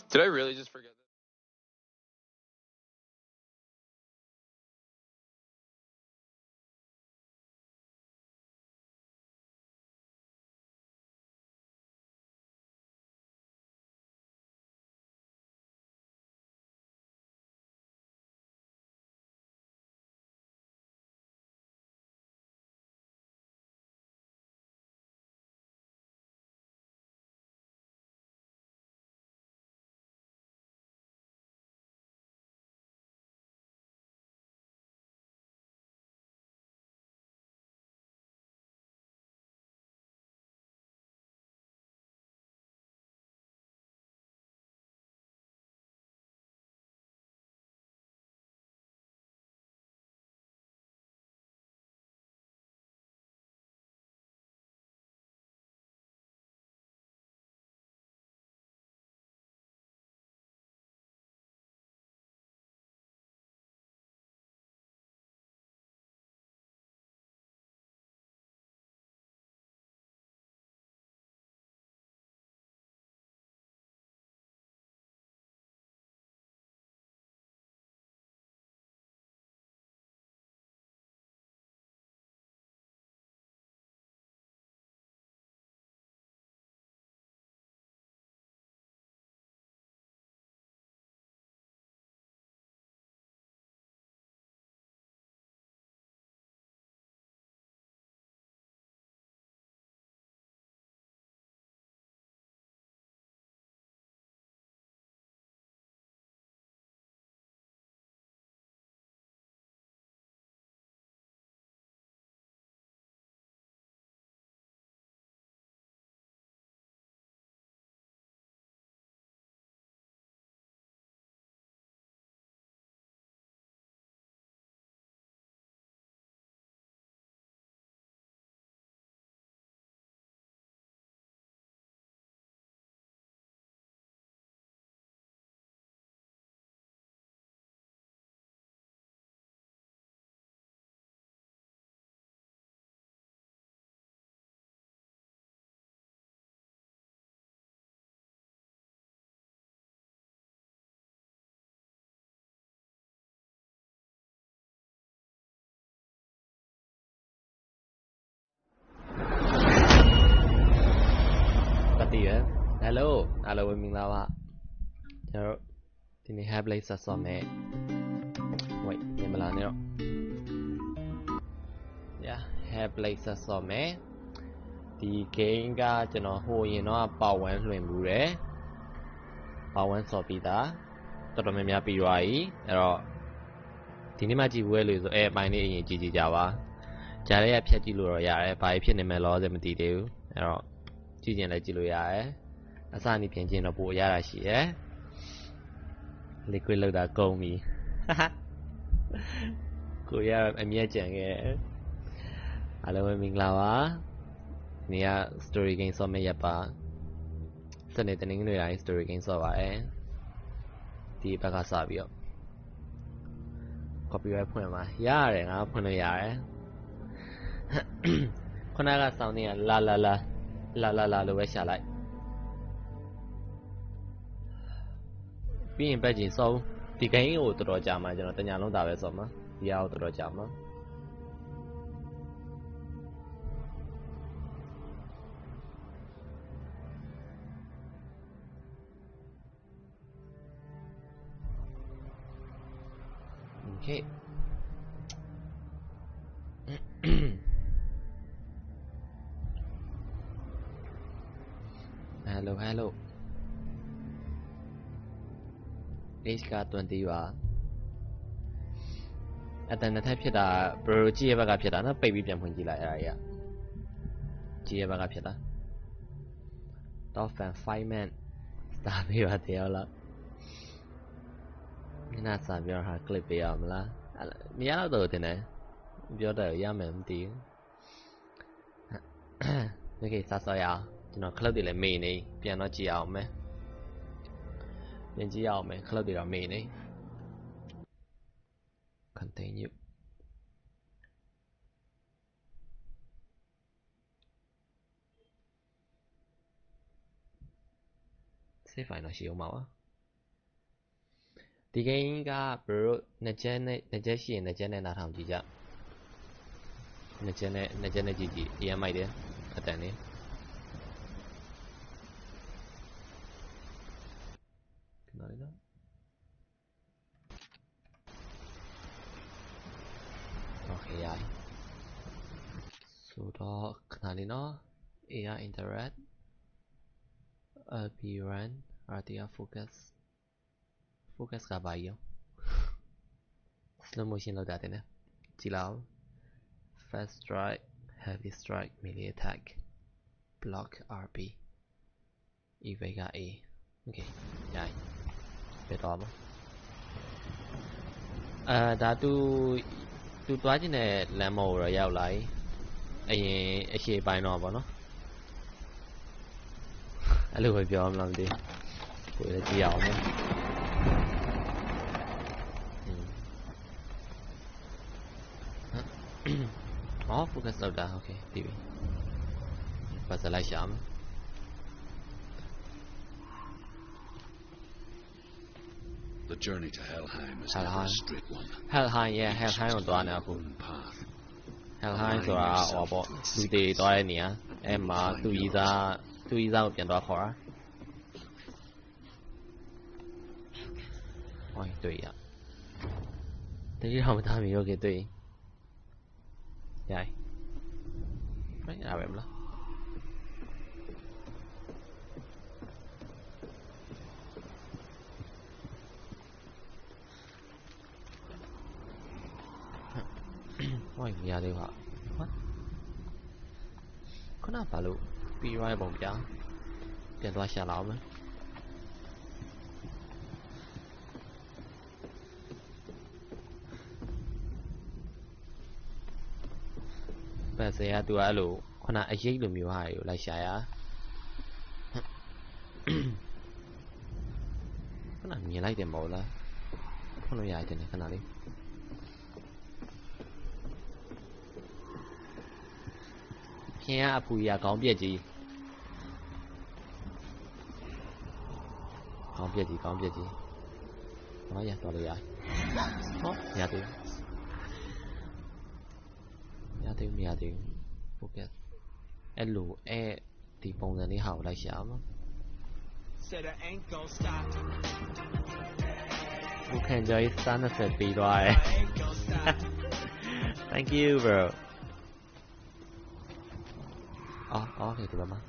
Did I really just forget that? Hello, hello, Minglava. Did Hellblade saw me? Wait, Nimalano. Yeah, Hellblade saw me. The game got about one swim. About one so be that. Maybe a be right. Tinimaji well is a mine in Gigi Java. Jaria Piatiluria, by Pinimelo, the Medidu. Gigi and Giluia. A sunny painting of Boyarashi, eh? Liquid load that go me. Kuya, I'm yet. Hello, Minglava. Near story games on Mayapa. Senate and English story games of I. The Bagasavio. Copyright poema. Yare, and I'll put a yare. Konaga sounding la la la. La la la, the shall I. Being Beijing so. The game would draw Jama, Jonathan Yano Davesoma. The outdoor Jama. Okay. Hello. HK20 ba. At the type of bro Giavaga Pietana, baby Piampungila area. Giavaga Pieta. Dolphin 5 men. Stab you at the other. Not some your heart clip yamla. Miano do tene. Bioda yam deal. Okay, Sasaya. You know, cloudy meanie, piano giao me. Giao me, cloudy meanie. Continue. See if I know she mama. ဒီဂိမ်းက bro နှစ်ချက်ရှိရင်နှစ်ချက်နဲ့နားထောင်ကြည့်ကြနှစ်ချက်နဲ့ကြည့်ကြည့်အရင်မိုက်တယ်အတန်လေးခဏလေးနော်โอเคရပြီဆိုတော့ခဏလေးနော် AR interact LP run RTR focus ကဘာကြီးရော slow motion လောက်တာတယ်နော်ကြည့်လောက် fast strike heavy strike melee attack block RP evade က A okay ရပြီပြတော့ပါဒါသူသွားခြင်းတဲ့လမ်းမော်ကိုတော့ရောက်လာပြီအရင်အရှေ့ပိုင်းတော့ဗောနော်အဲ့လိုပဲပြောမလားမသိကိုယ်လည်းကြည့်အောင်နော်อ๋อ focus လောက်တာ okay ပြီးပြီပါစလိုက်ရှာမယ်The journey to Helheim is never a straight one. Helheim ရဲ့ Helheim ကိုသွားနေအခု Helheim ဆိုတာဟောပေါ့သူတွေသွားတဲ့နေရာအဲ့မှာသူကြီးသားကိုပြန်သွားခေါ်တာဟိုတွေ့ရတတိယမသားမျိုးကတွေ့ရိုက်မင်းအားပဲမလားဟိုမရသေးပါဟုတ်ခဏပါလို့ပြီးရွားပုံပြပြန်သွားရှာလာအောင်မယ်ပတ်စရာသူကအဲ့လိုခုနအရေးလိုမျိုးဟာတွေကိုလိုက်ရှာရခုနမြင်လိုက်တယ်မဟုတ်လားဖွင့်လို့ရတယ်ခဏလေးခင်ဗျာအဖူကြီးခေါင်းပြက်ကြီးဟောရတော်လို့ရဟောမရသေးဘူး focus အဲ့လိုဒီပုံစံလေးဟာကိုလိုက်ရှာအောင်နော် Who can enjoy sunset ပြီးသွားတယ် Thank you bro အော်ဒီဘက်မှာ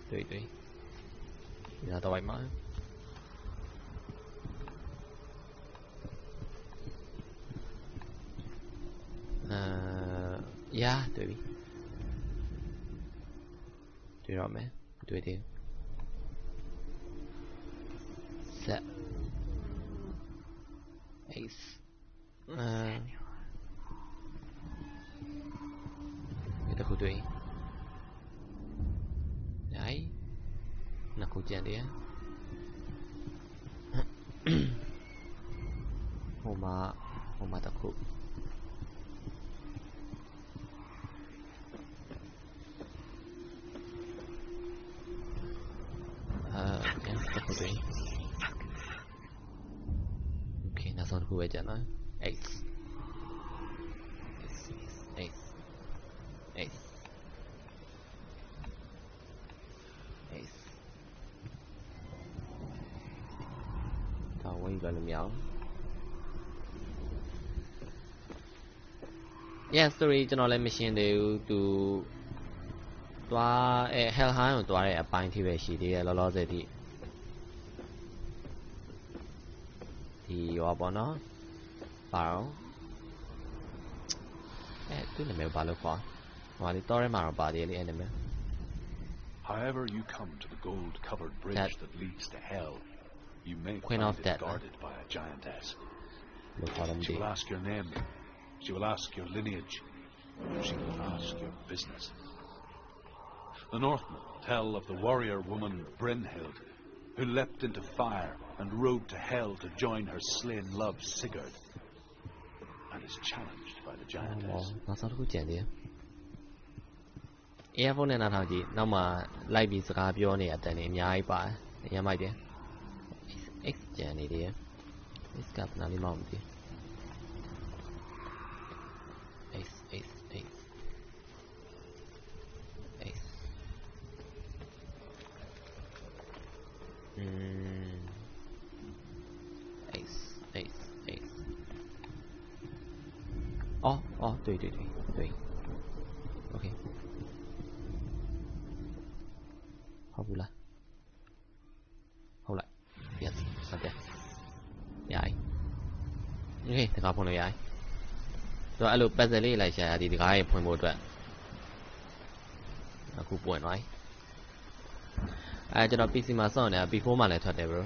တွေ့ဒီတော့ဝိုင်းမှာ呀တွေ့ပြီတွေ့တော့မယ်တွေ့တယ် set ace ဒီတစ်ခုတွေ့နိုင်နှစ်ခုကြံတယ်ဟိုမှာတစ်ခုOkay, နောက်ဆုံးတစ်ခုပဲကျန်တော့ ace တော့ဝင်ကြလို့မရအောင် Yeah story ကျွန်တော်လည်းမရှင်းသေးဘူးသူသွားHelheim ကိုသွားတဲ့အပိုင်းထိပဲရှိသေးတယ်လောလောဆယ်ထိဒီရောပေါ့နော်ပါတော့သူ့နာမည်ဘာလို့ခေါ်ဟိုလေတော်ရဲမှာတော့ပါသေးတယ်အဲ့နာမည် However you come to the gold-covered bridge that leads to hell, you may Queen find of it Death, guarded by a giantess. လို့ခေါ်တယ် She will ask your name. She will ask your lineage. She will ask your business. The Northmen tell of the warrior woman Brynhild, who leapt into fire and rode to hell to join her slain love Sigurd, and is challenged by the giantess. နောက်ဆုံးတစ်ခုကြံသေးတယ် earphone နဲ့နားထောင်ကြည့်နောက်မှလိုက်ပြီးစကားပြောနေတဲ့အတန်တွေအများကြီးပါတယ်အရင်မိုက်တယ် X ကြံနေတယ် Ace ကဘယ်နာလေးမှမသိ Ace Ace Ace Ace Ace Ace Ace 哦对 OK ဟုတ်ဘူးလားဟုတ်လား Yes ဟုတ်တယ်ရိုင်း OK တကားဖွင့်လို့ရိုင်းတော့အဲ့လို puzzle လေးလိုက်ရှာရသည်တကားရေဖွင့်ဖို့အတွက်အခုပွင့်သွားပြီကျွန်တော် PC မှာစောင့်နေတာ P4 မှာလည်းထွက်တယ် bro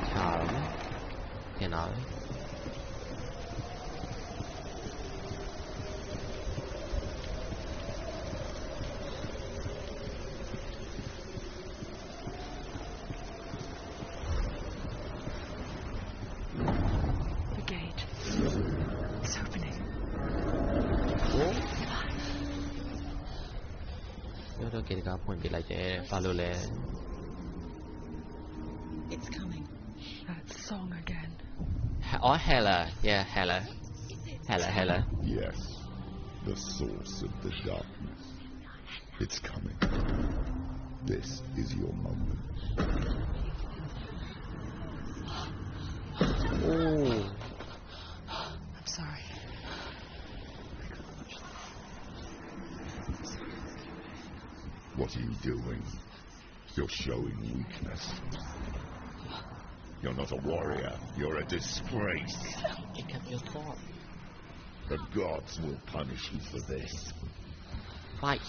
ချာတော့ထင်တာပဲ Okay, the point be like follow le. It's coming. That song again. Oh, Hella. Yeah, Hella. Yes, the source of the darkness. It's coming. This is your moment. Oh. I'm sorry. What are you doing? You're showing weakness. You're not a warrior. You're a disgrace. Pick up your sword. The gods will punish you for this. Fight.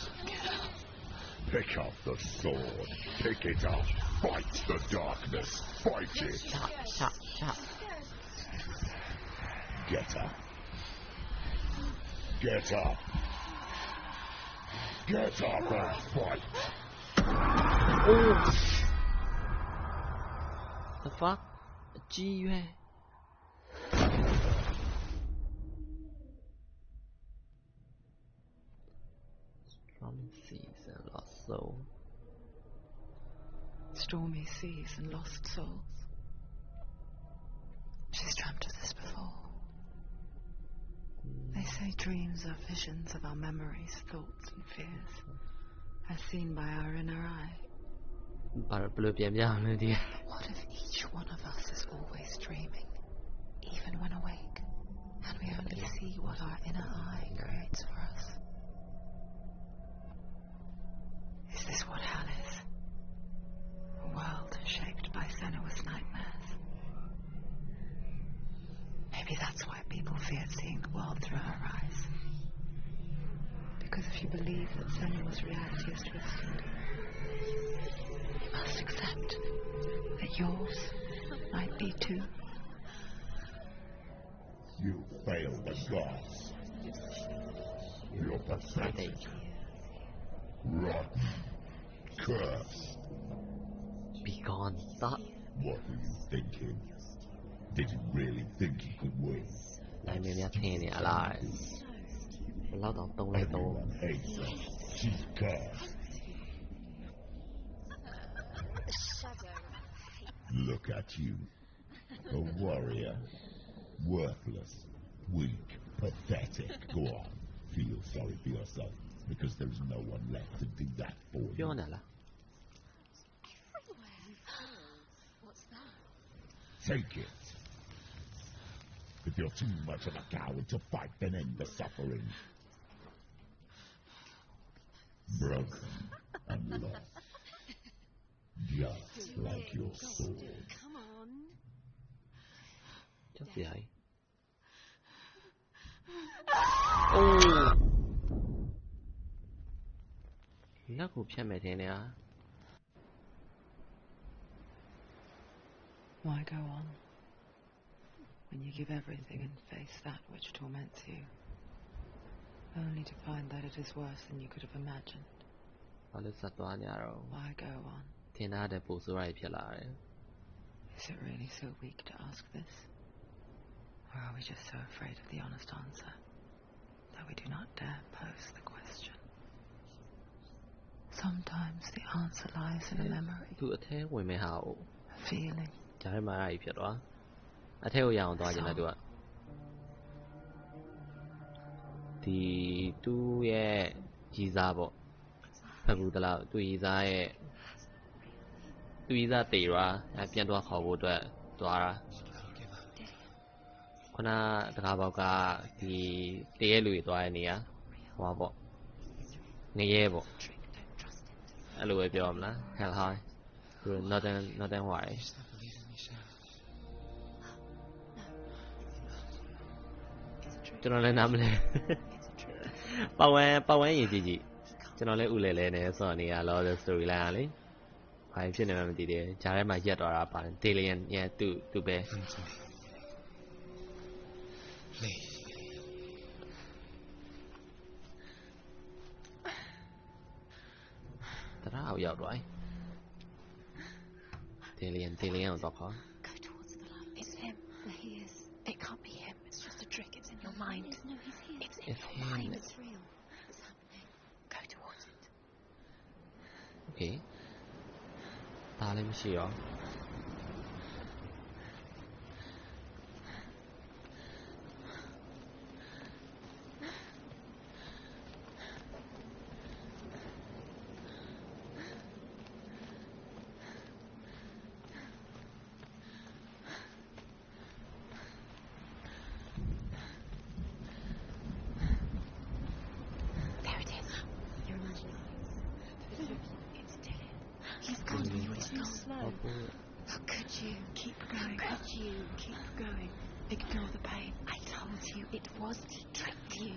Pick up the sword. Pick it up. Fight the darkness. Fight it. Shut. Get up. Get up. Get up and fight. Oh. The fuck? G. Stormy seas and lost soul. Stormy seas and lost souls. She's dreamt of this before. They say dreams are visions of our memories, thoughts and fears, as seen by our inner eye. But what if each one of us is always dreaming, even when awake, and we only see what our inner eye creates for us? Is this what hell is? A world shaped by Senua's nightmares? Maybe that's why people feared seeing the world through her eyes. Because if you believe that Senua's reality is twisted, you must accept that yours might be too. You failed the gods. You're pathetic. Rotten. Cursed. Be gone. Stop. What were you thinking? Did you really think you could win? Everyone hates her. She's cursed. Look at you. A warrior. Worthless. Weak. Pathetic. Go on. Feel sorry for yourself. Because there's no one left to do that for you. What's that? Take it. If you're too much of a coward to fight, then end the suffering. Broken and lost. Just like your sword. Come on. Just the eye. Oh. Why go on when you give everything and face that which torments you, only to find that it is worse than you could have imagined? Why go on? Is it really so weak to ask this? Or are we just so afraid of the honest answer that we do not dare pose the question? Sometimes the answer lies in a memory, သူအထဲဝင်မဲ့ဟာကို a feeling. ဂျာထဲမှာအဲ့ဒါကြီးဖြစ်သွားအထဲကိုရအောင်သွားကျင်တာသူကဒီသူ့ရဲ့ကြီးစားပေါ့ဖက်ဘူးတလားသူ့ကြီးစားရဲ့သူ့ကြီးစားတေရွာပြန်သွားခေါ်ဖို့အတွက်သွားတာခုနတကားပေါက်ကဒီတရဲလူတွေသွားတဲ့နေရာဟိုပါပေါ့ငရဲပေါ့အဲ့လိုပဲပြောရမလား hell high သူ northern ဟွာတယ်ကျွန်တော်လည်းနားမလဲပတ်ဝန်းရည်ကြည့်ကျွန်တော်လည်းဥလဲလဲနေဆိုတော့နေရလော story line อ่ะလေဘာဖြစ်နေမှမသိသေးဘူးဂျာထဲမှာရက်သွားတာပါ Dalian ရဲ့သူ့ပဲတရာအောင်ရောက်သွားDalian ကိုတော့ခေါ် Go towards the light. It's him. There he is. It can't be him. It's just a trick. It's in your mind. No, he's here. It's in your mind. It's real. It's happening. Go towards it. Okay ဒါလည်းမရှိရောThere it is. You're imagining. It's Dylan. He's gone. He's gone. How could you? Keep going. How could you? Keep going. Ignore the pain. I told you it was to trick you.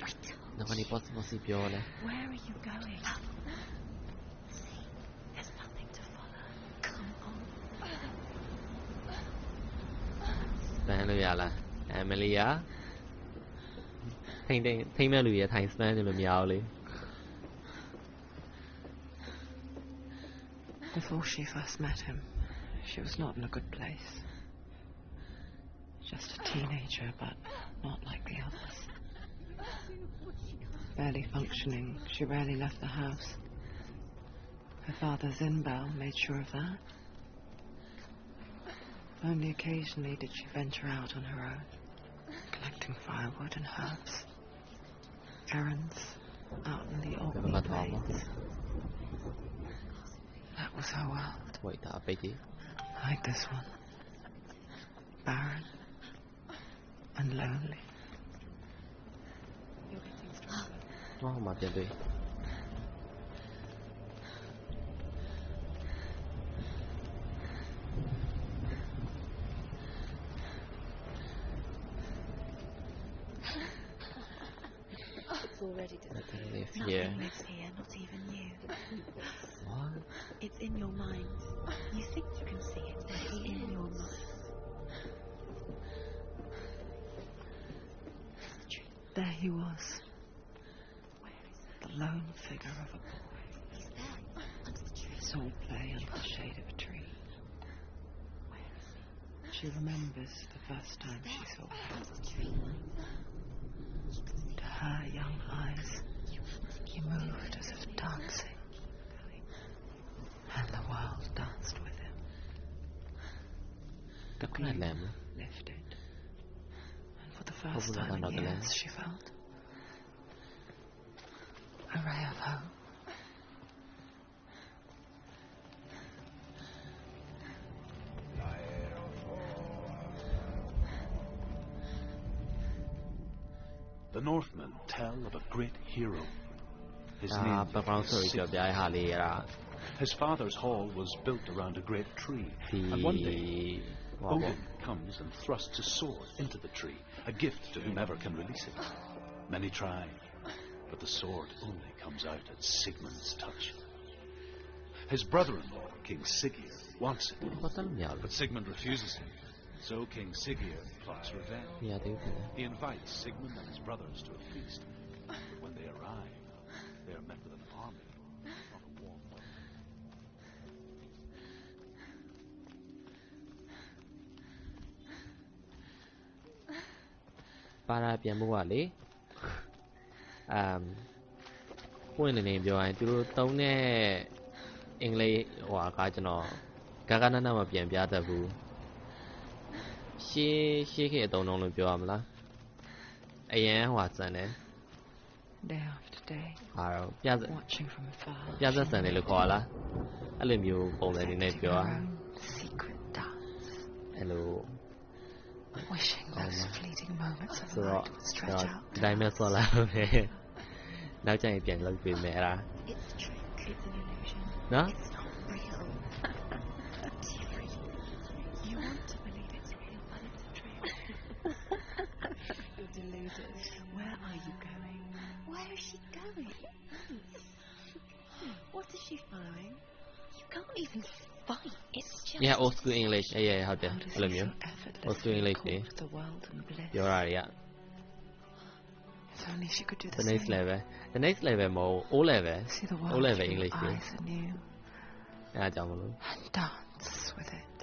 I told နောက်ကနေ possible ပြောလဲ Where are you going? See, there's nothing to follow. Come on. စပန်လို့ရလားအမလီယာထိမ့်မဲ့လူရထိုင်စပန်လို့မရဘူးလေ Before she first met him, she was not in a good place. Just a teenager, but not like the others. Barely functioning, she rarely left the house. Her father's in-bell made sure of that. Only occasionally did she venture out on her own, collecting firewood and herbs. Errands out in the open plains. That was her world. ဝိတ်တာပိတ်ကြီး Like this one. Barren and lonely. ဟောမှာပြန်တွေ့ It's already disappeared. Yeah. Nothing lives here, not even you. What? It's in your mind. You think you can see it, but it's in your mind. There he was, Where is he? the lone figure of a boy. He's there, under the tree. Saw play under the shade of a tree. Where is he? She remembers the first time she saw him. Under the tree line. To her young eyes, he moved as if dancing, and the world danced with him. The Look at gloom them. lifted, and for the first Hopefully time in not the years, lens. she felt a ray of hope. The Northmen tell of a great hero. His ဒါ name background was story ပြောပြရဟာလေးရတာ His father's hall was built around a great tree, ဒီ and one day ဟောပေါ့ Odin comes and thrusts his sword into the tree, a gift to whomever can release it. Many try, but the sword only comes out at Sigmund's touch. His brother-in-law, King Siggeir, wants it, ဘာတမ်းမရဘူး but Sigmund refuses him. So King Siggeir plots revenge. မရသေးဘူး He invites Sigmund and his brothers to a feast. But when they arrive, they are met with an army, not a warm welcome. ပါရာပြန်ဖို့ကလေ ပွင့်နေနေပြောရင်သူတို့တုံးတဲ့အင်္ဂလိပ်ဟိုကကျွန်တော်ဂါဂနာနာမပြန်ပြတတ်ဘူးရှေးခေတ်အတုံးလုံးလို့ပြောရမလားအရန်ဟိုစံတယ် Day after day, ဟာတော့ပြ watching from afar. ပြသက်စံတယ်လို့ခေါ်ရလားအဲ့လိုမျိုးပုံစံနေနဲ့ပြော Her own secret dance, အဲ့လို wishing those fleeting moments of ဆိုတော့ light would stretch out. ဒီတိုင်းပဲဆော်လာပဲနောက်ကျရင်ပြန်လုပ်ပေးမယ်အဲ့ဒါ It's a trick. It's an illusion. နော် It's not real. Do you really? You want to believe it's real, but it's a trick. You're deluded. Where are you going? Where is she going? What is she following? You can't even fight. It's just. Yeah old school English အေးဟုတ်တယ် How does အဲ့လို he မျိုး so effortlessly Old school English call to the world and bliss? ပြောတာတွေက If only she could do the the next same. level the next level မဟုတ် O level See the O world level through English တွေ eyes anew အဲ့ဒါကြောင့်မလို့ and dance with it,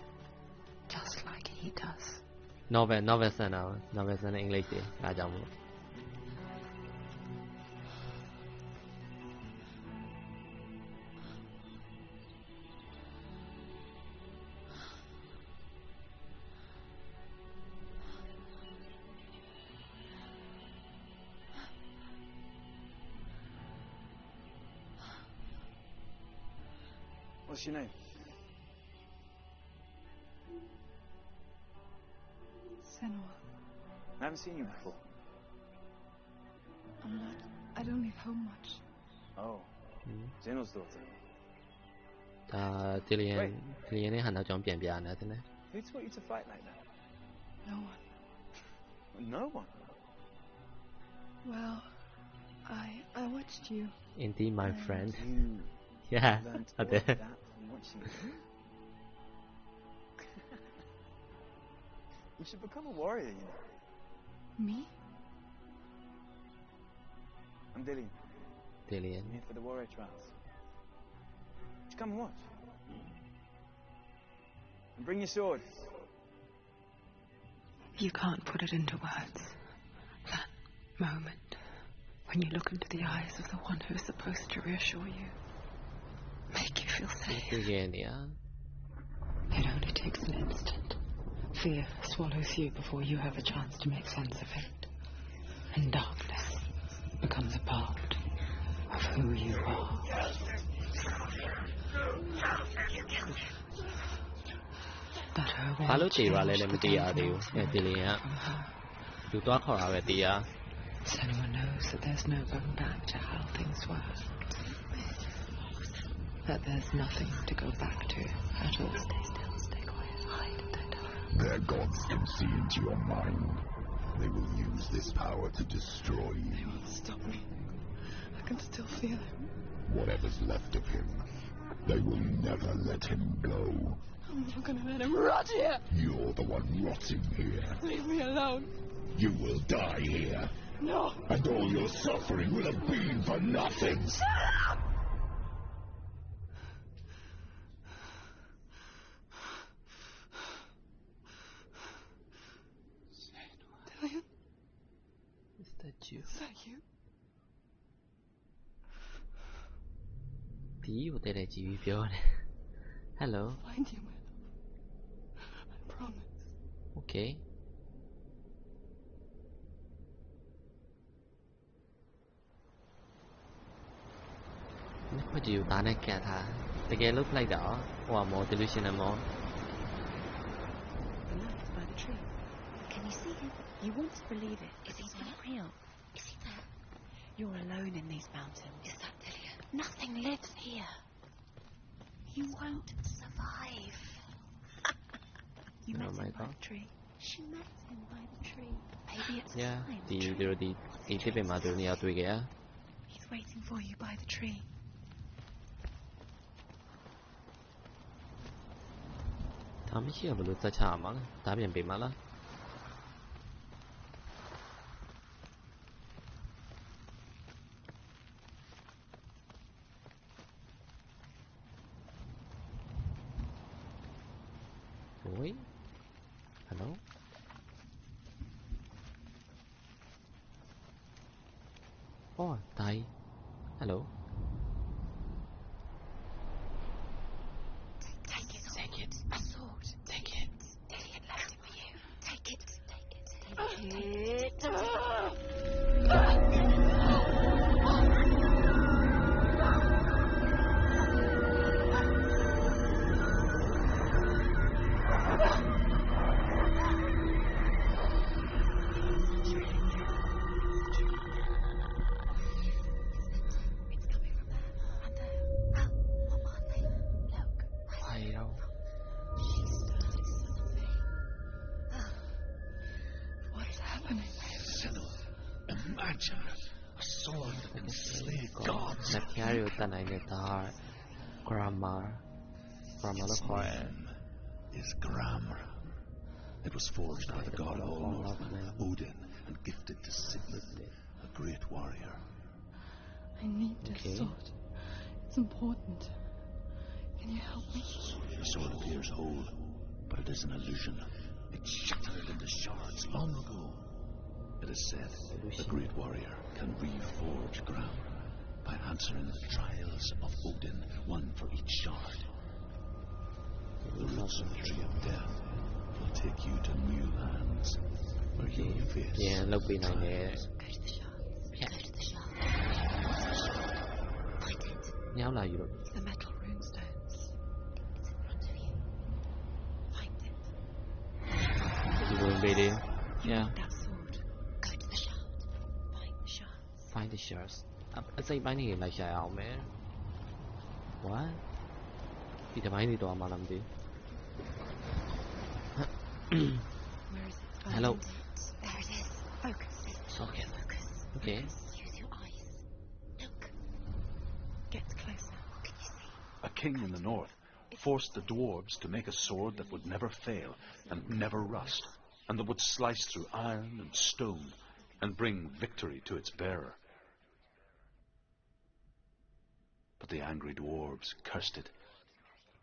just like he does. novel စံတာ novel စံတဲ့ English တွေအဲ့ဒါကြောင့်မလို့ What's your name? Senua. I haven't seen you before. I'm not. I don't leave home much. Oh, Zeno's daughter. ဒါ Dillian နဲ့ဟန်တော့ကြောင့်ပြန်ပြနေတာတင်တယ် Who taught you to fight like that? No one. No one. Well, I watched you. Indeed my friend You yeah learned ဟုတ် all တယ် of that from watching me. You should become a warrior, you know. Me? I'm Dillian. Dillian I'm here for the warrior trials. Just come and watch. And bring your sword. You can't put it into words. That moment when you look into the eyes of the one who's supposed to reassure you, make you feel သူ safe. ရဲ့နေရ It only takes an instant. Fear swallows you before you have a chance to make sense of it. And darkness becomes a part of who you are. But her ဘာ will လို့တေးပါလဲ changed လည်းမ the သိရ day သေးဘူး north အဲ moved Dillian က from her. သူသွားခေါ်တာပဲတေးရ Senua knows that there's no going back to how things were. That there's nothing to go back to at all. Stay still, stay quiet, hide in their dark. Their gods can see into your mind. They will use this power to destroy They you. won't stop me. I can still feel him. Whatever's left of him, they will never let him go. I'm not gonna let him rot here. You're the one rotting here. Leave me alone. You will die here. No. And all your suffering will have been for nothing. Dillian, Is that you is that you? ဒီကိုတဲ့တဲ့ကြည့်ပြီးပြောတယ် Hello Find you, man. I promise. okay မကြည့်ဘူးဒါနဲ့ကတ်ထားတကယ်လို့ဖလိုက်တာဟိုကမော delusional မော The light by the tree. Can you see him? You want to believe it. Is he not real? Is he there? You're alone in these mountains. Is that Dillian? Nothing lives here. You won't survive. You met Oh my him by God. the tree. She met him by the tree. Maybe it's a yeah sign. ဒီ The သူ tree. တို့ဒီတစ်ပင်မှာသူတို့နေရာတွေ့ကြရ He's waiting for you by the tree. ဒါမရှိဘယ်လိုသက်ချရမှာလဲဒါပြန်ပေးမှာလား Oi hello oh ဒါကြီး hello Imagine a sword that can slay ก็ gods. นักแข่งอยู่แต่ไหนเนี่ยตา grammar แล้ว Its คอย name is Grammar. It was forged by the god of all Northmen, Odin, and gifted to Sigmund, a great warrior. I need this Okay. sword. It's important. Can you help me? The sword appears whole, but it is an illusion. It shattered into shards long ago. It is said the great warrior can reforge Grammar by answering the trials of Odin, one for each shard. The roots of the tree of death will take you to new lands where you will face เนี่ยเราปีไหนเนี่ย Go to the shards. Yeah. Go to the shards. Find it. เนี่ยอะไรอยู่ It's the metal runestones. It's in front of you. Find it. อยู่บนเบดีเนี่ย That sword. Go to the shard. Find the shards. find the shards အစိပ်ပိုင်းနေလိုက်ရှာရအောင်မယ် what ဒီတစ်ပိုင်းနေတော့မှလားမသိ Where is it? Hello. Find it. There it is. Focus. Okay. Focus. Okay. Focus. Use your eyes. Look. Get closer. Can you see? A king in the north forced the dwarves to make a sword that would never fail and never rust, and that would slice through iron and stone and bring victory to its bearer. But the angry dwarves cursed it.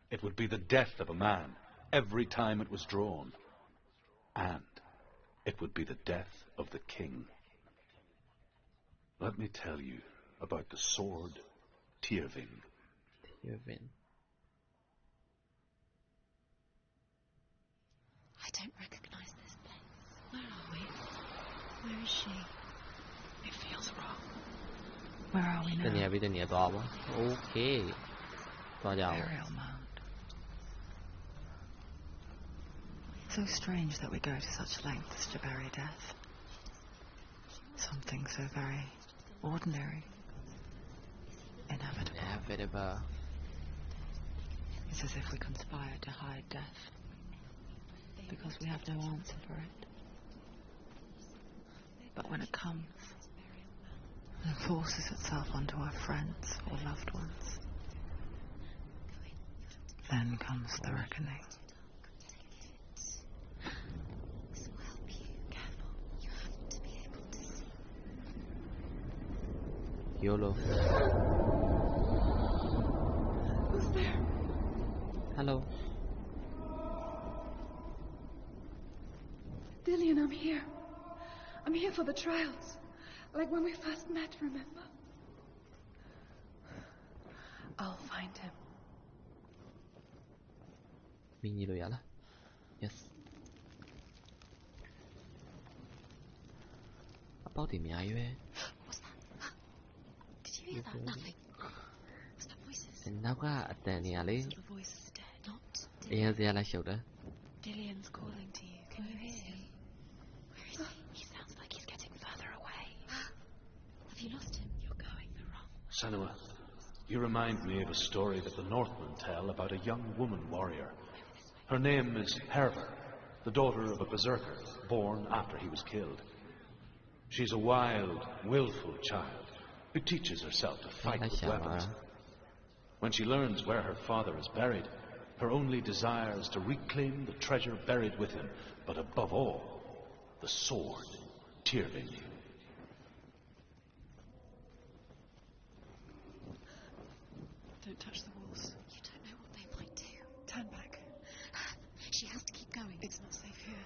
It would be the death of a man every time it was drawn, and it would be the death of the king. Let me tell you about the sword Tyrving. Tyrving I don't recognize this place. Where are we? Where is she? It feels wrong. Where are we တနေရာ now? ပြီးတနေရာသွားပါ okay သွားကြအောင် Burial mound. So strange that we go to such lengths to bury death. Something so very ordinary, inevitable. inevitable It's as if we conspire to hide death because we have no answer for it. But when it comes and forces itself onto our friends or loved ones, then comes the reckoning. This will help you. Careful. You have to be able to see. YOLO Who's there? hello Dillian, I'm here. I'm here for the trials. Like when we first met, remember? I'll find him. မင်းကြီးလို့ရလား yes အပေါက်တွေအများကြီးပဲ What's that? Did you hear that? Nothing. Was that voices? နောက်ကအတန်နေရလေ So the voice is dead. Not အရင်စရာလိုက်ရှုပ်တယ် Dillian's calling to you. Can you hear him? Where is he? He sounds like he's getting further away. Have you lost him? You're going the wrong way. Senua, you remind me of a story that the Northmen tell about a young woman warrior. Her name is Herver, the daughter of a berserker born after he was killed. She's a wild, willful child who teaches herself to fight with weapons. When she learns where her father is buried, her only desire is to reclaim the treasure buried with him, but above all, the sword, Tyrving. Don't touch the walls. You don't know what they might do. Turn back. She has to keep going. It's not safe here.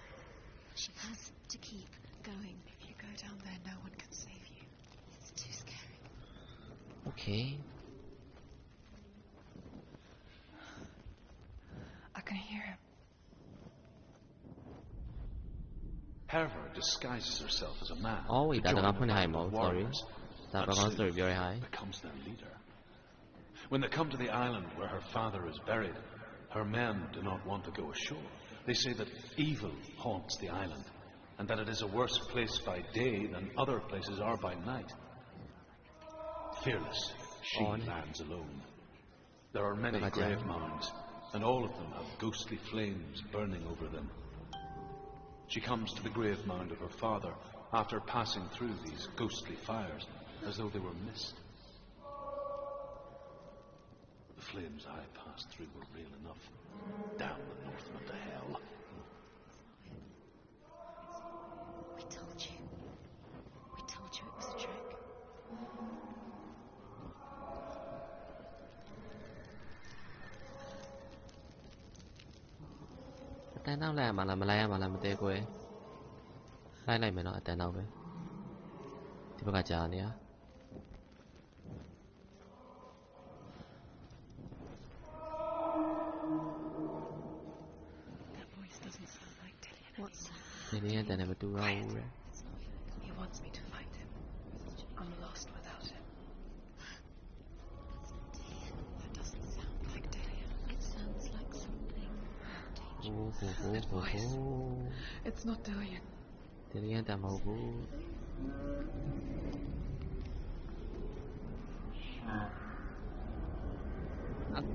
She has to keep going. If you go down there, no one can save you. It's too scary. okay I can hear him. Herver disguises herself as a man. oh wait to ဒါ join တော့ a ဖွင့်နေဟိုင် band မ of ဟုတ် sorry warriors. ဒါ But ဘာကောင်း soon စတိုရီပြောရဟိုင် becomes their leader. When they come to the island where her father is buried, her men do not want to go ashore. They say that evil haunts the island, and that it is a worse place by day than other places are by night. Fearless, she lands alone. There are many grave mounds, and all of them have ghostly flames burning over them. She comes to the grave mound of her father after passing through these ghostly fires as though they were mist. The flames I passed through were real enough. Damn the Northmen to hell. We told you. We told you it was a trick. Tại nào làm mà làm tê quê. Lại mày nói tại nào vậy? Thì bác trả nè. That voice doesn't sound like Dillian. What's that? Thì đi tại này mà tu rau. He wants me to find him. I'm lost without him. That doesn't sound like Dillian. It sounds like something dangerous. That voice. It's not Dillian. Thì đi tại màu của.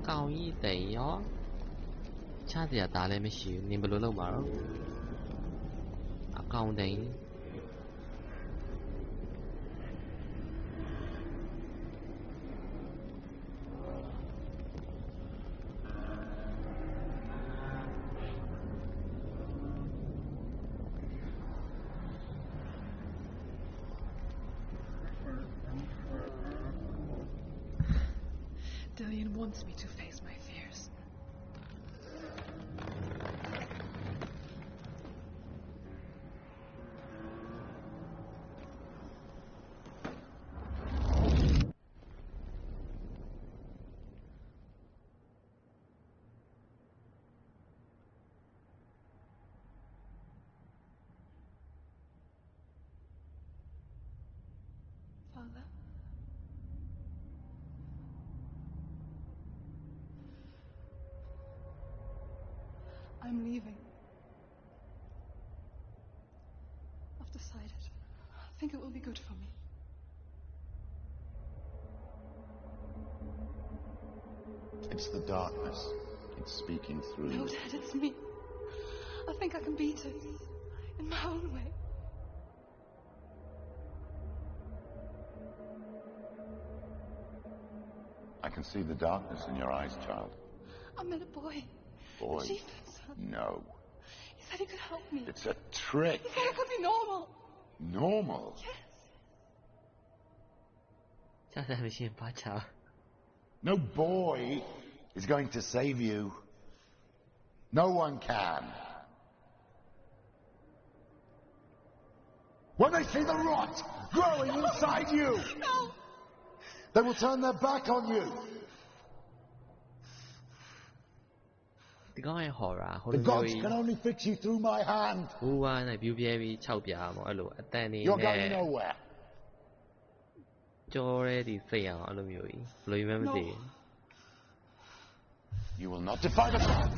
Cao ý tẩy ó. Cha thì ta lại mới xíu, nên bữa lâu mà. Cao đấy. Dillian wants me to face my fears. Father? I'm leaving. I've decided. I think it will be good for me. It's the darkness. It's speaking through No, you. Dad, it's me. I think I can beat it. In my own way. I can see the darkness in your eyes, child. I met a boy. Boy. Chief son. No. He said he could help me. It's a trick. He said I could be normal. Normal. Yes. Cha sẽ phải xin phá chào. No boy is going to save you. No one can. When they see the rot growing inside you, No. they will turn their back on you. Thì có ai hỏi à? Hồi The đó gods can only fix you through my hand. Ủa này biểu bia vì chào bia mà ở lũ tên này You're going nè nowhere. cho ra đi xây à ở lũ biểu ý lùi mấy No. gì You will not defy the sun.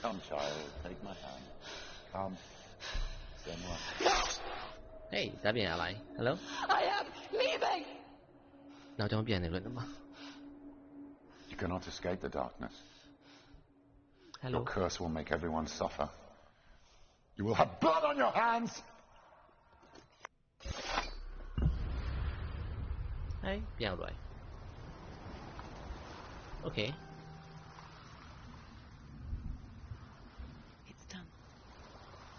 Come, child, take my hand. Come. Senua. hey đã biển lại hello I am leaving. nào trong biển này luôn mà You cannot escape the darkness. hello Your curse will make everyone suffer. You will have blood on your hands. hey biển rồi okay It's done.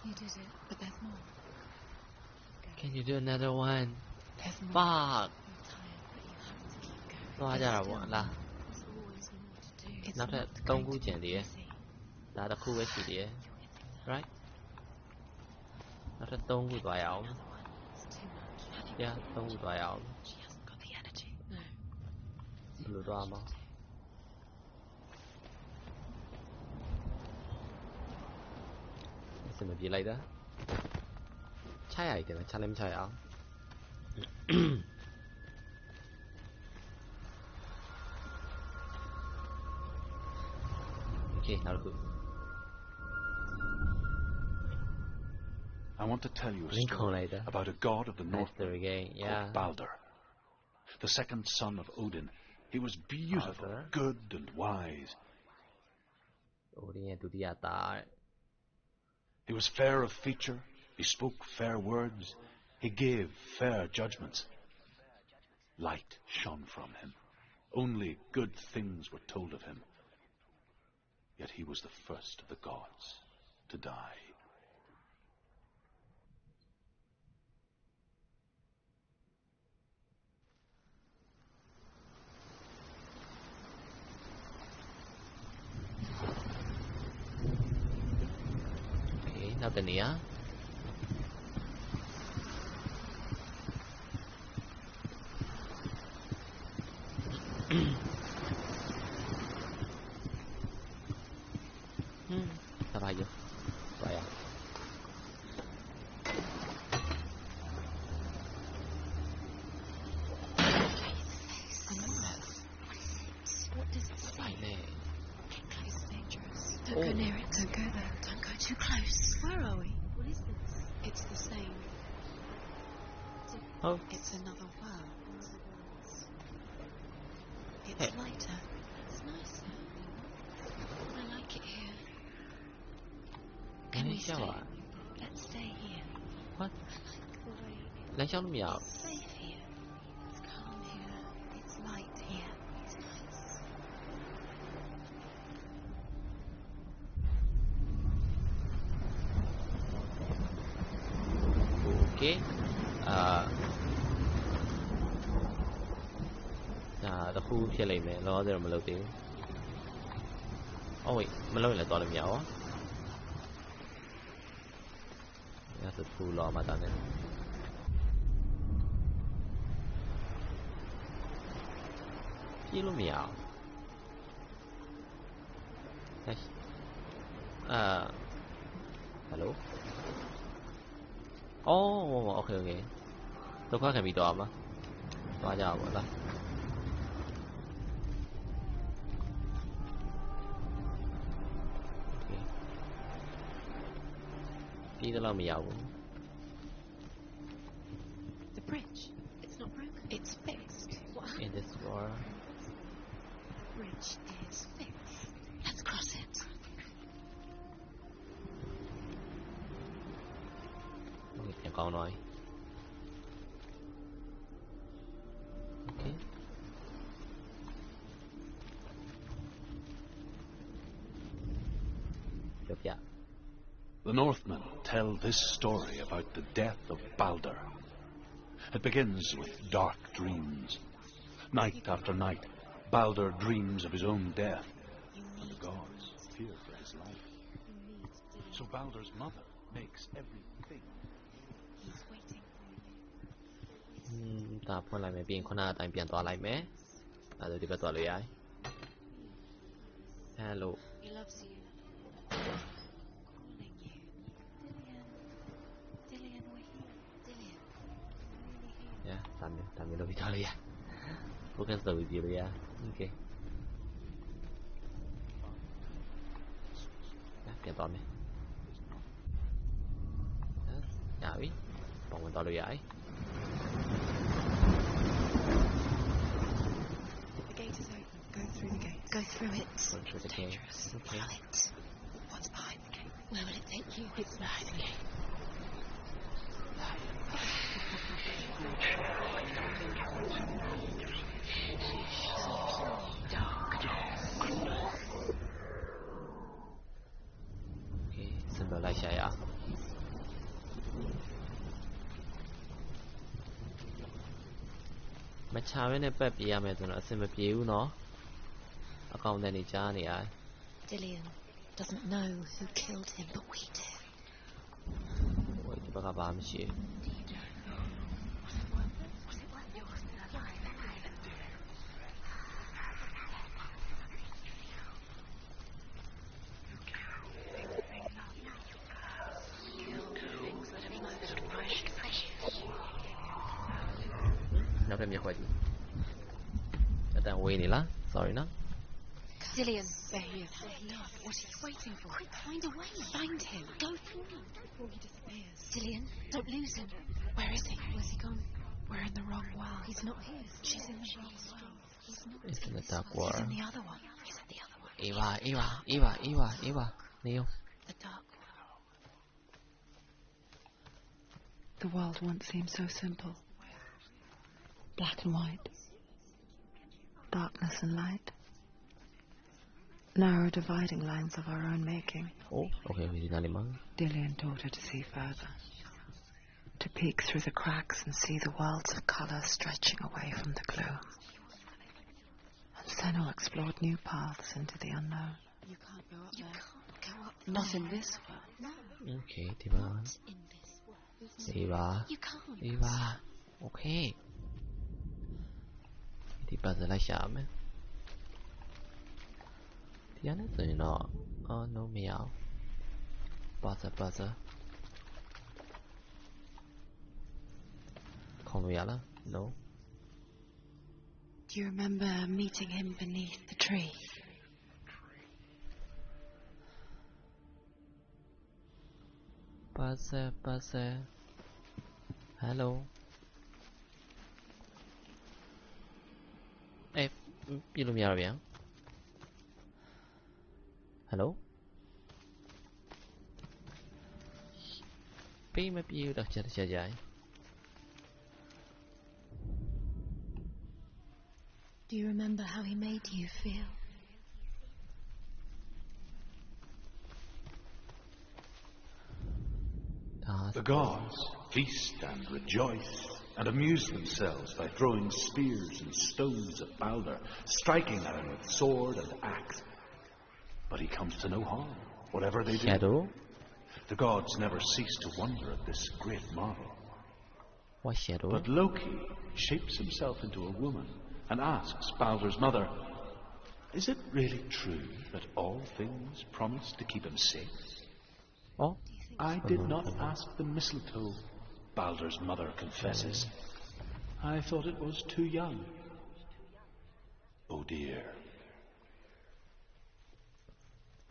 You did it, but there's more. can you do another one There's more. fuck You're tired, but you have to keep going. nó ra là bọn là There's always more to do. It's nó sẽ not tông going cú to chuyện be đi easy. đã đã khu cái gì đi You're getting there. right nó sẽ tông cú toại ảo Another one. It's too much. Have you yeah tông cú toại ảo She hasn't got the energy. No. lùi đoà mà xin mà bị lấy đó 차야 이게는 차렘 차야 오케이 나도 I want to tell you a Lincoln story later. about a god of the nice north story again yeah called Balder, the second son of Odin. He was beautiful, Balder. good, and wise. Odin ရဲ့ဒုတိယသားတဲ့ He was fair of feature, he spoke fair words, he gave fair judgments. Light shone from him. Only good things were told of him. Yet he was the first of the gods to die. Okay နောက်တစ်နေရာ sao bay vô vậy à What does it say? bay nè It's dangerous. Don't go near it. Don't go there. Don't go too close. Where are we? What is this? It's the same. oh It's another world. It's Hey. lighter. It's nicer. I like it here. Can we stay? Let's stay here. what I like the way လမ်းလျှောက်လို့မရဘူး it's safe here. It's calm here. It's light here. It's nice. okay ဒါတစ်ခုဖြစ်လိမ့်မယ်လောဆယ်တော့မလုပ်သေးဘူး oh wait မလုပ်ရင်လည်းသွားလို့မရဘူးညတစ်ခုလောမှတာနဲ့ပြေးလို့မရဘူး hello oh okay okay ဒုက္ခခံပြီးတော့မှာသွားကြပါဘောလား okay ပြေးတော့မရဘူး The bridge. It's not broken. It's fixed. What in happened? this world The bridge is fixed. Let's cross it. okay ပြန်ကောင်းတော့ okay yeah The Northmen tell this story about the death of Balder. It begins with dark dreams. Night after night, Balder dreams of his own death, and the gods fear for his life. So Balder's mother makes everything. He's waiting for you. ဒါဖွင့်လိုက်မယ်ပြီးရင်ခုနကအတိုင်းပြန်သွားလိုက်မယ်အဲဒါဒီဘက်သွားလို့ရတယ် hello He loves you. Calling you. Dillian. Dillian, we're here. Dillian. We're really here. yeah ဒါမျိုးလုပ်ပြီးသွားလို့ရ focus လုပ်ပြီးပြေးလို့ရ okay ပြန်သွားမယ်ရပြီပုံဝင်သွားလို့ရတယ် The gate is open. Go through the gate. Go through it. Go through the gate. Dangerous. Okay. Follow it. What's behind the gate? Where will it take you? It's behind the gate. okay စံတော်လိုက်ရှာရအောင်မချဘဲနဲ့ပတ်ပြေးရမယ်ဆိုတော့အဆင်မပြေဘူးเนาะအကောင့်တန်နေကြားနေရတယ် Dillian doesn't know who killed him, but we do. ဟိုဒီဘက်ကဘာမှမရှိဘူး Was it worth You're still alive.နောက်ထပ်မျက်ခွက်ကြည့်အတန်ဝေးနေလား sorry နော် Dillian, they're here. No, what are you waiting for? Quick, find a way. Find him. Go through before he disappears. Dillian, don't lose him. Where is he? Where's he gone? We're in the wrong world. He's not here. She's in the wrong world. He's not It's in the this dark world. He's world. in the other one. He's in the other one. Eva, Neil. The dark world. The world once seemed so simple. Black and white. Darkness and light. Narrow dividing lines of our own making. Oh, okay, we did not. Dillian taught her to see further. To peek through the cracks and see the worlds of colour stretching away from the gloom. And Senua explored new paths into the unknown. You can't go up there. You can't go up Not there. in this world. No. Okay, Eva. Not in this world. Eva. You can't. Eva. Okay. Thì bà sẽ lại chạm ấy. Thì anh ấy tự nó. No meow. Buzzer. Không meow đó. No. Do you remember meeting him beneath the tree? Buzzer. Hello. Ê, biết luôn meow bien. Hello. Pi mà piu đặc chất dài. Do you remember how he made you feel? The gods feast and rejoice and amuse themselves by throwing spears and stones at Balder, striking at him with sword and axe. But he comes to no harm, whatever they do. Shadow. The gods never cease to wonder at this great marvel. What shadow? But Loki shapes himself into a woman and asks Balder's mother, is it really true that all things promise to keep him safe? Oh. I did not ask the mistletoe, Balder's mother confesses. I thought it was too young. Oh dear.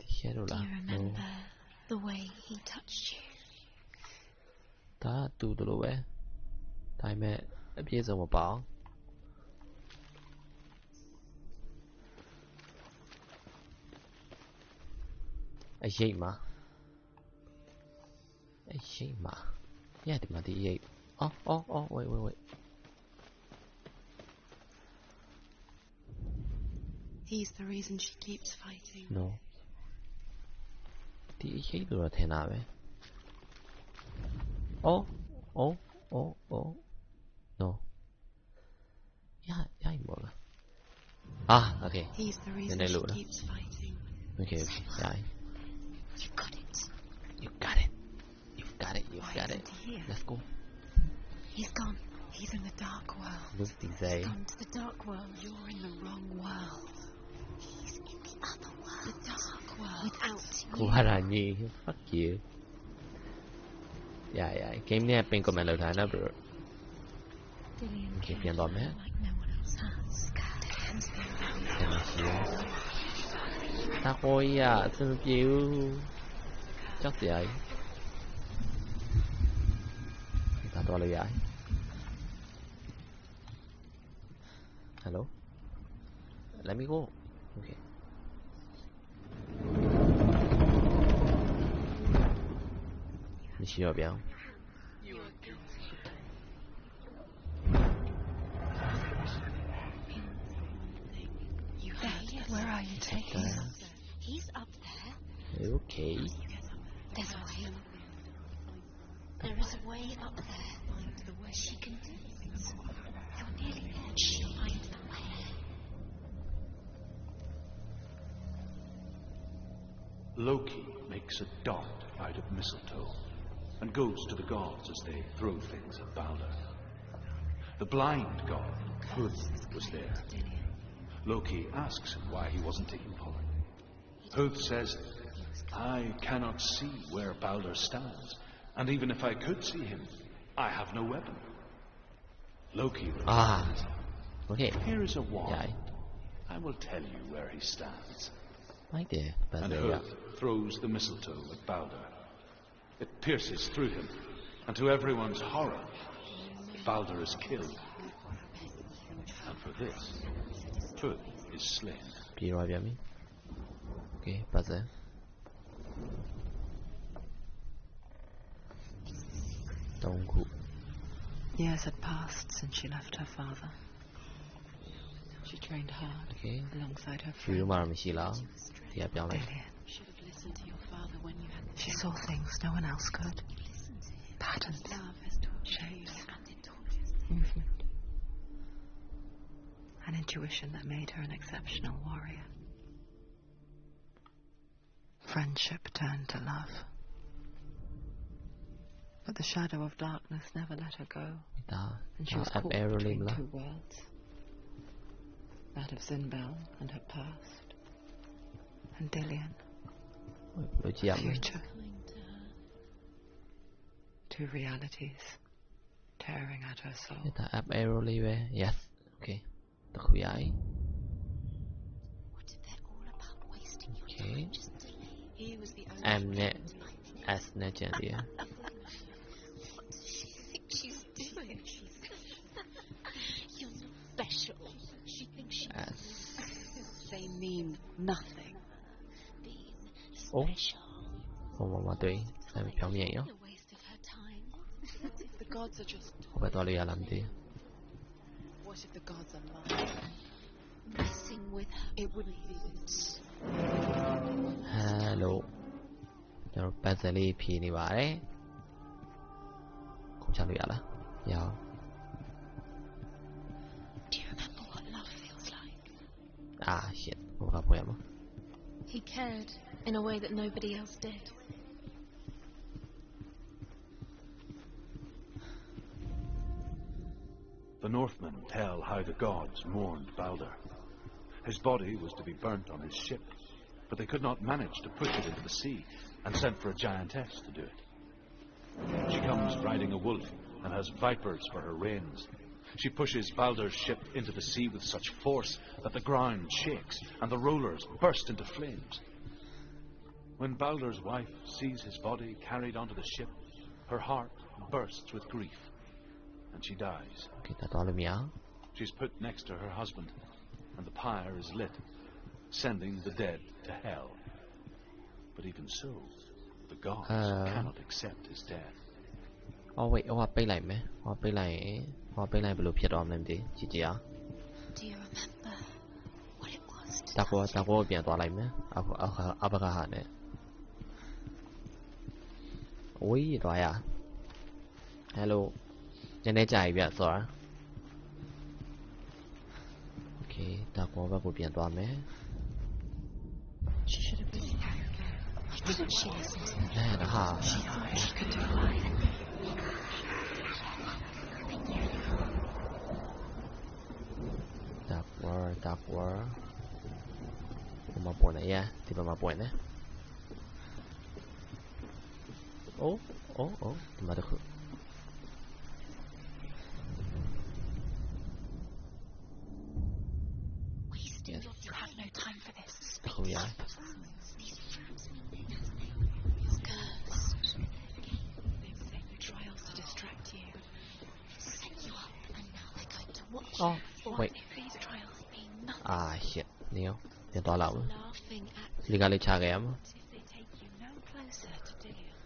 Shadow Do là. you remember the way he touched you? Ta tu đồ bé. Tai mẹ biết rồi mà bảo. Ai vậy mà? Yeah, the bloody ape. Oh, wait. He's the reason she keeps fighting. No. The ape là thế nào vậy? Oh. No. Yeah, more. Okay. He's the reason Then I she look. keeps fighting. Okay. Yeah. You got it. You've got it. Isn't he here? Let's go. He's gone. He's in the dark world. What's the say? He's gone to the dark world. You're in the wrong world. He's in the other world. The dark world. Without you. Quá là nhi. Fuck you. Yeah. Game này bên của mình lâu thái đó bro. Dillian Okay, cares bien for dormé. her like no one else has. And so Ta khôi à, xin chịu. Chắc gì vậy? Ta to là vậy. Hello? Let me go. Okay. Ni需要bien. you heard. Where are you taking him? He's up there. Okay. There's a way. There is a way up there. She can do it. You're nearly there. She'll find the way. Loki makes a dot out of mistletoe and goes to the gods as they throw things at Balder. The blind god, Hood, was there. Loki asks him why he wasn't taking part. Hood says, I cannot see where Balder stands, and even if I could see him, I have no weapon. Loki replies, Okay. here is a wand. Yeah. I will tell you where he stands. Right there. But And Hood throws the mistletoe at Balder. It pierces through him, and to everyone's horror, Balder is killed. And for this, Hood is slain. Be right behind me. Okay, puzzle. Don't go. Years had passed since she left her father. She trained hard alongside her friend. Dillian. Should have listened to your father when you had. She saw things no one else could. Patterns, shapes, movement. An intuition that made her an exceptional warrior. Friendship turned to love. But the shadow of darkness never let her go. And she was caught between two worlds. That of Zinbel and her past. And Dillian. Her future. Two realities tearing at her soul. Yes. Okay. What if they're all about wasting your time? Just delay. He was the only As Najandia. What does she think she's doing? You're not special. She thinks she's They mean nothing. Being special. Oh, Mama Dui. I'm filming you. A waste of her time. What if the gods are just What if the gods are lying? Messing with her. It wouldn't be this. Hello. ကျွန်တော် puzzle လေးဖြေနေပါတယ်ခုချလို့ရလားရအောင် Do you remember what love feels like? Shit ဟိုကပွဲမှာ He cared in a way that nobody else did. The Northmen tell how the gods mourned Balder. His body was to be burnt on his ship, but they could not manage to push it into the sea, and sent for a giantess to do it. She comes riding a wolf and has vipers for her reins. She pushes Balder's ship into the sea with such force that the ground shakes and the rollers burst into flames. When Balder's wife sees his body carried onto the ship, her heart bursts with grief, and she dies. She's put next to her husband, and the pyre is lit, sending the dead to hell. But even so, the gods cannot accept his death. Oh wait, ဟိုပိတ်လိုက်မယ်ဟိုပိတ်လိုက်ရင်ဘယ်လိုဖြစ်သွားမလဲမသိကြည့်ကြည့်အောင် Do you remember what it was? တာကိုပြန်သွားလိုက်မယ်အဘကဟာနဲ့ဝေးသွားရ Hello နည်းနည်းကြာပြီဗျဆော် Okay တာကိုဘက်ကိုပြန်သွားမယ် She should have been carried away. Didn't she listen to me? She thought she could do it. Dark War ဒီမှာပေါ်နေရဒီဘက်မှာပေါ်နေ Oh ဒီမှာတခု Wasting your time. You have no time for this. Oh yeah. These fruits mean nothing. You're cursed. They've set you trials to distract you. Set you up, and now they're going to watch Oh, you. wait. If these trials mean nothing. Shit နေရောပြန်သွားလောက် Laughing at ဒီကလေးချခဲ့ရမှာ If they take you no closer to Dillian.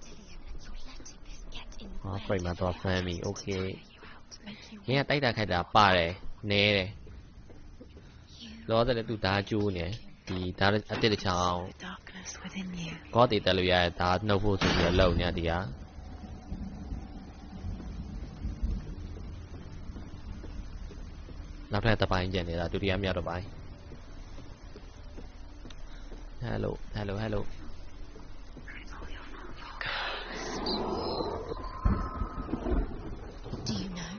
Dillian, and you're letting this get in the ဟာ way. ပြိမှာတော့ဖမ်းပြီ Okay You out to make you ငင်းကတိုက်တာခိုက်တာပါတယ်နဲတယ် You လောဆယ်လည်းသူဓာကျိုးနေဒီဓာအတစ်တစ်ချောင်း the darkness within you. ကောတည်တက်လို့ရတယ်ဓာနှုတ်ဖို့ဆိုပြီးတော့လုံနေဒီကနောက်ထပ်တစ်ပိုင်းကျန်နေတာဒုတိယမြောက်တစ်ပိုင်း Hello Do you know?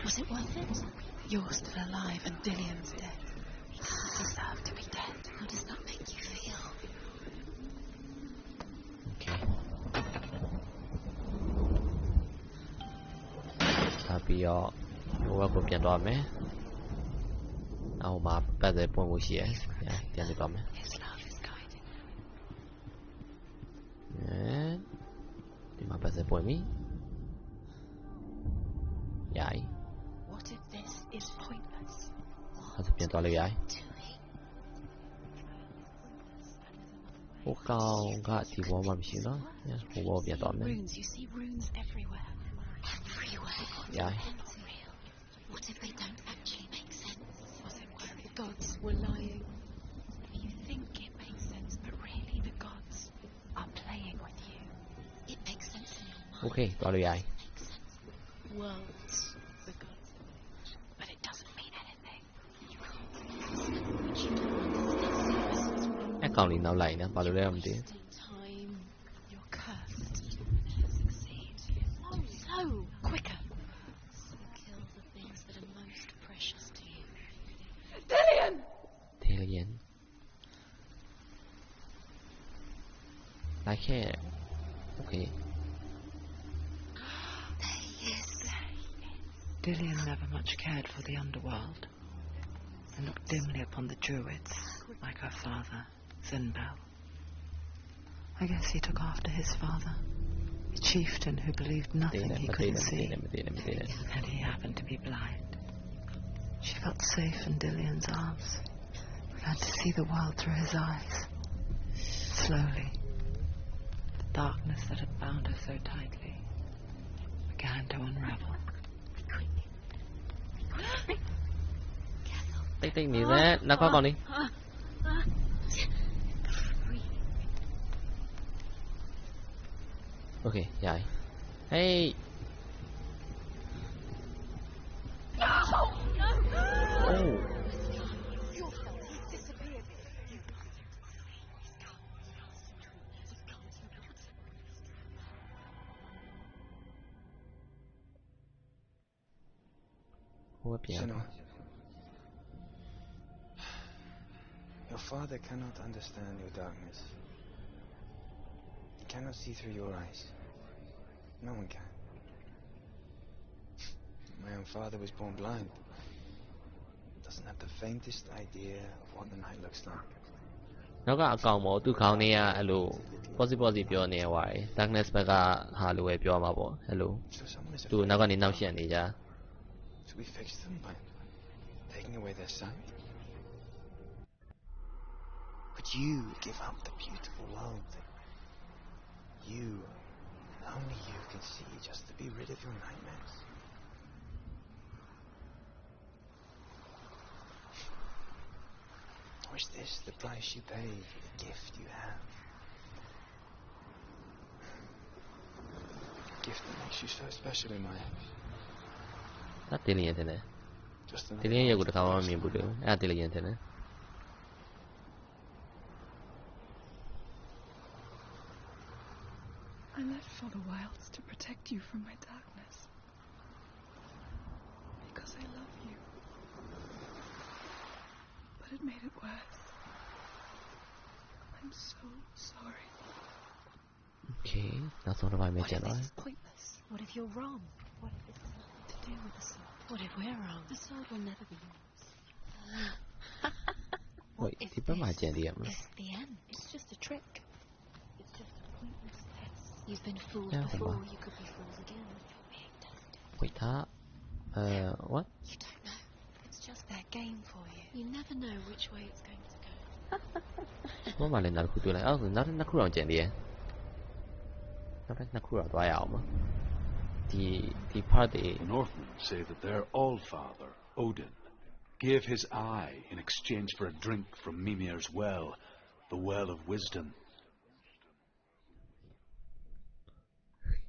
Was it worth it? You're still alive and Dillian's dead. He doesn't deserve to be dead. How does that make you feel? Okay ဒါပြီးတော့ဟိုဘက်ကိုပြန်သွားမယ်အောက်မှာပတ်သက်ပွင့်ဖို့ရှိရယ်ပြန်နေသွားမယ် His love is guiding you. ဒီမှာပတ်သက်ပွင့်ပြီရိုင် What if this is pointless? အဲ့ဒါပြန်သွားလို့ရိုင် Doing? ဟိုကောင်ကဒီဘောမှာမရှိနော်ဟိုဘောပြန်တော့မယ် Runes, you see runes everywhere. Everywhere. Yeah. Real. What if they don't actually make sense? Was it where the gods were lying? You think it makes sense, but really the gods are playing with you. It makes sense in your mind. โอเคသွားလို့ရတယ် It makes sense. Worlds, the gods. But it doesn't mean anything. You can't see it. But you don't understand. အကောင်လေးနောက်လိုက်နော်ဘာလို့လဲမသိ Lost in time. You're cursed. Succeed. So quicker. So kill the things that are most precious to you. Dillian! ထေးလျင်လိုက်ခဲ့โอเค There he is. Dillian never much cared for the underworld and looked dimly upon the druids like her father, Zinbel. I guess he took after his father, a chieftain who believed မသိ nothing နဲ့ he မသိ couldn't နဲ့မသိ see, နဲ့မသိနဲ့မသိနဲ့ and he happened to be blind. She felt safe in Dillian's arms, began to see the world through his eyes. Slowly, the darkness that had bound her so tightly began to unravel. တိတ်တိတ်နေစမ်းနောက်ကောက်ကောင်လေးโอเคရတယ်ဟေး Oh. What Senua, your father cannot understand your darkness. He cannot see through your eyes. No one can. My own father was born blind. Doesn't have the faintest idea of what the night looks like. နောက်ကအကောင်ပေါ့သူခေါင်းနေရအဲ့လို possible ပြောနေရပါတယ် darkness ဘက်ကဟာလိုပဲပြောမှာပေါ့အဲ့လို So someone is သူနောက်ကနေနောက်ရှက်နေကြ So we fix them by taking away their sight. But you give up the beautiful world that you, and only you, can see just to be rid of your nightmares. Or is this the price you pay for the gift you have? A gift that makes you so special in my eyes. ဒါတင်လျင်တယ် Just တင် another လျင်ရုပ် mask ကိုတစ်ခါမှမမြင်ဘူးလို့အဲ့ဒါတင်လျင်တယ် I left for the wilds to protect you from my darkness. Because I love you. But it made it worse. I'm so sorry. Okay နောက်ဆုံးတစ်ပိုင်းပဲ What ကျန် if တော့ this is pointless? What if you're wrong? What if it's nothing to do with the sword? What if we're wrong? The sword will never be yours. Wait, if die bei mal this Jenny, aber- is the end? It's just a trick. It's just a pointless test. You've been fooled Yeah, before. aber- You could be fooled again. You're being tested. wait ဒါwhat You don't know. It's just their game for you. You never know which way it's going to go. ဘာမှလည်းနောက်တစ်ခုတွေ့လိုက်အဲ့ဒါနောက်တစ်ခုတော့ကျန်သေးတယ်နောက်တစ်ခုတော့သွားရအောင်ပါဒီ part တွေ The Northmen say that their all-father, Odin, gave his eye in exchange for a drink from Mimir's well, the well of wisdom.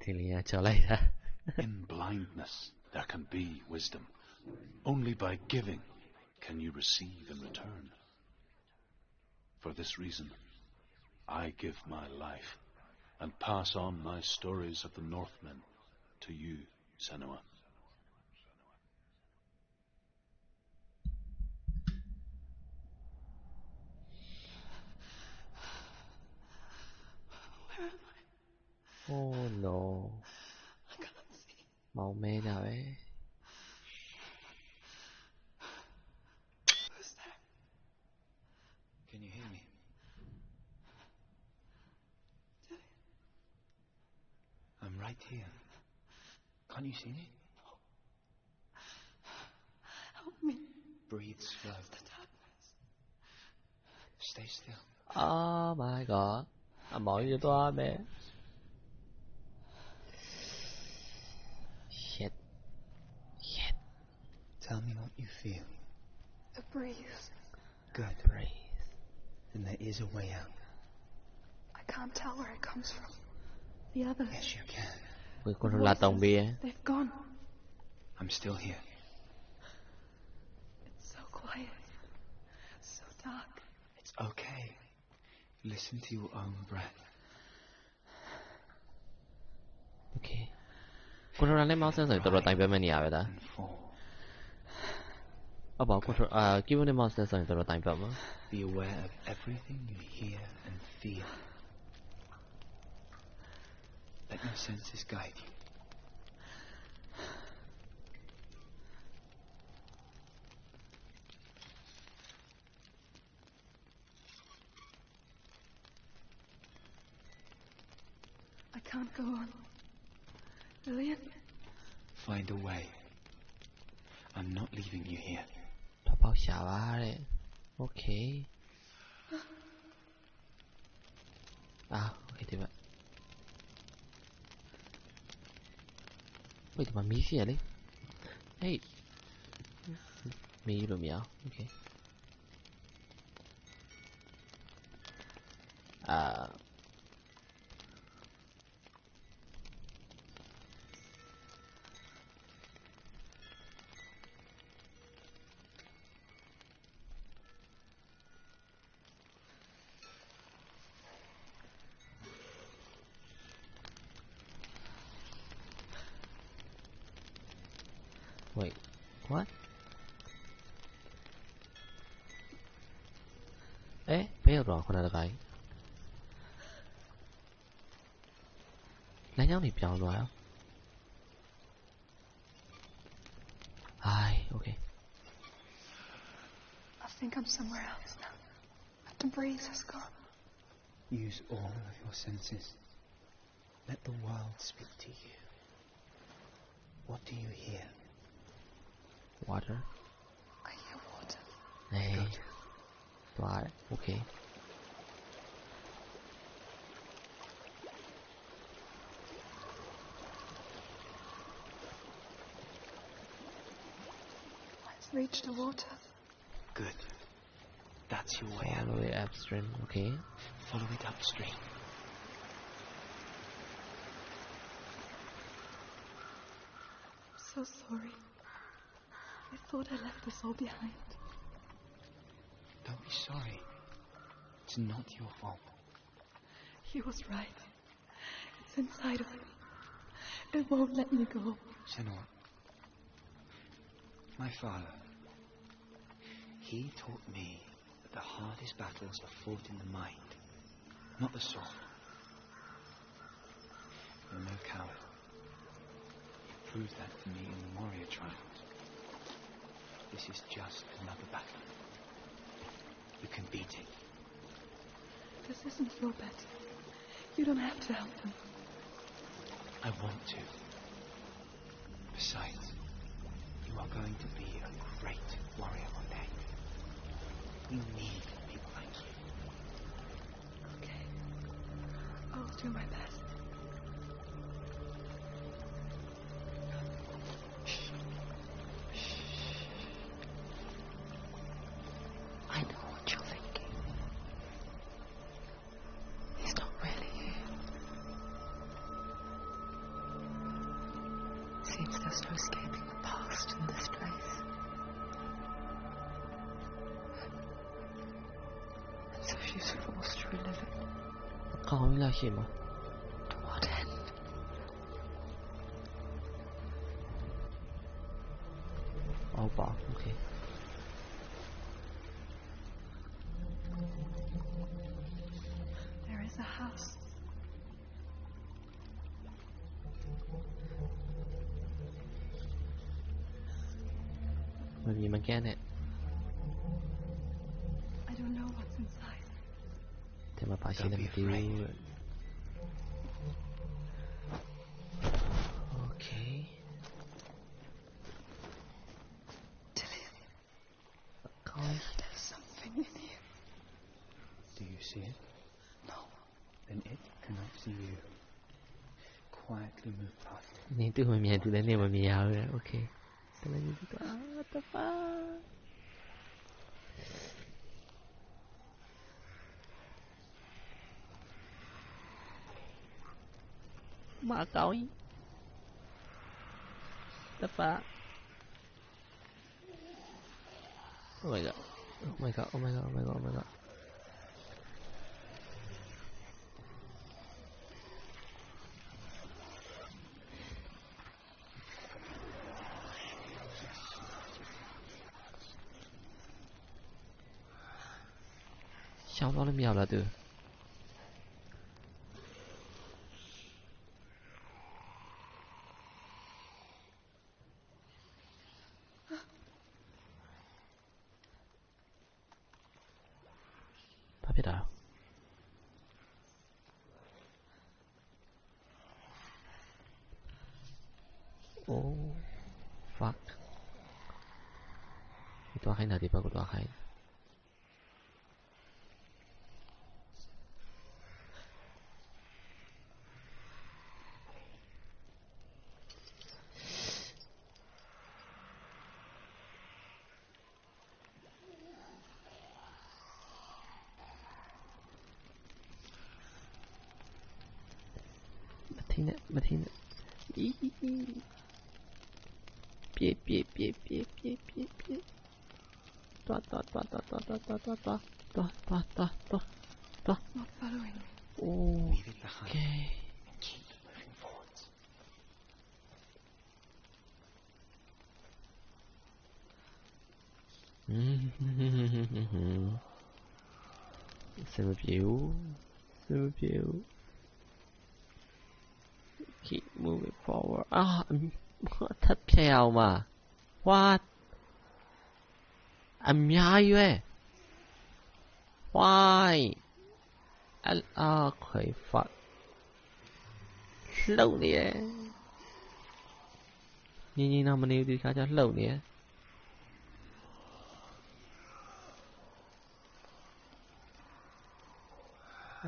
တင်လျင်ချလိုက်တာ In blindness, there can be wisdom. Only by giving can you receive in return. For this reason, I give my life and pass on my stories of the Northmen to you, Senua. oh no I can't see. မောင်မဲကြပဲ Who's there? Can you hear me? I'm right here. Can't you see me? Help me. Breathe slow. The darkness. Stay still. Oh my god. Mọi người to mẹ. Shit. Shit. Tell me what you feel. The breeze. Good. Breathe. Then there is a way out. I can't tell where it comes from. The others. Yes, you can. Cuối The cùng là tổng bia. they've gone. I'm still here. It's so quiet. So dark. It's okay. Listen to your own breath. Okay. ကိုထရိုလာနဲ့မောင်းဆန်းဆိုရင်တော်တော်တိုင်ပတ်မဲ့နေရပဲဒါ And fall. အဘောကိုထရိုကီဘုန်နဲ့မောင်းဆန်းဆိုရင်တော်တော်တိုင်ပတ်မှာ Be aware of everything you hear and feel. Let your senses guide you. I can't go on. Lillian? Find a way. I'm not leaving you here. တော့ပေါက်ရှာပါတဲ့ Okay အာ Okay ဒီမှာဝေးဒီမှာမီးရှိရလေဟေးမီးလို့မရအောင် Okay အာ Wait, what? ဘယ်ရောက်တော့ခုနတကိုင်းလမ်းကြောင်းတွေပြောင်းသွားရော Hi, okay. I think I'm somewhere else now. The breeze has gone. Use all of your senses. Let the world speak to you. What do you hear? Water. I hear water. Hey. Right, okay. I've reached the water. Good. That's your way out. Follow it upstream, okay. Follow it upstream. I'm so sorry. I thought I left us all behind. Don't be sorry. It's not your fault. He was right. It's inside of me. It won't let me go. Senua, my father, he taught me that the hardest battles are fought in the mind, not the sword. You're no coward. You proved that to me in the warrior trials. This is just another battle. You can beat it. This isn't your bet. You don't have to help them. I want to. Besides, you are going to be a great warrior one day. We need people like you. Okay. I'll do my best. I know what you're thinking. He's not really here. Seems there's no escaping the past in this place. And so she's forced to relive it. ကောင်းပြီလားရှေ့မှာ To what end?ဟုတ်ပါ Okay There is a house. Maybe you can it I don't know what's inside. แต่มาပါရှိနေမသိဘူး Okay Tillian, ကောင်း there's something in you. see it? No. Then it cannot see you. Quietly move past it. 你对我面对的那么面好了 OK 等你这个 what the fuck 马高音 the fuck oh my god oh my god oh my god oh my god oh my god 想到了秒了都他别打 oh fuck 你多还哪地方我多还มาทิ้ง别多 Not following me. oh Leave it behind. okay And keep moving forwards. Save view keep moving forward ถ้าเพียวมา what အများကြီးပဲ why ခွေ fuck လှုပ်နေတယ်ညီတော့မနေဘူးဒီခါကျလှုပ်နေတယ်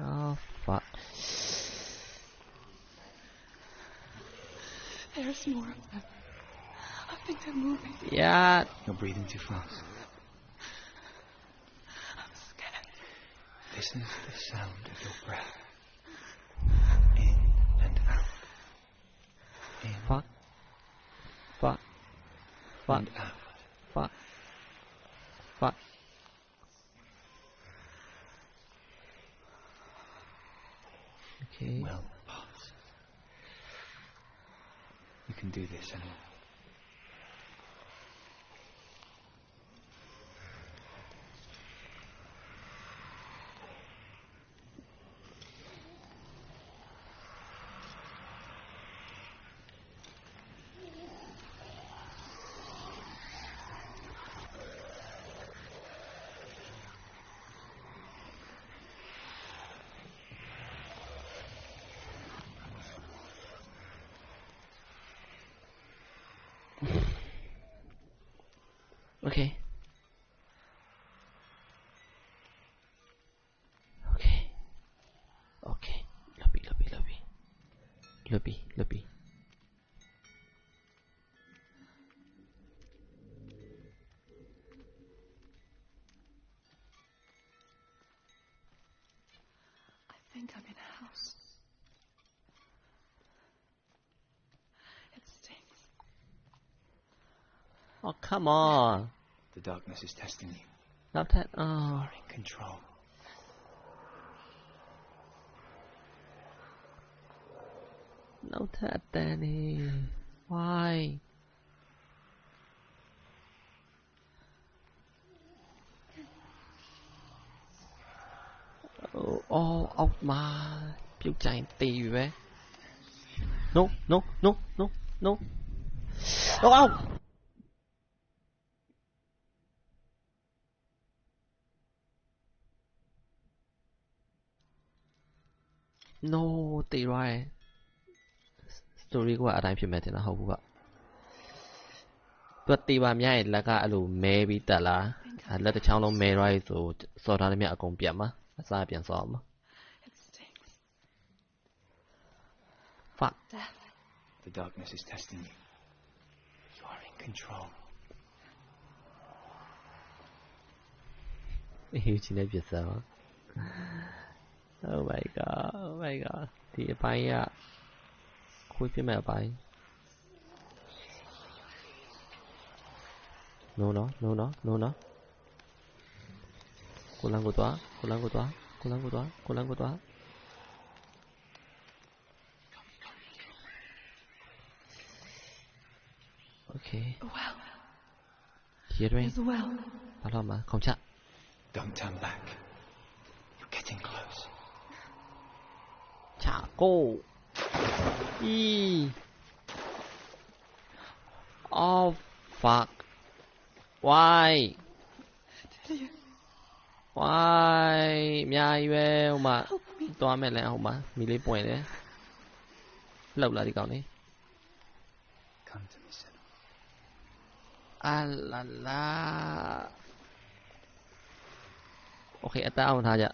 oh fuck There's more of them. I think they're moving. yeah You're breathing too fast. I'm scared. Listen to the sound of your breath. In and out. In fuck and out. fuck okay Well pass. You can do this, Senua. okay lobby I think I'm in a house. It stinks. oh come on The darkness is testing you. รับแทน You are in control. no แทนแต่นี่ why ออกมาผิวใจตีอยู่ไหม no no ตีไร story ကအတိုင်းဖြစ်မယ်တင်တာဟုတ်ဘူးကသူตีပါမြိုက်လက်ကအဲ့လိုမဲပြီးတက်လာလက်တစ်ချောင်းလုံးမဲရိုက်ဆိုစော်ထားတဲ့မြအကုန်ပြတ်မှာ အစားပြန်ဆောက်အောင် It stings. Fuck. Death. The darkness is testing you. You are in control. အေးချင်းနဲ့ပြစ်စမ်းပါ Oh my god oh my god ဒီအပိုင်းကခွေးပြမဲ့အပိုင်း No ကိုလန်းကိုသွား Okay Well. ရေတွင် As well. ဘာလို့မခေါင်းချ Don't turn back. You're getting close. ချကိုအီ Oh fuck Why Why အများကြီးပဲဟိုမှာသွားမယ်လဲဟိုမှာမီလေးပွင့်တယ်လှုပ်လာဒီကောင်လေး Come to me, Senua. Ah la la Okay အတန်းအောင်ထားကြ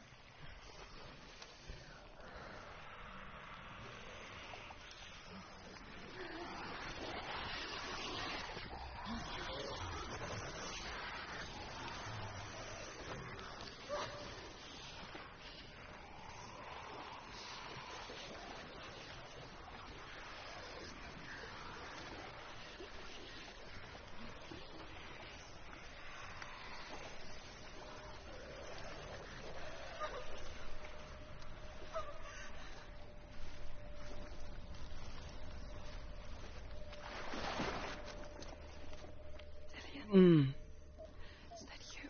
Is that you?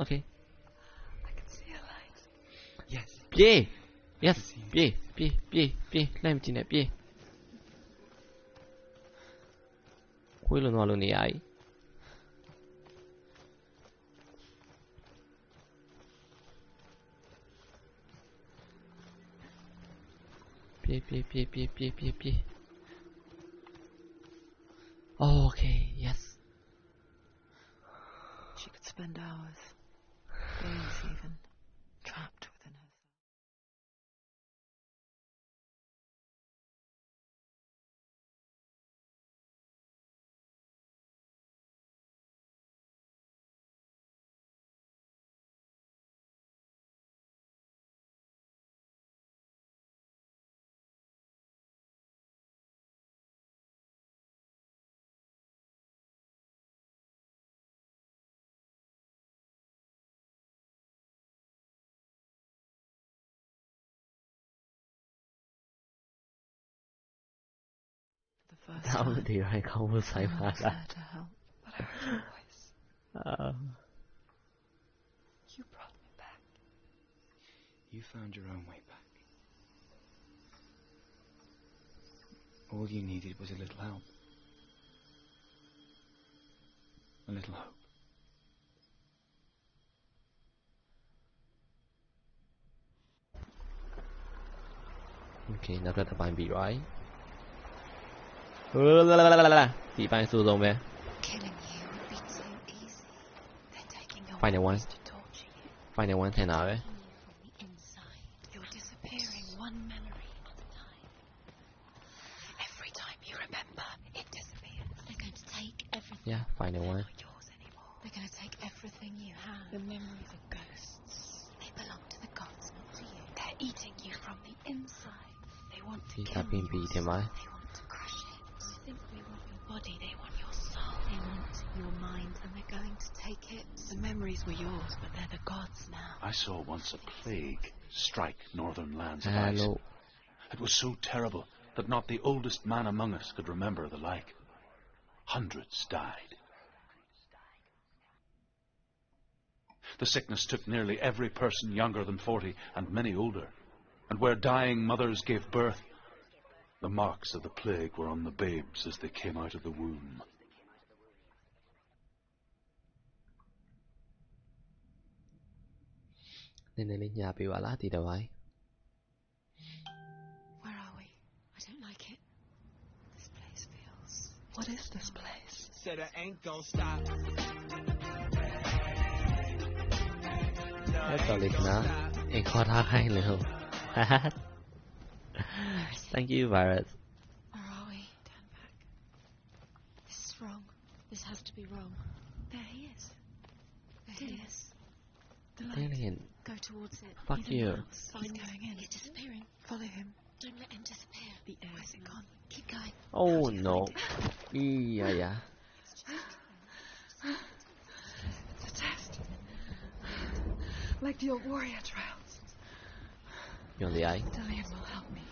Okay I can see a light. Yes. ပြေး Yes ပြေးလှမ်းကြည့်နေပြေးခွေးလုံးသွားလို့နေရည်ပြေး Okay yes She could spend hours, days even, trapped within herself. For the first တောင်း time, ဒီရိုင်းကောင်းဖို့ဆိုင် no ပါ one was လား there to help. But I heard your voice. You brought me back. You found your own way back. All you needed was a little help. A little hope. Okay နောက်တစ်ပိုင်းပြီးသွားပြီဒီပိုင်းဆိုဆုံးပဲ Killing you would be too easy. They're taking your Final one. memories to torture you. Final one ထင်တာပဲ From the inside. You're disappearing one memory at a time. Every time you remember, it disappears. They're going to take everything. Yeah final one Not yours anymore. They're going to take everything you have. The memories of ghosts. They belong to the gods, not to you. They're eating you from the inside. They want to ဒီက kill ပင်းပြီး you. တင်ပါ They want to crush it. I think they want your body. They want your soul. They want your mind, and they're going to take it. The memories were yours, but they're the gods now. I saw once a plague strike northern lands of ice. Hello It was so terrible that not the oldest man among us could remember the like. Hundreds died. The sickness took nearly every person younger than 40 and many older. And where dying mothers gave birth, the marks of the plague were on the babes as they came out of the womb. နည်းနည်းလေးညာပေးပါလားဒီတစ်ပိုင်း Where are we? I don't like it. This place feels... What is this place? Said I ain't gon' stop. အဲ့တော့လေးကနာ เองขอทางให้เร็ว Thank you Virus Where are we? Turn back. This is wrong. This has to be wrong. There he is. There he is. The light. Dillian Go towards it. Fuck He's in you. the house. He's going in. He's disappearing. Follow him. Don't let him disappear. The air. Where's it gone? Keep going. Oh no อย่า It's a test. Like the old warrior trials. 用the eye Dillian will help me.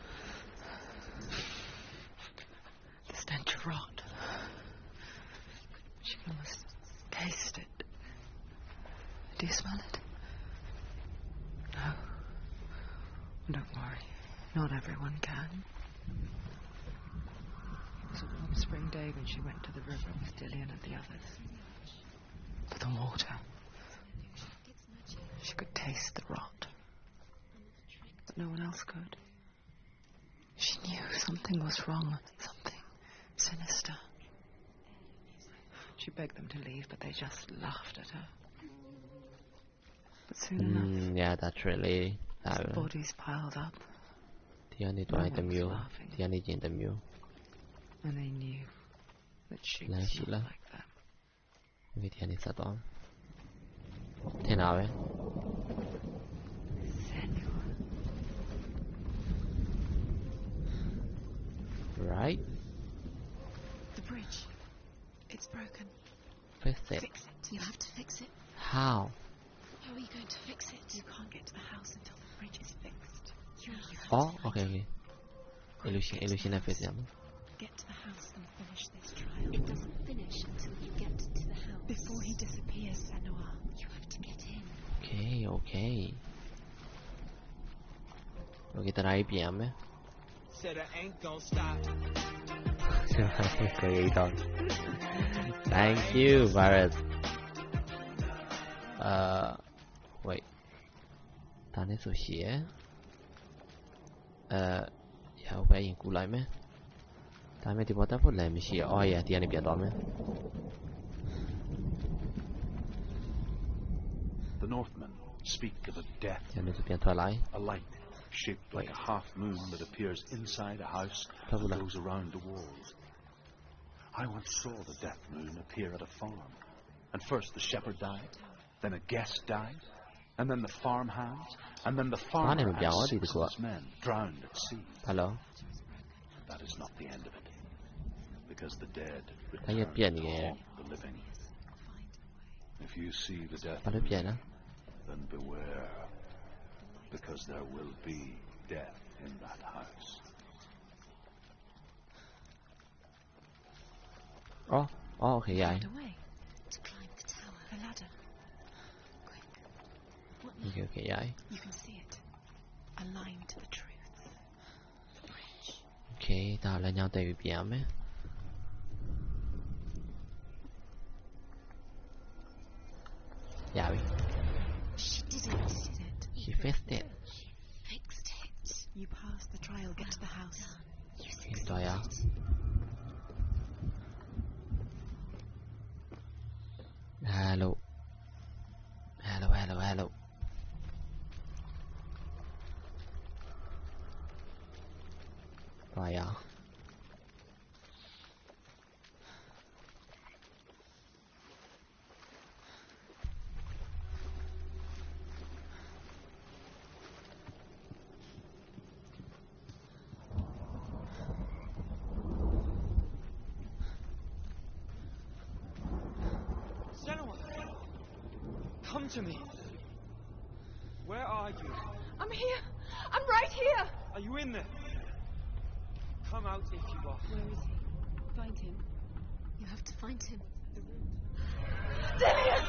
The stench of rot. She can almost taste it. Do you smell it? No. Don't worry. Not everyone can. It was a warm spring day when she went to the river with Dillian and the others. For the water. She could taste the rot. But no one else could. She knew something was wrong. Something sinister. She begged them to leave, but they just laughed at her. But soon enough, yeah that's really the bodies piled up, ที่อันนี้ตัวไอเต็มอยู่ที่อันนี้ยิงเต็มอยู่ and they knew that she Là was chị not là- like them. วิธีอันนี้สะท้อนเท่หนาเว้ย Senua. right The bridge. It's broken. fix it Fix it. You have to fix it. how How are you going to fix it? You can't get to the house until the bridge is fixed. You have อ๋อ to โอเค find illusion fix ยัง Get to the house and finish this trial. It doesn't finish until you get to the house. Before he disappears, Senua. You have to get in. โอเคตอนไหนเปลี่ยนไหม Said I ain't gonna stop. ใช่ไหมเคยตอน thank you Virus wait ตอนนี้สุเชีย有俾人鼓勵咩？但係點解得翻嚟唔係愛啊？啲人你別當咩？ The Northmen speak of a death, 人哋就變退嚟， a light shaped like a half moon that appears inside a house Đâu and là- goes around the walls. I once saw the death moon appear at a farm, and first the shepherd died, then a guest died, and then the farm hands, and then the farmer này mà and giàu á, đi 6 được of ạ. his men drowned at sea. 係咯， That is not the end of it, because the dead 睇一 return 邊 to 嘅， haunt the living. If you see the death 把啲邊啊， then beware, because there will be death in that house. 哦，OK 曳 Find a way to climb the tower. The ladder. Quick. What now? ，OK 曳 You can see it. A line to the truth. The bridge. ，OK，但係兩樣對邊咩？曳 She did it.，he fixed it， She fixed it. You passed the trial. Get to the house. You 現在啊， hello， 來啊！ Senua! Come to me. Where are you? I'm here. I'm right here. Are you in there? Come out if you are. Where is he? Find him. You have to find him. Dillian!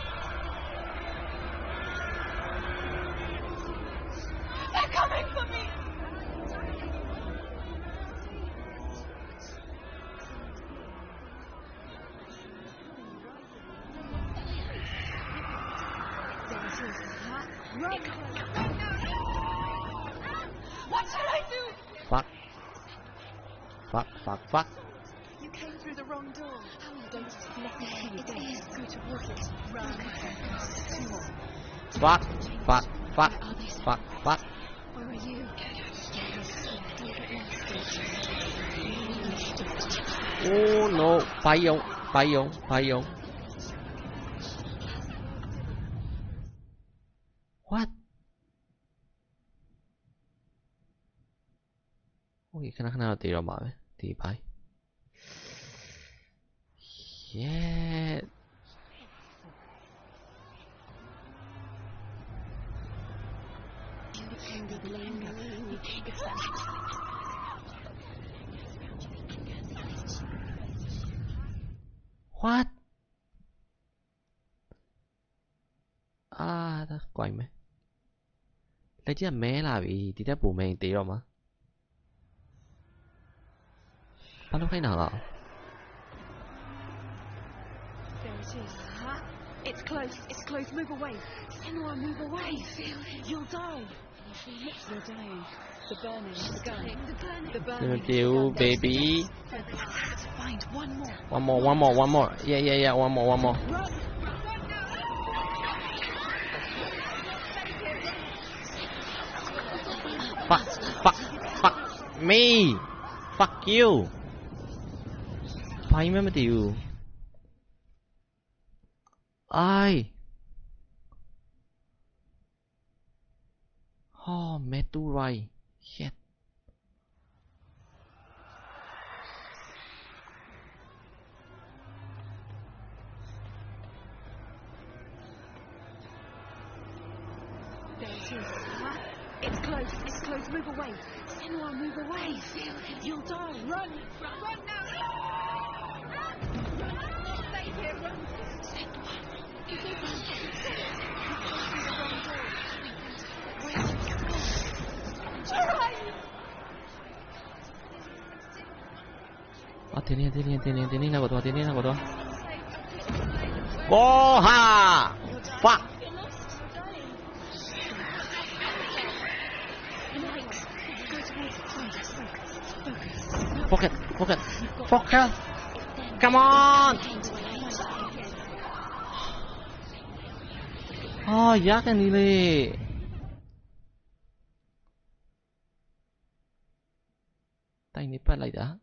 They're coming for me! What should I do? fuck You came through the wrong door. How are you going to let me hear you? It is. Go towards it. Run. Two more. fuck Where are they, fuck fuck Where are you? Don't get lost. oh no 白勇 what โอ้ยขนาดเราตีเรามาไหมตีไป yeah what ถ้าก่อยไหมแล้วจะแม่ล่ะพี่ที่ได้ปู่แม่ตีเรามาป้าลูกให้หนังอ่ะ There it is. It's close. It's close. Move away. Senua, move away. You'll die. You're dying. The burning. The burning. The burning. Thank you, baby. Let's find one more. One more. Yeah. One more. Fuck me. Fuck you. Phải mấy điều. Ai? Oh, meteorite. Shit. There it is. It's close. It's close. Move away. Senua, move away. You'll die. Run now. Stay here. Run. Tiene la gotó. ¡Coja! ¡Fuck! Focus! Come on! Oh, ya que ni le... Tay ni pa lại đã.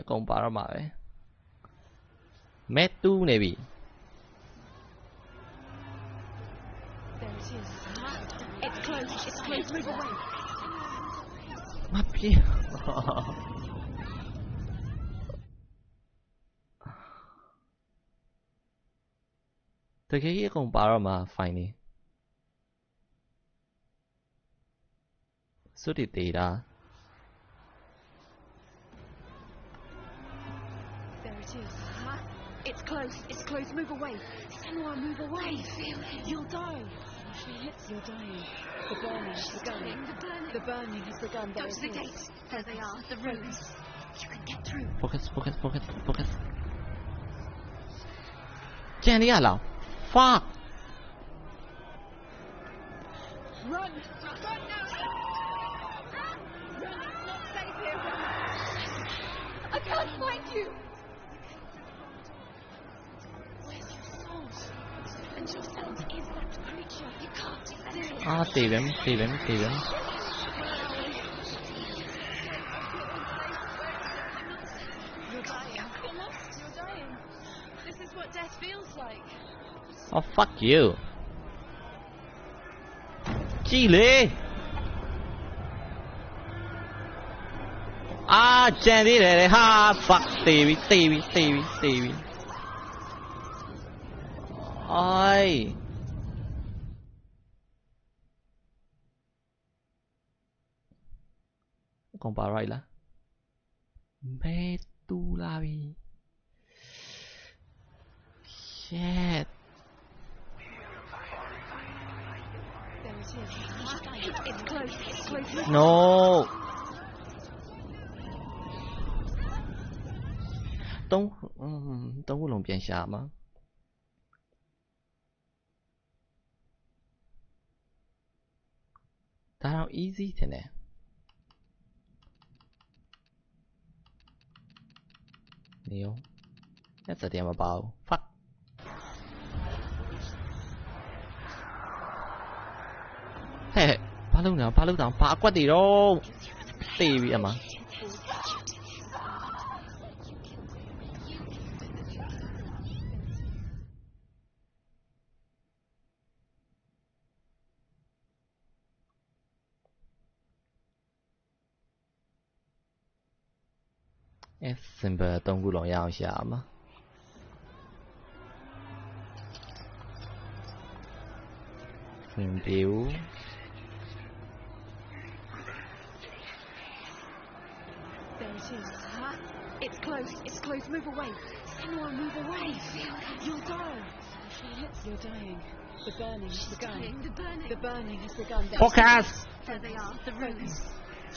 Con para mà ấy. Metu này bị. There it is. It's close. It's close. Move away. Mắt kia. Tôi thấy con para mà phải nè. Số địa tỷ đã. It's close. It's close. Move away. Senua, move away. You'll die. You're dying. The burning. The burning has begun. Go to the gates. There they are. The rooms. You can get through. Focus. Chen đi à lão? Fuck. Run now. Run. Not safe here. Run. I can't find you. And your sense is that creature. You can't see it. Tìm em. You're dying. You're lost. You're dying. This is what death feels like. Oh, fuck you. Chile. Chen đi để ha. Fuck TV. Ôi. Con bà right là Metulavi. Shit. It's close. No. Tông lòng biến xả mà. That how easy thế này. Neil. That's a damn about. Fuck. ဘာလုပ်တာဘာအကွက်တွေတော့တေးပြီအမsimple 3ခုလုံးရအောင်ရှာအောင်ပါ view There it is. It's close. It's close. Move away. Senua, move away. You'll die. You're dying. The burning has begun. The burning has begun. Focus. There they are. The runes.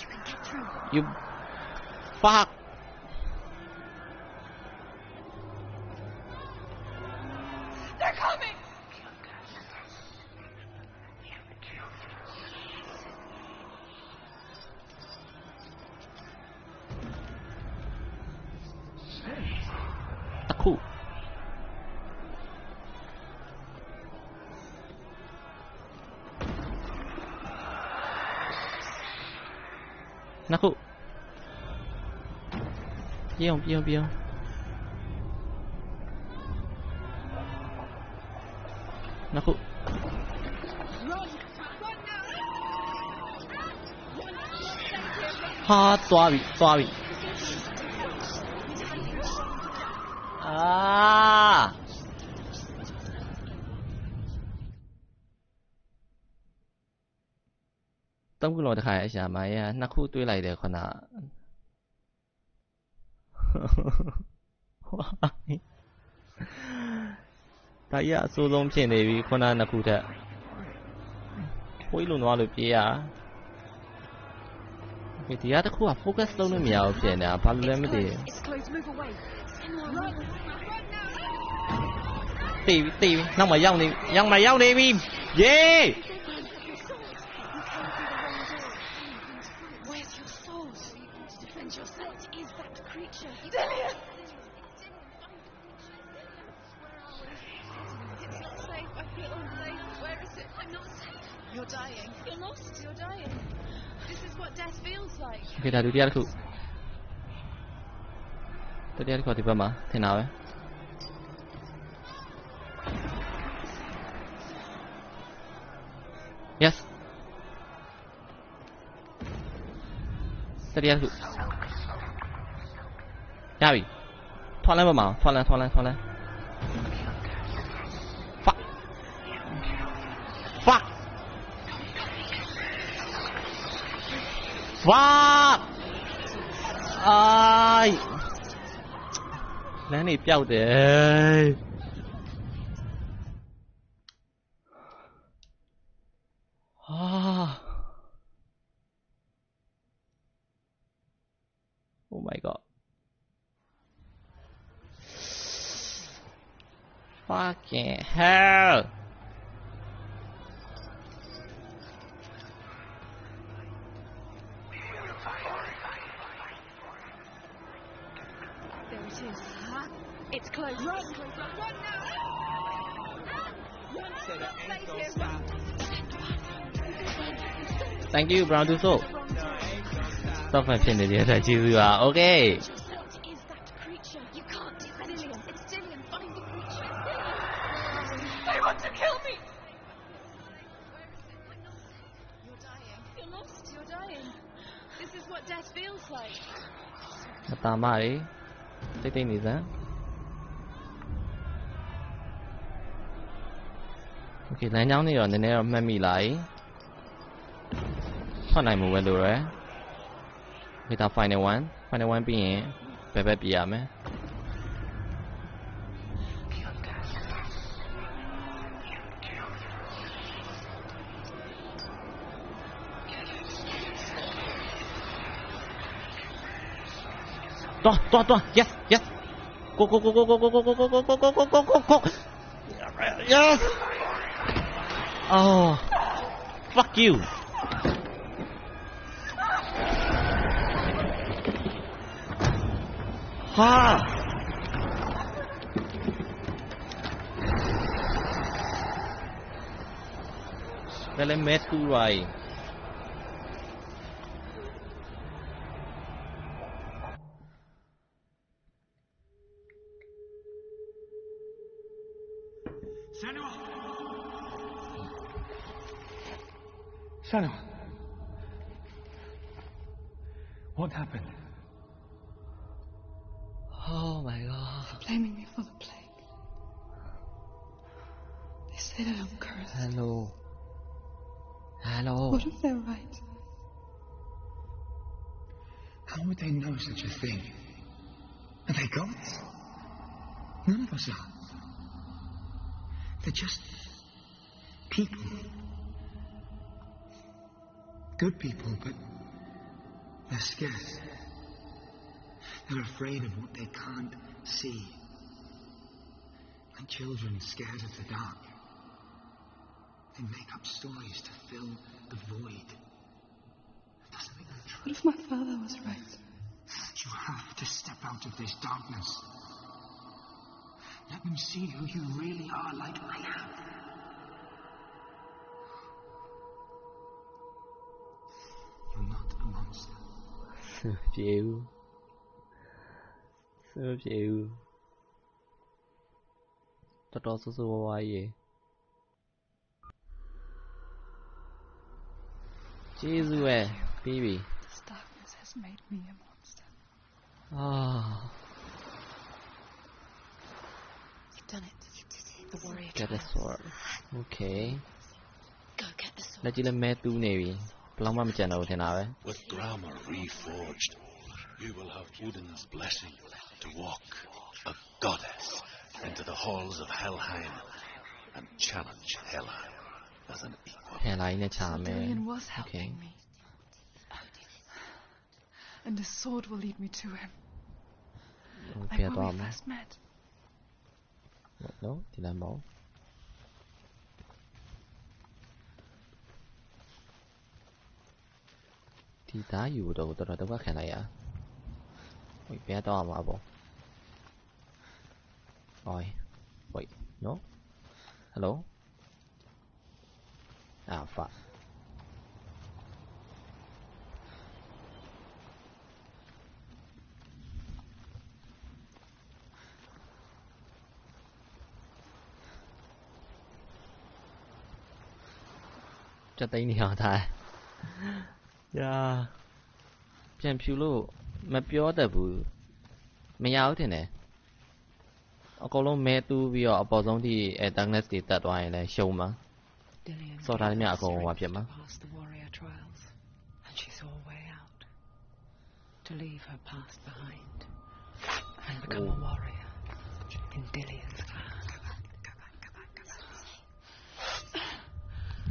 You can get through. You fuck. They're coming. Cool. Naku. Pion. Naku. Ha, toabi. Ah. 3ခုလုံးတစ်ခါအရှာမရ2ခုတွေးလိုက်တယ်ခုနဒါရအဆိုးဆုံးဖြစ်နေပြီခုန2ခုထက်ခွေးလုံးသွားလို့ပြေးရဒီတရားတစ်ခုက focus လုပ်လို့မရဘူးဖြစ်နေတာဘာလို့လဲမသိဘူးတေးနောက်မှရောက်နေပြီယေ You're dying. You're lost. You're dying. This is what death feels like. Okay, ဒါဒုတိယတစ်ခုဒီဘက်မှာထင်တာပဲ Yes တတိယတစ်ခုရပြီထွားလန်းပါမအောင်ထွားလန်း Fuck Fuck လမ်းနေပြောက်တယ် Oh my god Fucking hell It's close. Run now! Thank you, Brown to Soul. Stop my pin in the other you are okay. Is that creature? You can't. It's Dillian. It's Dillian. Find the creature. They want to kill me! You're dying. You're lost. You're dying. This is what death feels like. Tamari. Take these, huh? Okay, လမ်းကြောင်းနေတော့နည်းနည်းတော့မှတ်မိလိုက်ထွက်နိုင်မှုပဲလို့ရယ် Okay, ဒါ final one ပြီးရင်ဘယ်ဘက်ပြေးရမလဲတော် yes go yes Oh, fuck you. Ha. Let me mess you right. Senua! Senua! What happened? Oh my god. They're blaming me for the plague. They say that I'm cursed. Hello. Hello. What if they're right? How would they know such a thing? Are they gods? None of us are. They're just people. Good people, but they're scared. They're afraid of what they can't see. Like children scared of the dark. They make up stories to fill the void. Doesn't make them true. What if my father was right? You have to step out of this darkness. Let them see who you really are, like I am. You're not a monster. So few. So few. တော်တော်ဆိုးဆိုးဝါးဝါးကြီးကျေးဇူးပဲပြီးပြီ This darkness has made me a monster. အာ You've done it. You did it. The warrior get a trials. sword okay Go get the sword. လက်ကြီးလည်းမဲတူးနေပြီဘယ်လောက်မှမကြံတော့ဘူးထင်တာပဲ With glamour reforged, you will have Odin's blessing to walk a goddess into the halls of Helheim and challenge Helheim as an equal. ဟန်လာကြီးနဲ့ချာမယ် Dorian was okay helping me. And the sword will lead me to him. ဟို Like ပြ when သွား we မယ် first met. နော်ဒီလမ်းမဟုတ်ဒီသားယူတော့တော်တော်ဒုက္ခခံလိုက်ရဟိုပြတော့မှာပေါ့ Oi wait no hello ah fuck จะသိနေအောင်ထားရာပြန်ဖြူလို့မပြောတတ်ဘူးမရဘူးထင်တယ်အကုန်လုံးမဲတူးပြီးတော့အပေါ်ဆုံးထိdarkness တွေတက်သွားရင်လည်းရှုံးမှာ Dillian So that gave means her I go strength up here, to ma. pass the warrior trials, and she saw a way out. To leave her past behind and become a warrior in Dillian's clan.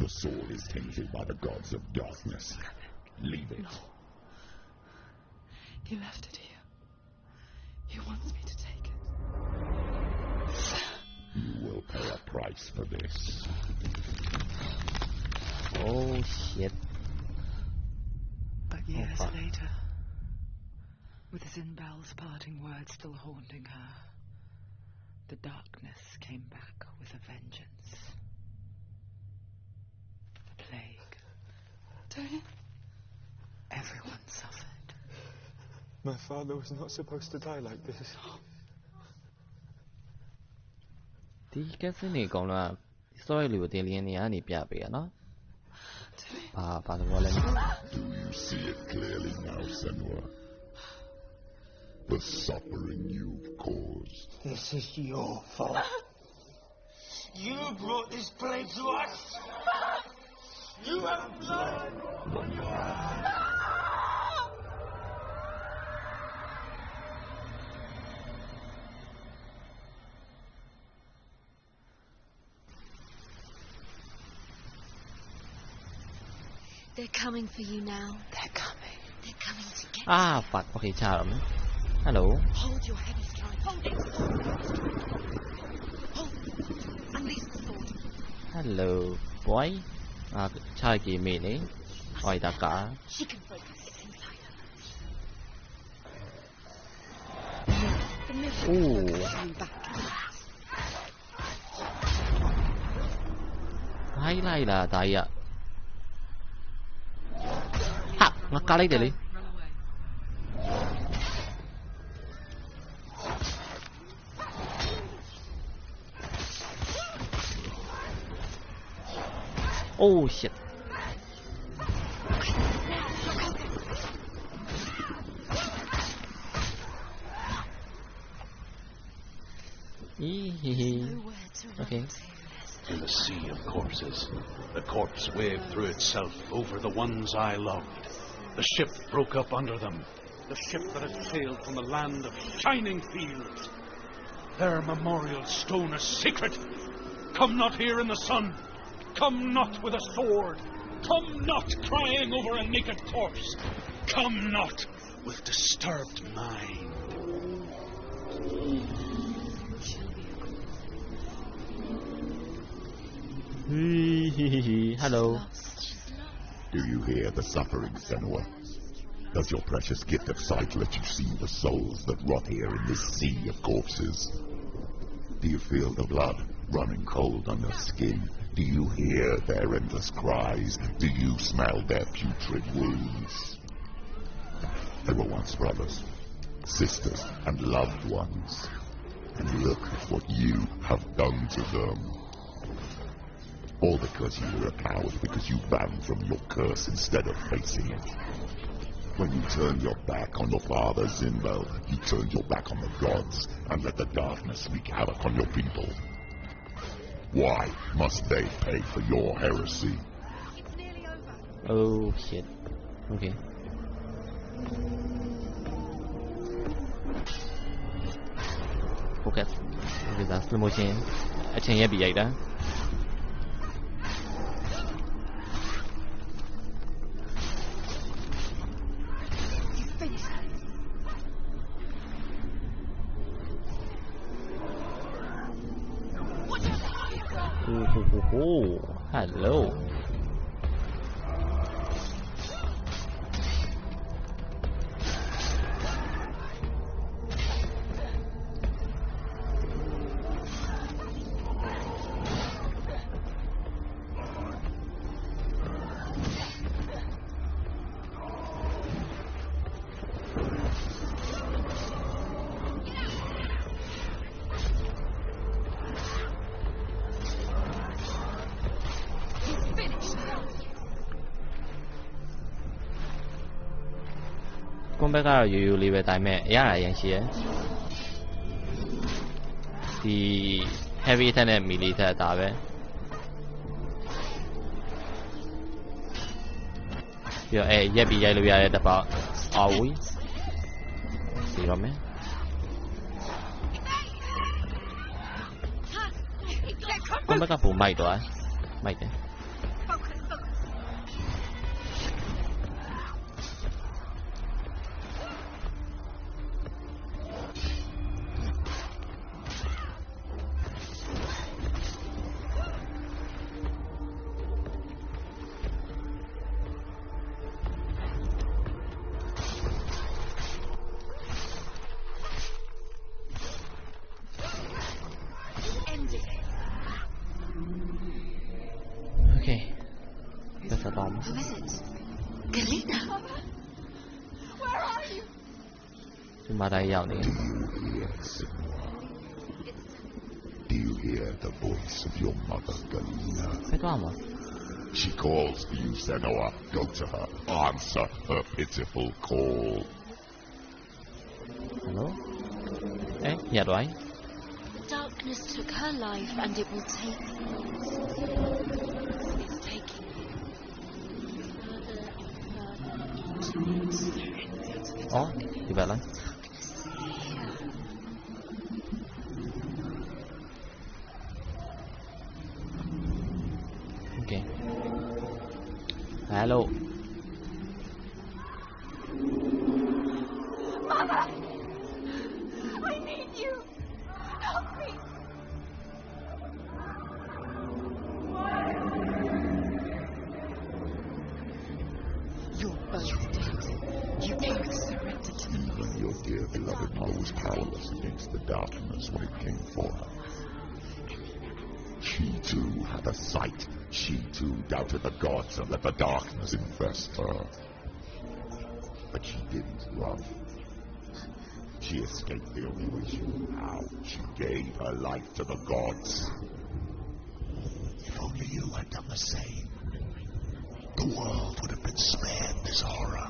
The sword is tainted by the gods of darkness. Leave it. He left it here. He wants me to take it. You will pay a price for this. oh shit But years fuck. later, with Zinbal's parting words still haunting her, the darkness came back with a vengeance. The plague. Dorian? Everyone suffered. My father was not supposed to die like this. ဒီကက်စနေကောင်လာ story လေးကိုတင်လင်းနေရနေပြပေးရနော်ဘာလို့လဲ Do you see it clearly now, Senua? The suffering you've caused. This is your fault. You brought this plague to us. You have blood. They're coming for you now. They're coming. They're coming to get you. ah fuck okay ချတော့မယ် hello Hold your heavy strike. Hold it. Hold it. Unleash the sword. hello boy ချာကြီးမေးနေဟိုဒါကာ She can focus it inside her. The mirror Ooh. coming back. ဟိုင်းလိုက်လားဒါကြီးဟာငါကားလိုက်တယ်လေ Run away. Oh shit. Okay. In the sea of corpses, the corpse waved through itself over the ones I loved. The ship broke up under them. The ship that had sailed from the land of shining fields. Their memorial stone is sacred. Come not here in the sun. Come not with a sword. Come not crying over a naked corpse. Come not with disturbed mind. Hello. Do you hear the suffering, Senua? Does your precious gift of sight let you see the souls that rot here in this sea of corpses? Do you feel the blood running cold on your skin? Do you hear their endless cries? Do you smell their putrid wounds? They were once brothers, sisters, and loved ones. And look at what you have done to them. All because you were a coward, because you ran from your curse instead of facing it. When you turned your back on your father, Zinbel, you turned your back on the gods and let the darkness wreak havoc on your people. Why must they pay for your heresy? It's nearly over. Oh shit. Okay. Focus. Okay, that's slow motion. I change it be that. Oh, hello. Combat ကတော့ရိုးရိုးလေးပဲဒါပေမဲ့အရသာရန်ရှိရယ်ဒီ heavy attack နဲ့ melee attack ဒါပဲပြီးတော့ရက်ပြီးရိုက်လို့ရတဲ့တစ်ပေါက်အော်ဝီဒီတော့မယ်Combat ကပုံမိုက်တော့မိုက်တယ်Who is it? Galina! Where are you? ဒီမှာတိုင်းရောက်နေ Do you hear the voice of your mother, Galina? ဘယ်တော့မှ She calls for you, Senua. Go to her. Answer her pitiful call. Hello? Here do I? Darkness took her life and it will take yours. It's taking you further and further into it. Oh, di ba lang? Darkness here. Okay. Hello. Mother! I need you! Help me! You're both dead. You both surrendered to the Even your dear beloved mother was powerless against the darkness when it came for her. She too had a sight. She too doubted the gods and let the darkness infest her. But she didn't run. She escaped the only way she knew how. She gave her life to the gods. If only you had done the same. the world would have been spared this horror.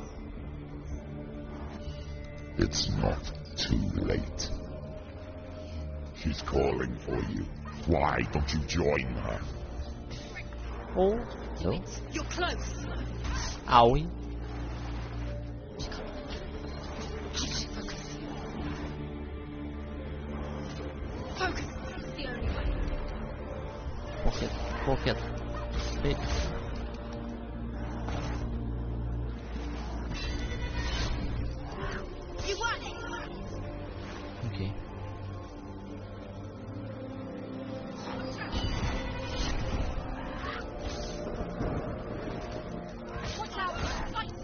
It's not too late. She's calling for you. Why don't you join her? Oh, no. You're close. Owie. Focus. It's the only way. Pocket. Hey. You won it. Okay. Watch out.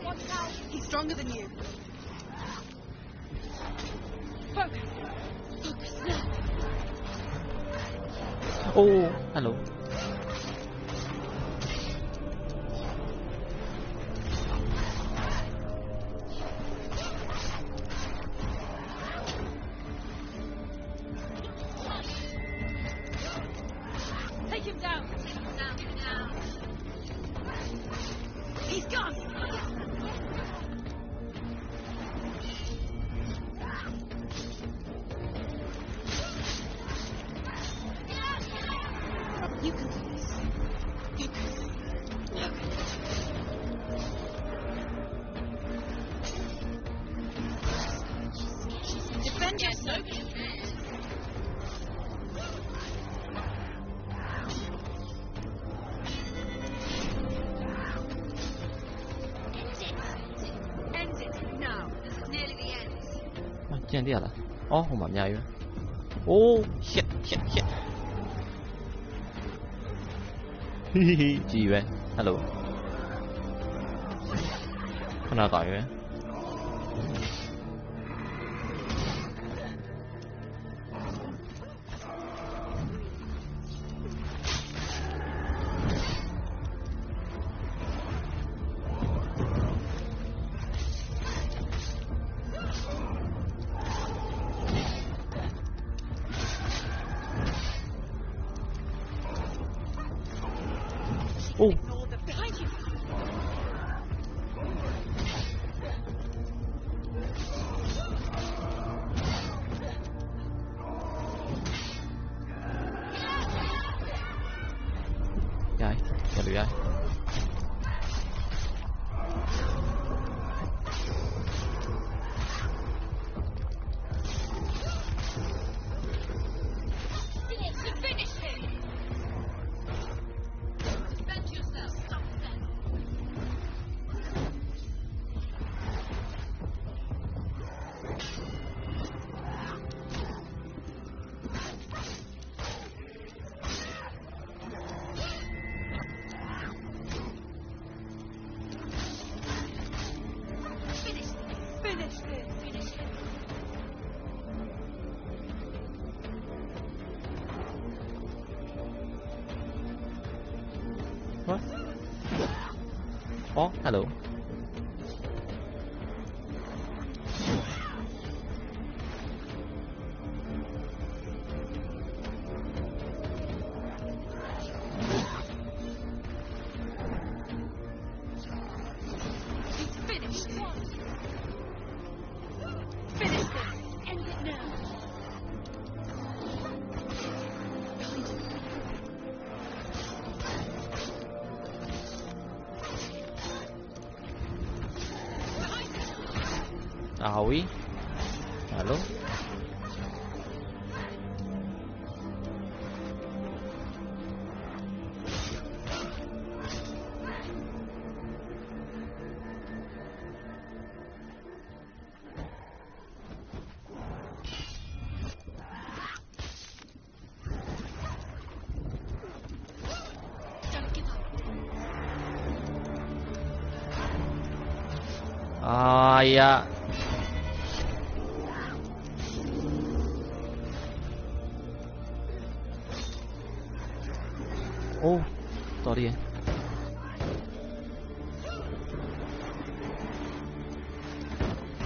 Watch out. He's stronger than you. Focus. Focus now. Oh, hello. Take him down. Take him down. He's gone. You can do this. Defend yourself. End it now. Nearly the end. 見人啲人啊？哦，好埋廿樣。哦 ，shit。嘻嘻，至於咩 ？Hello。하나 가요. Oh. Behind you. Gái, có được gái. Finish him. Defend yourself. Stop them. Finish him. What? Oh, hello. He's finished. Finish this. End it now. Ah oui. Allô? Don't give up. Ah, yeah. Oh, sorry.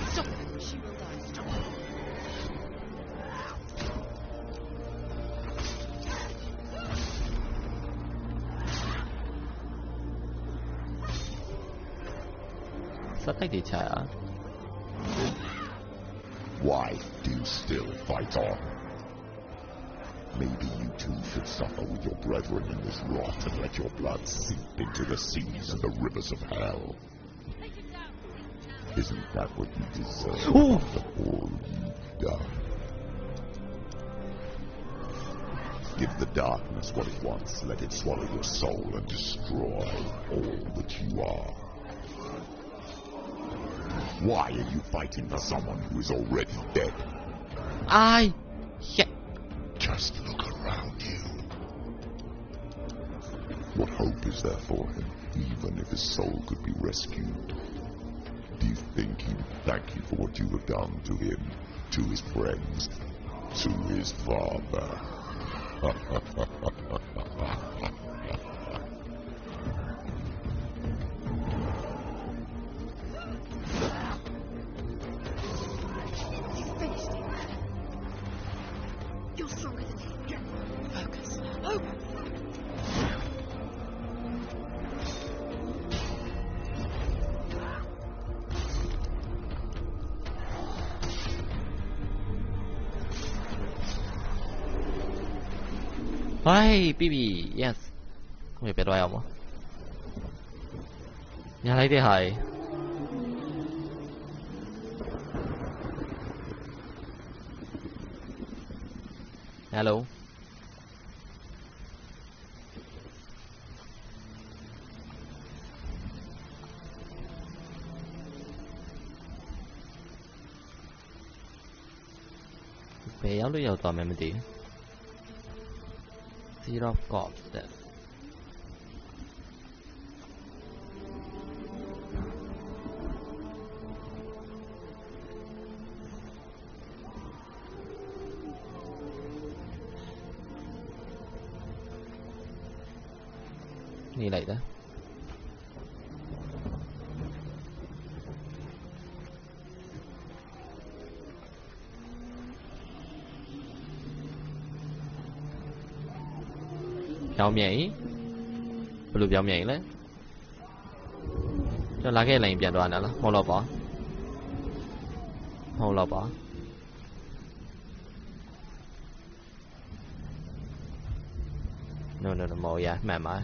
Stop it. She will die. Stop it. Sao cách thì chả. Why do you still fight on? Maybe you too should suffer with your brethren in this rot and let your blood seep into the seas and the rivers of hell. Isn't that what you deserve after all you've done? Give the darkness what it wants, let it swallow your soul and destroy all that you are. Why are you fighting for someone who is already dead? Shit. Just look around you. What hope is there for him, even if his soul could be rescued? Do you think he would thank you for what you have done to him, to his friends, to his father? You finished it. You're stronger than him. Get focus. Oh! Hey, baby, yes. Không hiểu biết đâu không? Nhà lấy đi hãy. Hello. Bé áo lưỡi dầu toàn mày tí. Zero cops there. Như vậy đó. Chào nhảy. Belum jam nhảy đấy. Cho lá cái lệnh biển đoàn nữa, mau lo bỏ. Mau lo bỏ. No, mau ya, mẹ mà.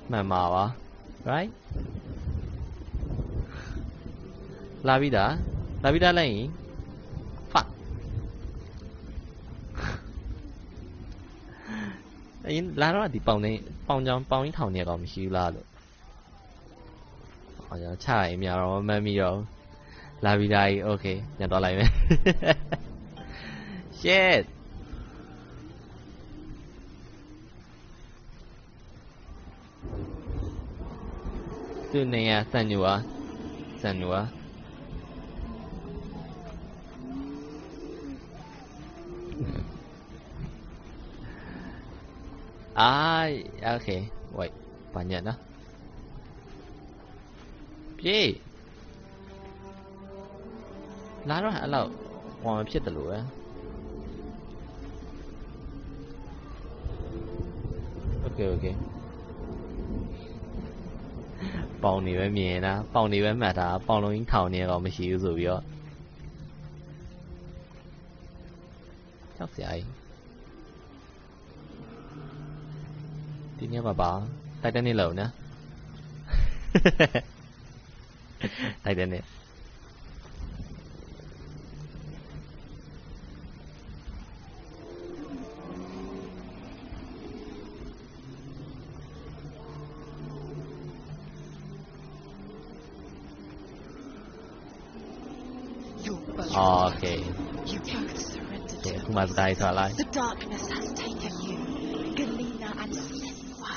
Mẹ mà à? Right? La vida lên. Fuck. Ấy lá đó thì bong những thằng này còn xíu la được. Giờ chạy mẹ rồi mẹ rồi. La vida ok, nhà đó lại mẹ. Shit. Từ này Senua. Okay. Wait, banyak dah. Ye. Lá đó hả là ngoài biết được rồi. Ok. Bao nhiêu cái miệng á, bao nhiêu cái mặt à, bao nhiêu những thảo này còn mới chịu rồi đó. Chắc sẽ. Tí nữa bà, tay tên đi lẩu nữa. Tay tên này. Okay. You both surrendered to Aku masuk dari soal lain. The darkness has taken you. Galina and Senua.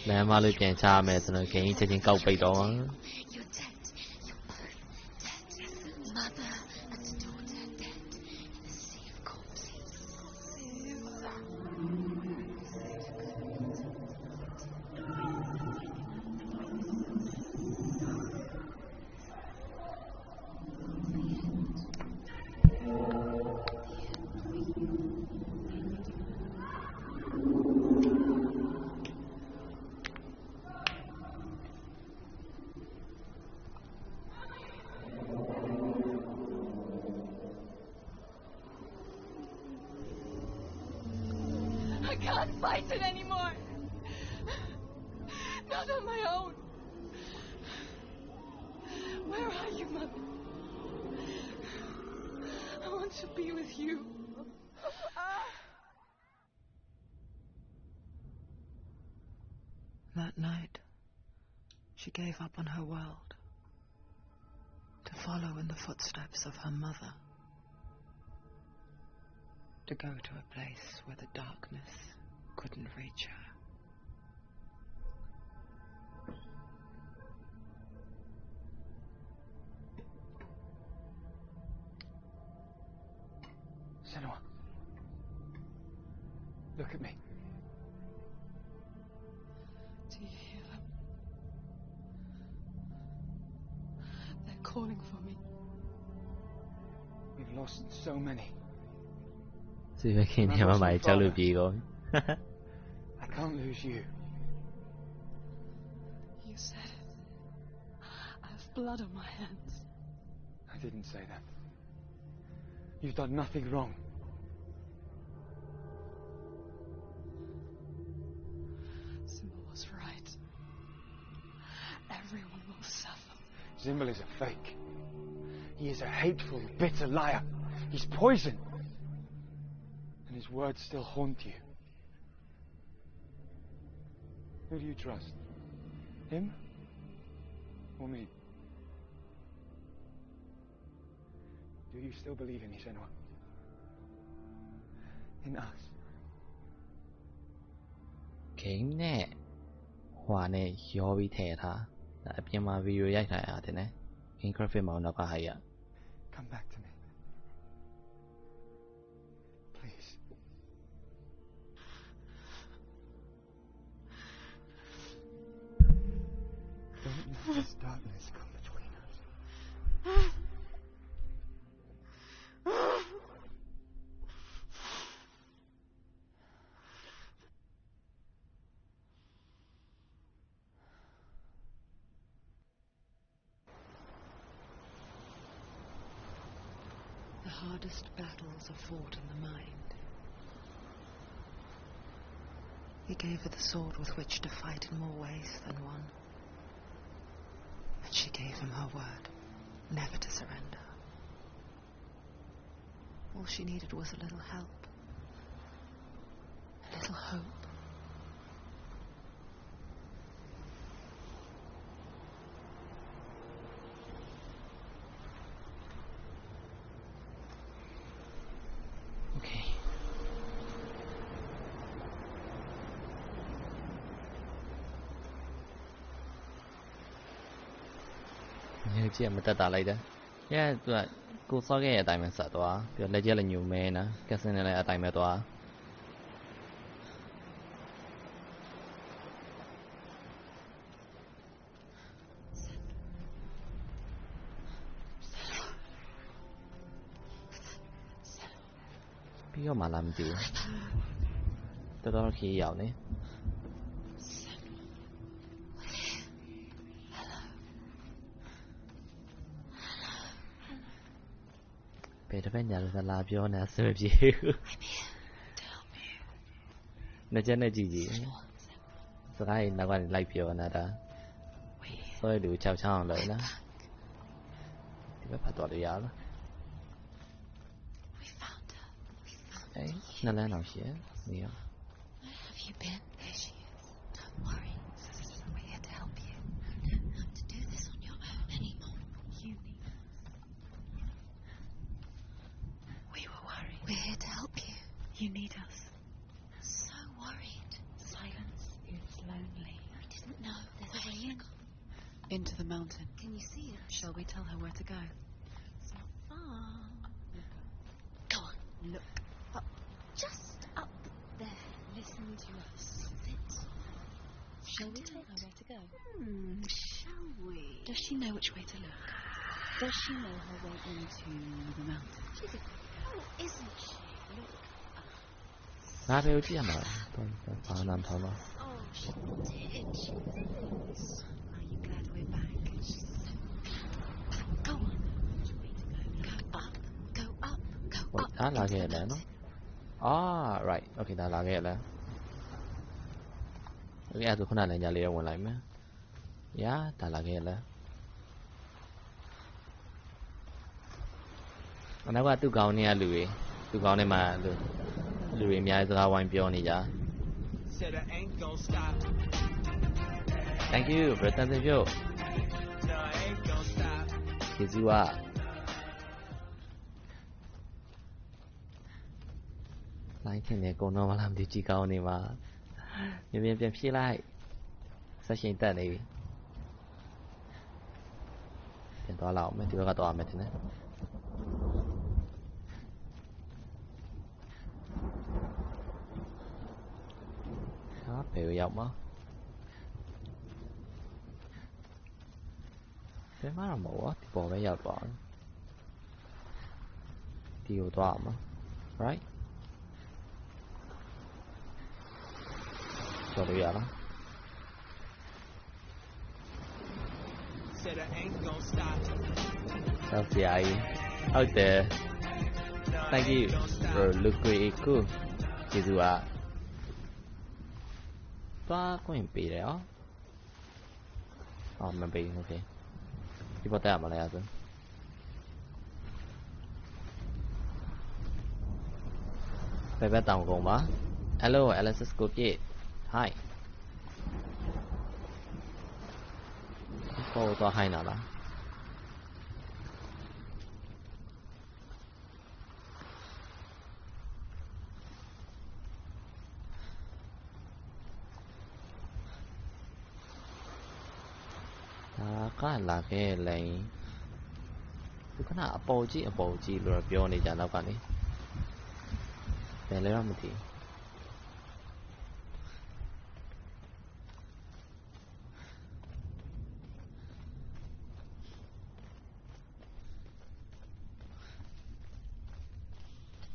Nè mà lưu kiện cha mẹ tụi nó kiện cho những câu bị đó. You're dead. You're both dead. Mother and daughter dead in the sea of corpses. can't fight it anymore. Not on my own. Where are you, Mother? I want to be with you. That night, she gave up on her world to follow in the footsteps of her mother, to go to a place where the darkness couldn't reach her. Senua, look at me. Do you hear them? They're calling for me. We've lost so many. စီပဲခင်နေမှာကြောက်လို့ပြေကုန် I can't lose you. You said it. I have blood on my hands. I didn't say that. You've done nothing wrong. Symbol was right. Everyone will suffer. Zimbel is a fake. He is a hateful, bitter liar. He's poison. And his words still haunt you. Who do you trust? Him? Or me? Do you still believe in me, Senua? In us? ဂိမ်းနဲ့ဟွာနဲ့ရောပြီးထည့်ထားဒါအပြင်မှာဗီဒီယိုရိုက်ထားရတဲ့နဲ့ဂိမ်း graphic မှာတော့ကဟာရ Come back to me. Please. Don't let this darkness come between us. The hardest battles are fought in the mind. He gave her the sword with which to fight in more ways than one. And she gave him her word, never to surrender. All she needed was a little help, a little hope. Okay. ညကြည့်မတက်တာလိုက်တယ်။ရဲသူကကိုစောခဲ့တဲ့အတိုင်းပဲဆက်သွားပြီးတော့လက်ကျက်လည်းညူမဲနာကက်စင်နဲ့လည်းအတိုင်းပဲသွားပြီးတော့မှလာမသိဘူးတော်တော်ခီးရောက်နေဘယ်တစ်ဖက်ညာလို့လာပြောနေအဆင်မပြေဘူးနှစ်ချက်နဲ့ကြည့်ကြည့်စကားကြီးနောက်ကနေလိုက်ပြောနေတာဆွဲလူ6ချောင်းလို့နော်ဒီဘက်ဖတ်တော့ရရလားအေးနှစ်လမ်းတော့ရှိရနေရ Where have you been? There she is. Don't worry. We're here to help you. You don't have to do this on your own anymore. You need us. We were worried. We're here to help you. You need us. So worried. Silence is lonely. I didn't know there's a way in. Into the mountain. Can you see it? Shall we tell her where to go? It's not far. Look up. Go on. Look up. Just up there. Listen to us. Sit. Shall we tell her where to go? Shall we? Does she know which way to look? Does she know her way into the mountain? She's a girl, isn't she? Look up. ငါပဲကြည့်ရမှာဘာနာမထောင်းတော့ Oh, she did. She knows. Are you glad we're back? She's so glad. Go on. Which way to go? Go up. Go up. Go ဟုတ် up. ဒါလာ into ခဲ့ the တယ်နော် mountain. right okay ဒါလာခဲ့တယ် Okay, I don't know. I'm just one like me. Yeah, that's like it. And I got to go near Louis. To go near my Louis. Me, I don't have one pion here. Said I ain't gonna stop. Thank you, Bretton. Thank you. No, I ain't gonna stop. Senua. Like thing go no mà làm điều chỉ cao này mà nhân viên biến phi lại sao hiện tại này tiền toa lão mấy thứ cái toa mấy thứ này đó biểu dọc á thế má là mổ thì bỏ bây giờ bỏ tiêu toa mà right cho được vậy đó. Selfie out there. Thank you for looking cool. Senua. Toa có hình bị đấy á. Mình bị ok. Đi vào tay mà lại rồi. Phải bắt đầu cùng mà. Hello, Alice's Cookie. Hi. Cô to hay nào đó. Có là cái này. Tôi có nào bộ chi rồi biểu này chẳng đâu cả đi. Để lấy ra một tí.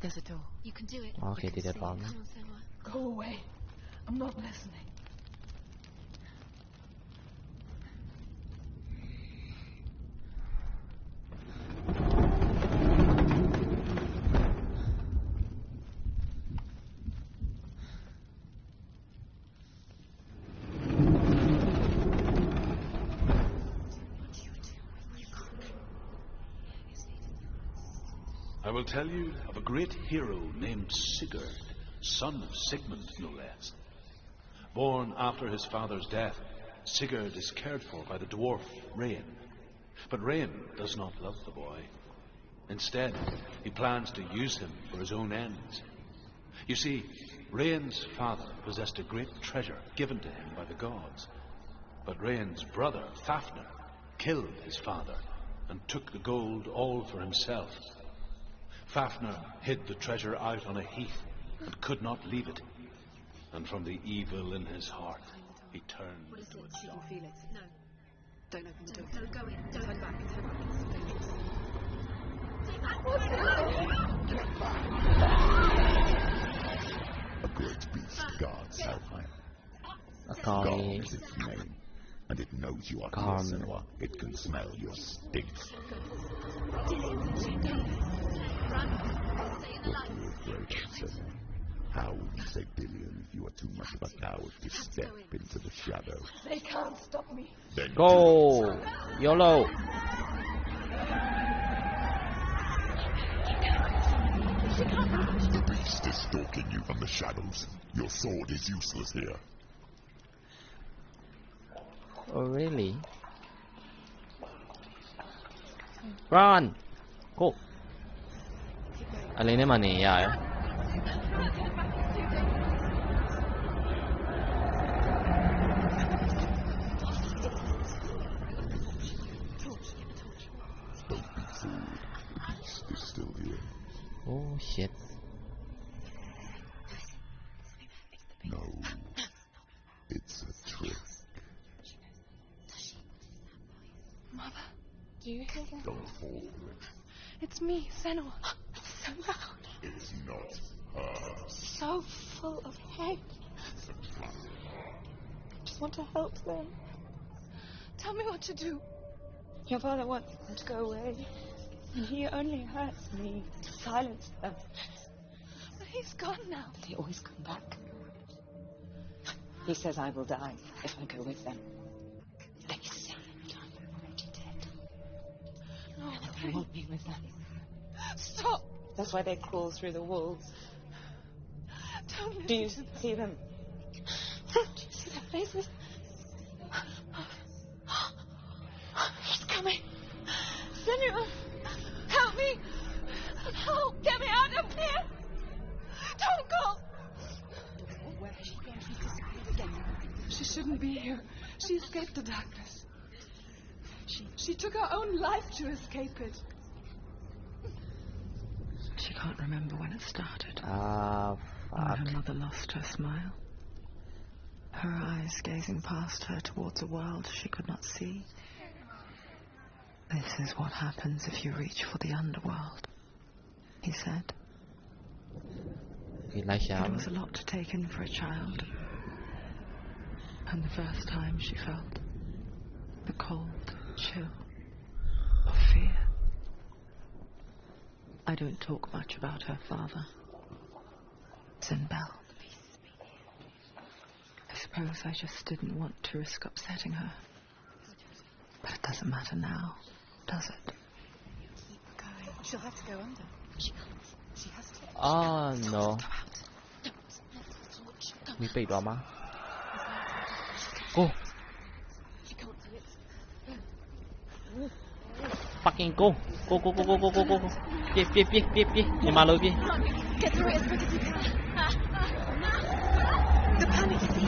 There's a door. You can do it. Okay, did it wrong. Come on, Senua. Go away. I'm not listening. I will tell you of a great hero named Sigurd, son of Sigmund, no less. Born after his father's death, Sigurd is cared for by the dwarf Rain. But Rain does not love the boy. Instead, he plans to use him for his own ends. You see, Rain's father possessed a great treasure given to him by the gods. But Rain's brother, Fafnir, killed his father and took the gold all for himself. Fafnir hid the treasure out on a heath and could not leave it. And from the evil in his heart, he turned What is to it? a She can dog. feel it. No. Don't open the door. No, go in. Don't Turn back. Turn back. A great beast guards Helheim. Coi Garm is its name, and it knows you are here, Garm. Senua. It can smell your stink. What are you afraid of, Senua? How will you say Dillion if you are too much of a coward to step into the shadow? They can't stop me. Then go YOLO. the beast is stalking you from the shadows. Your sword is useless here. Oh really? Run. Go. Alin naman eh, yeah. Don't be fooled. The beast is still here. Oh shit. No, it's a trick. Mother, do you hear that? Don't fall for it. It's me, Senua. It's so loud. It's not her. So full of hate. It's a trap. I just want to help them. Tell me what to do. Your father wants them to go away. And he only hurts me to silence them. But he's gone now. They always come back. He says I will die if I go with them. They say I'm already dead. Oh, And I won't be with them. stop! That's why they crawl through the walls. Don't Do you listen to see them? Do you see their faces? He's coming. Senua! Help me! Help! Get me out of here! Don't go! Where has she gone? She's disappeared again. She shouldn't be here. She escaped the darkness. She took her own life to escape it. She can't remember when it started. Ah, When fuck. her mother lost her smile. Her eyes gazing past her towards a world she could not see. This is what happens if you reach for the underworld, he said. He like It was a lot to take in for a child. And the first time she felt the cold chill of fear. I don't talk much about her father, Zinbel. I suppose I just didn't want to risk upsetting her. But it doesn't matter now, does it? Keep going. She'll have to go under. She can't. She has to. Oh no. Go out. Don't. She'll go มีปีกออกมา out. Go She can't do it. fucking go go go go go go go go go ပြေးပြေးပြေးပြေးပြေးညီမလိုပြေး Get through it as quick as you can. The panic is easy.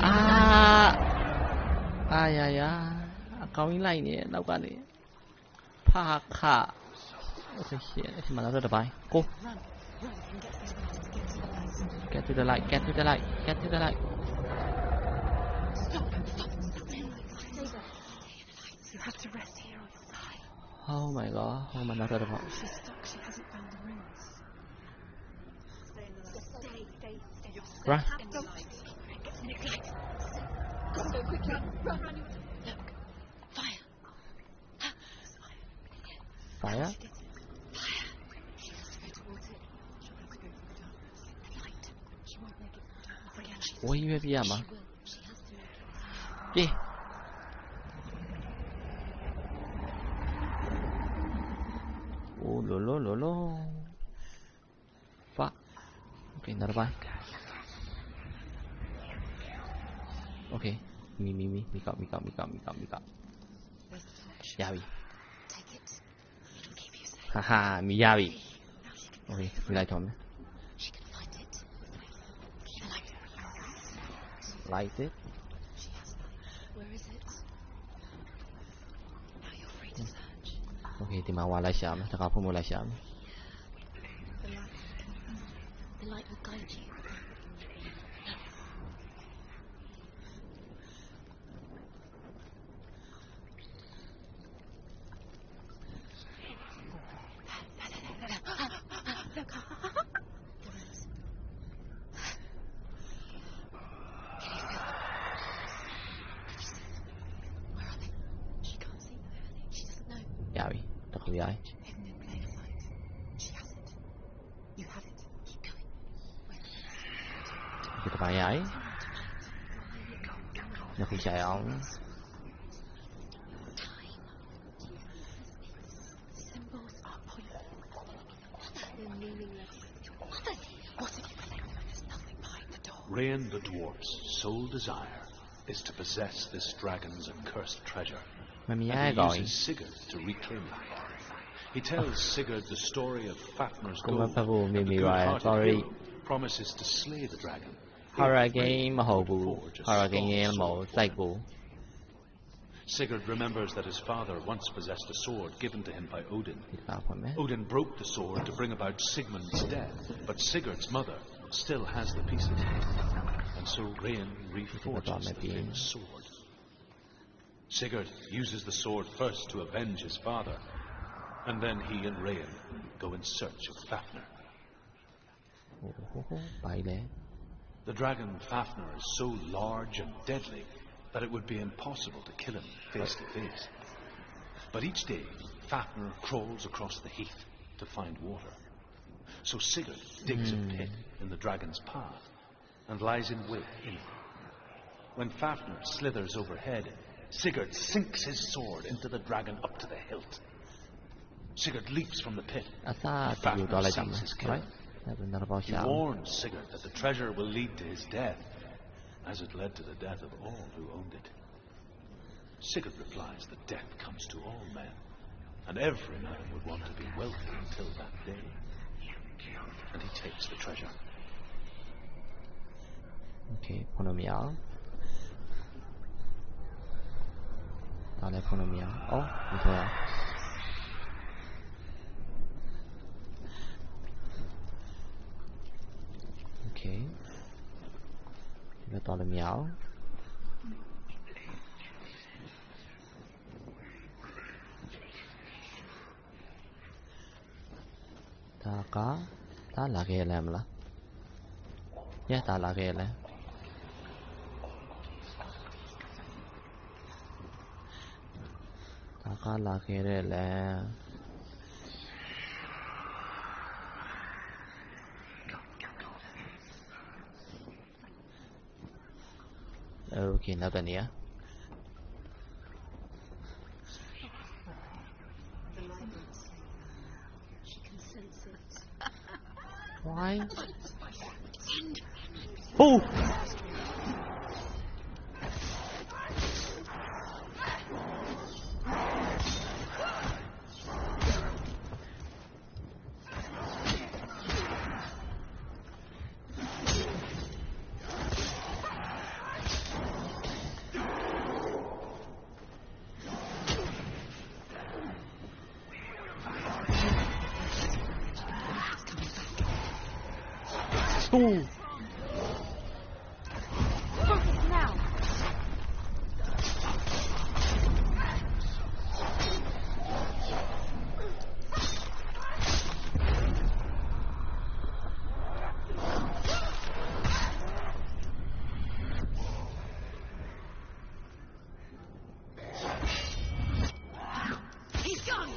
အာယာယာအကောင်ကြီးလိုက်နေနောက်ကနေဖာခโอเคရှင်ဒီမှာတော့တပိုင်း go Run. Run and get to the lights. get to the light get to the light get to the light Stop. Stop. You have to rest here or you'll die. oh my god oh my god She's stuck. She hasn't found the ruins. Stay. You're stuck. Run. In the lights. Get to the next light. Go quickly. Run. Look. Fire. fire She did it. Fire. She has to go towards it. She'll have to go through the darkness. The light. She won't make it through the darkness again. She's ဝေးရွေးပြရမှာ She will. She has to make it. ပြေး oh lo fuck okay နောက်တစ်ပိုင်း okay မီကောက် There's the torch. ရပြီ Take it. It'll keep you safe. ဟာဟာမီရပြီ Now she can okay မီလိုက်တော့မယ် She can find it. The light. light it She has light. Where is it? Now you're free to search. okay ဒီမှာဝါလိုက်ရှာမယ်တခါဖုံးမလိုက်ရှာမယ် The light. The light will guide you. Look. The ruins. Can you feel them? Can you see them? Where are they? She can't see them. She doesn't know. ရပြီတခုရပြီ Hidden in plain sight. She has it. You have it. Keep going. Where is it? ဒီတစ်ပိုင်းရပြီ Tonight. နှစ်ခုရှာရအောင် Time. Symbols are pointless. They're meaningless. What if you collect them and there's nothing behind the door? Rain the dwarf's sole desire is to possess this dragon's accursed treasure. မမီရ And ရ he ကောင် uses Sigurd to reclaim it. He tells Sigurd the story of Fafnir's ကိုမ gold, ဖတ်ဖို့ and မိ the မိပါရ good-hearted sorry hero promises to slay the dragon. horror if game Rain မဟုတ် can ဘူး forge a horror game strong မဟုတ် sword for စိုက် him. ကို Sigurd remembers that his father once possessed a sword given to him by Odin. ဒီတစ်ခါဖွင့်မယ် Odin broke the sword to bring about Sigmund's death, but Sigurd's mother still has the pieces. And so Rain reforges the famous sword. Sigurd uses the sword first to avenge his father, and then he and Rain go in search of Fafnir. ဘာလဲ The dragon Fafnir is so large and deadly that it would be impossible to kill him face to face. But each day, Fafnir crawls across the heath to find water. So Sigurd digs a pit in the dragon's path and lies in wait in it. When Fafnir slithers overhead, Sigurd sinks his sword into the dragon up to the hilt. Sigurd leaps from the pit. အစားတူ Fafnir တော့လိုက်တာမ sees လား his ဟုတ် killer. နောက်တော့ He ရှာ warns Sigurd that the treasure will lead to his death, as it led to the death of all who owned it. Sigurd replies that death comes to all men, and every man would want to be wealthy until that day. And he takes the treasure. โอเคဖုန်းလို့မရအောင်ဒါလည်းဖုန်းလို့မရအောင်အော်ဒီခေါ်โอเคဒီတော့လည်းမရအောင်ဒါလာခဲ့လဲမလားညဒါလာခဲ့လဲဒါလာခဲ့တယ်လဲโอเคနောက်တဲ့နေရာ She can sense it. why oh oh Focus now. He's gone.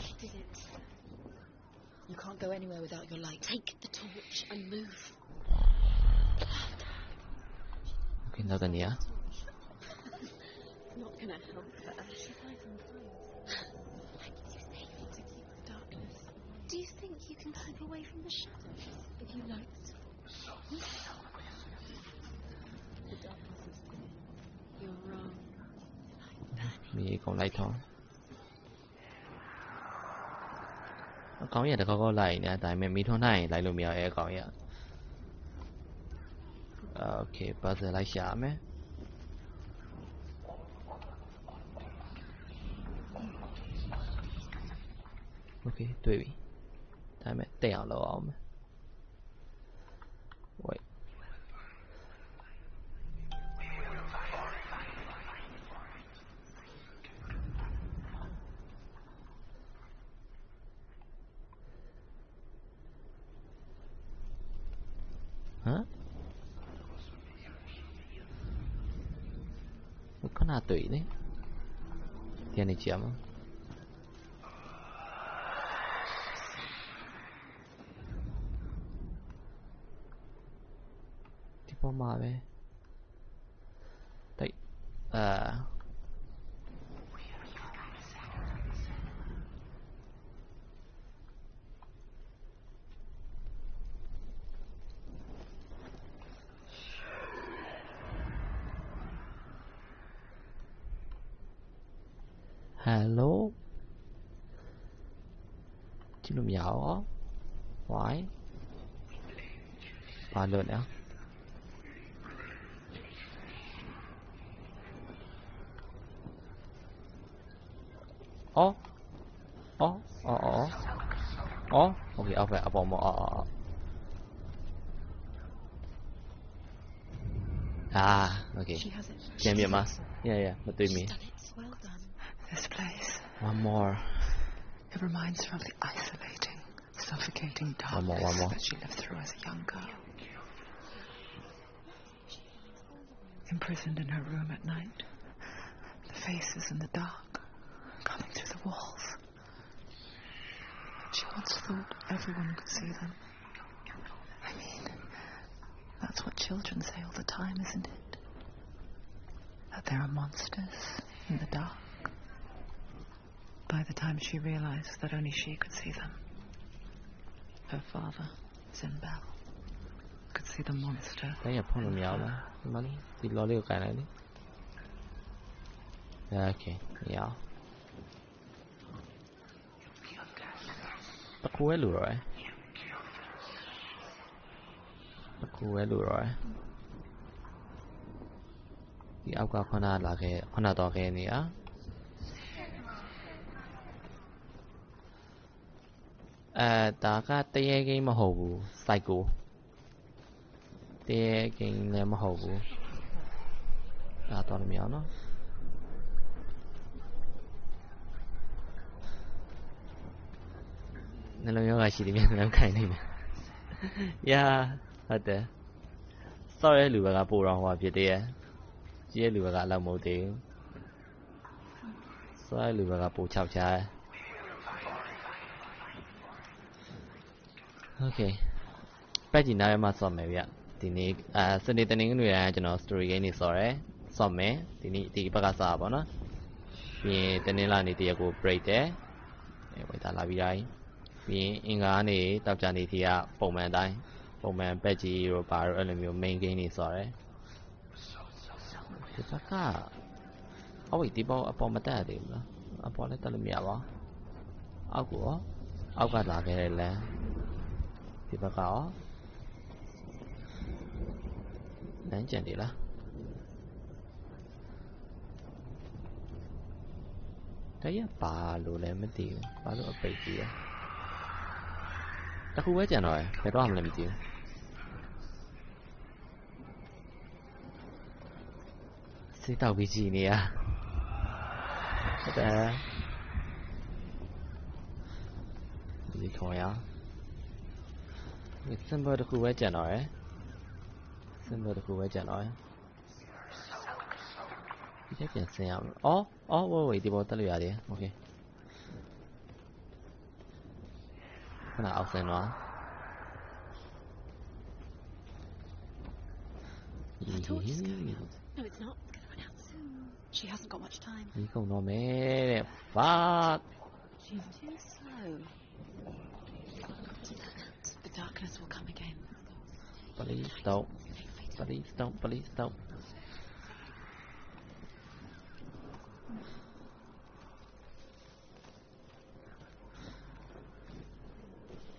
She did it. You can't go anywhere without your light. Take the torch and move. โอเคနောက်တဲ့နေရာ Not gonna help her. She hides in the pines. That keeps you safe to keep the darkness. Do you think you can keep away from the shadows if you light the torch? The darkness is there. You're wrong. มีของไล่ทองအကောင်ရတကောက်ကောက်လိုက်နေဒါပေမဲ့မီးထွန်းနိုင်လိုက်လို့မရအဲအကောင်ရโอเคပတ်စလိုက်ရှာမယ်โอเคတွေ့ပြီဒါပေမဲ့တက်အောင်လုပ်အောင်မယ် wait Huh? ခဏတွေ့နေပြန်နေကြည့်အောင်ဒီပေါ်မှာပဲတိတ်Hello ကြည့်လို့မရအောင် why ဘာလို့လဲအော်โอเคเอาไปเอาပေါ်မokay She has it. ပြန်ပြန်မှာyeah မတွေ့မီ She's done it. Well done. This place, one more it reminds her of the isolating, suffocating One more. darkness that she lived through as a young girl. Imprisoned in her room at night, the faces in the dark, coming through the walls. She once thought everyone could see them. I mean, that's That's what children say all the time, isn't it? That there are monsters in the dark. By the time she realized that only she could see them, her father, Zimbel, could see the monster. Đấy phone nó mèo mà. Mà đi, thì lo liệu cái này đi. Okay, mèo. Bắt cua lù rồi. Bắt cua lù rồi. Thì áo qua con nào to cái này á. Đó cái tê cái mà hổ cycle. Tê cái này mà hổ. To là mèo nó. Nên là người chỉ đi miền Nam cái này nè. Yeah,ဟုတ်တယ်. Sorry လူကပိုတော့ဟောဖြစ်တယ်. ကြီးရဲ့လူကလည်းမဟုတ်သေးဘူး. Sorry လူကပို6ချာ. Okay. ပတ်ကြည့်နားရမှာစော့မယ်ဗျ။ဒီနေ့စနေတနင်္ဂနွေရကျွန်တော် story game နေစော့တယ်။စော့မယ်။ဒီဘက်ကစားပါတော့နော်။ပြီးရင်တနင်္လာနေ့တရက်ကို break တယ်။ဝိုက်တာလာပြီးတိုင်းပြီးရင်အင်္ဂါနေ့တောက်ကြနေ့ထိကပုံမှန်တိုင်းပုံမှန်ပက်ကြီးတို့ဘာတို့အဲ့လိုမျိုး main game နေစော့တယ်ဒီဘက်ကဒီပေါ်အပေါ်မတက်ရသေးဘူးလားအပေါ်လည်းတက်လို့မရပါအောက်ကလာခဲ့တယ်လမ်းဒီဘက်ကရောလမ်းကျန်တယ်လားတရပါလို့လည်းမသိဘူးဘာလို့အပိတ်ကြီးလဲတခုပဲကြံတော့ရယ်ဘယ်တော့မှလည်းမသိဘူးစိတ်တောက်ပြီးကြည့်နေရဟုတ်တယ်ဒီခေါ်ရဒီစင်ဘာတခုပဲကြံတော့ရယ်စင်ဘာတခုပဲကြံတော့ရယ်ဒီကပြန်ဆင်းရအောင်ဝေးဒီပေါ်တက်လို့ရတယ်โอเคခဏအောက်ဆင်းတော့The torch is going out. No, it's not. It's going to run out soon. She hasn't got much time. ဒီကုန်တော့မယ်တဲ့ fuck She's too slow. The darkness will come again. Please don't.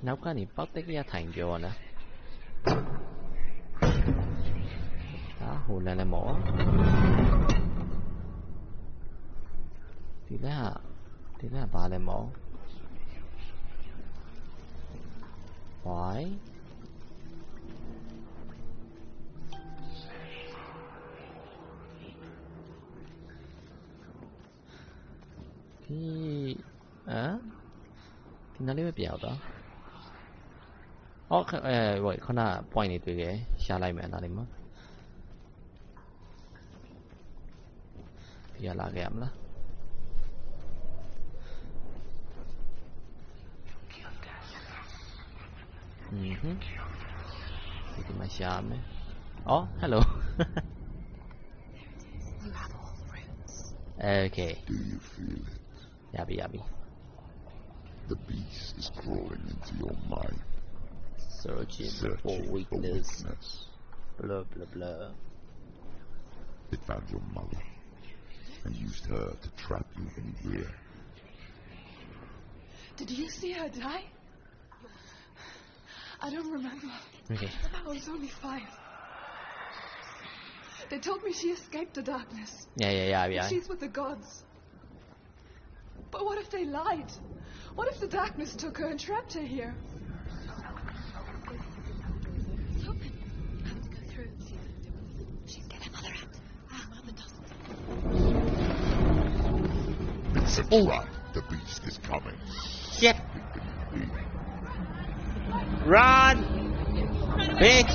Nấu cái này bóc tích ra thành vô nè. Đó, hùn này là mỏ. Thì là bà này mỏ. Phải. Thì nó lấy cái biểu đó. Rồi con nào point này từ cái xa lại mẹ nào đi mất. Thì là game đó. Thì mà xa mẹ. Hello. You have all the roots. Okay. Do you feel it? Yabby. The beast is crawling into your mind. Searching for weakness. Blah. It found your mother and used her to trap you in here. Did you see her die? I don't remember. Okay. I was only 5. They told me she escaped the darkness. Yeah. She's with the gods. But what if they lied? What if the darkness took her and trapped her here? It's open. I have to go through and see what they're doing. She's get her mother out. Mother doesn't. It's a trap. The beast is coming. Shit. Run! Bitch!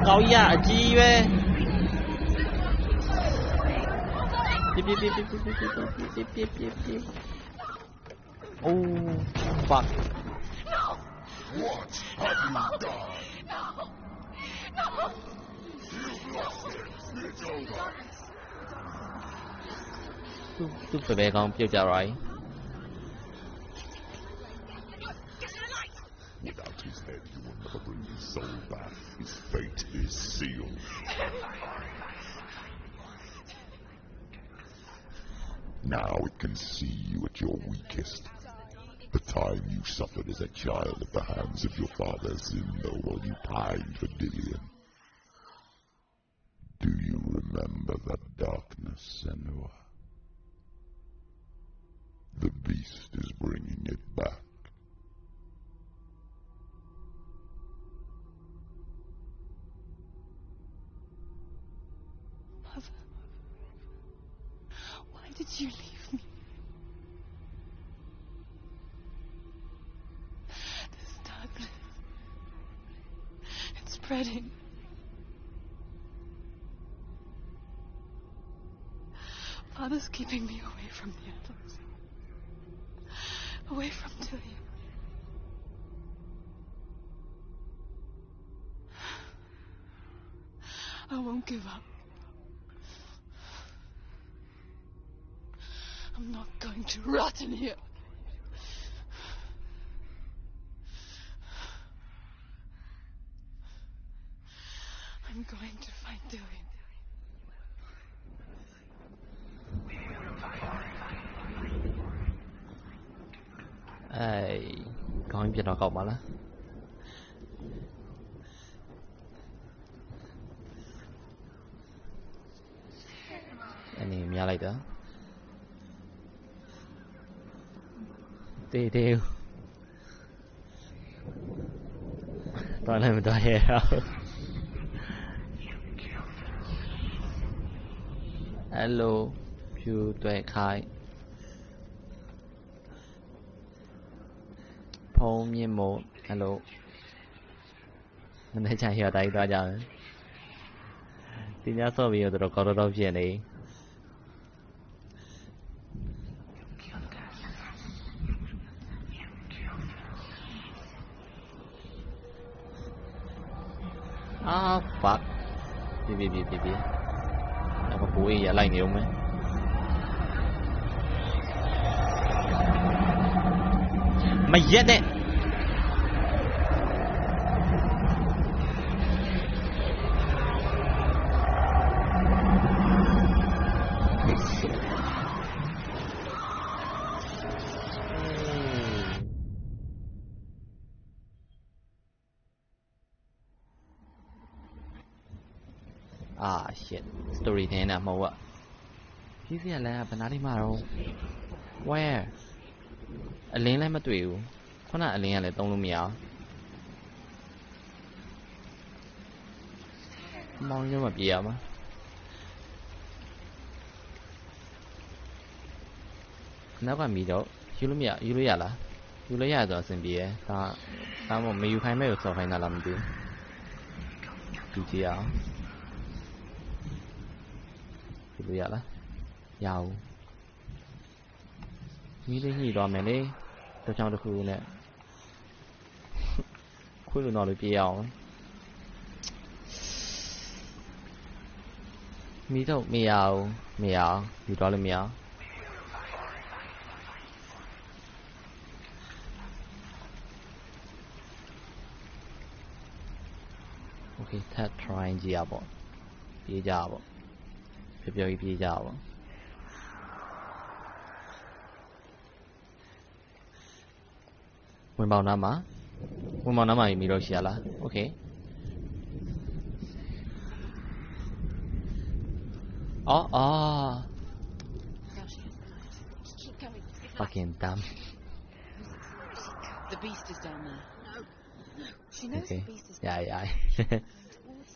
Cậu già chi về? Tiếp. Oh. fuck. What have you done? No! No! You've lost it. It's over. သူ့ပဲကောင်းပြုတ်ကြတော့ Without his head, you will never bring his soul back. His fate is sealed. Now it can see you at your weakest. The time you suffered as a child at the hands of your father Zimno while you pined for Dillian. Do you remember that darkness, Senua? The beast is bringing it back. Mother, why did you leave me? This darkness, it's spreading. Father's keeping me away from the others. Away from Dillian. I won't give up. I'm not going to rot in here. I'm going to find Dillian. ခေါင်းပြတော့ကောက်ပါလားအနေများလိုက်တာတေးတော်လည်းမတော်ရဲတော့ Hello ဖြူတွေ့ခိုင်ဖုံးမြင့်မို့ Hello မနေ့ချင်ရတိုင်းသွားကြတယ်ဒီညဆော့ပြီးတော့ကောက်တော့ဖြစ်နေfuck ပြေအခုပိုးရလိုက်နေဦးမယ်မရက်နဲ့shit story ထဲနဲ့မဟုတ်อ่ะကြီးစရလမ်းကဘယ်နားလေးမှာတော့ where အလင်းလည်းမတွေ့ဘူးခုနအလင်းကလည်းသုံးလို့မရဘူးမောင်းရမပြေရမှာနောက်ကမီတော့ယူလို့ရလားယူလို့ရတော့အဆင်ပြေတယ်ဒါမှမယူခိုင်းမဲ့ကိုစော်ခိုင်းတာလားမသိဘူးကြည့်အောင်ယူလို့ရလားရအောင်မီးလေးညှိသွားမယ်လေတစ်ချောင်းတစ်ခုနဲ့ခွေးလိုတော့လို့ပြေးအောင်မီးတော့မရအောင်ယူသွားလို့မရအောင် Okay ထပ် try ကြည့်ရပေါ့ပြေးကြပေါ့ပြောပြေးကြပေါ့ဝင်ပေါင်းနားမှာမီတော့ရှိရလား Okay fucking dumb The beast is down there. No. She knows Okay the beast is yeah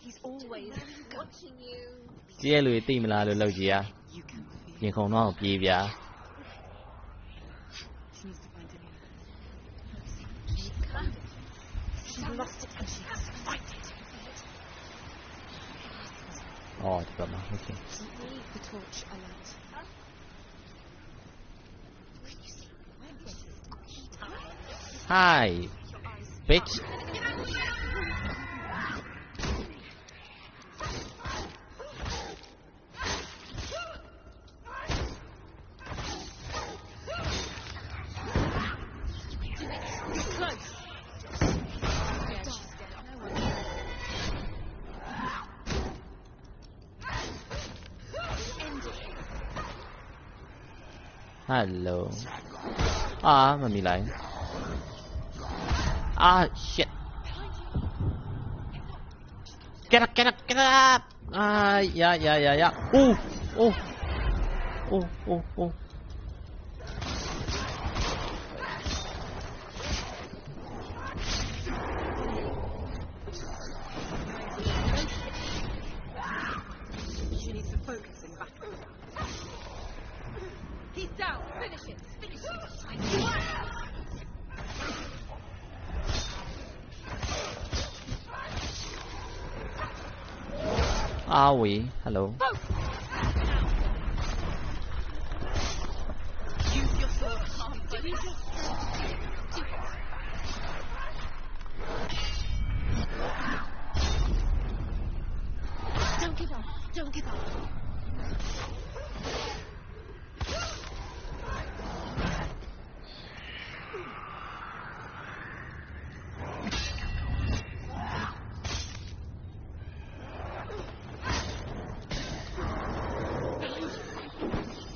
He's always watching you. ကြည့်ရလို့သိမလားလို့လောက်ကြည့်ရ You can feel. ပြင်ခုံတော့ပြေးဗျာ She needs to find Dillian. She's lost it and she has to fight it. အော်ဒီတော့မှာ Okay Leave the torch alight. Can you see? Where is she? Hi, bitch. Hello. Ah, mà mình lại. Ah, shit. Get up, get up, get up. Ah, yeah. Oh. She needs some focusing back. He's down. Finish it. Are we? Hello. Use your sword. Don't give up. Don't give up.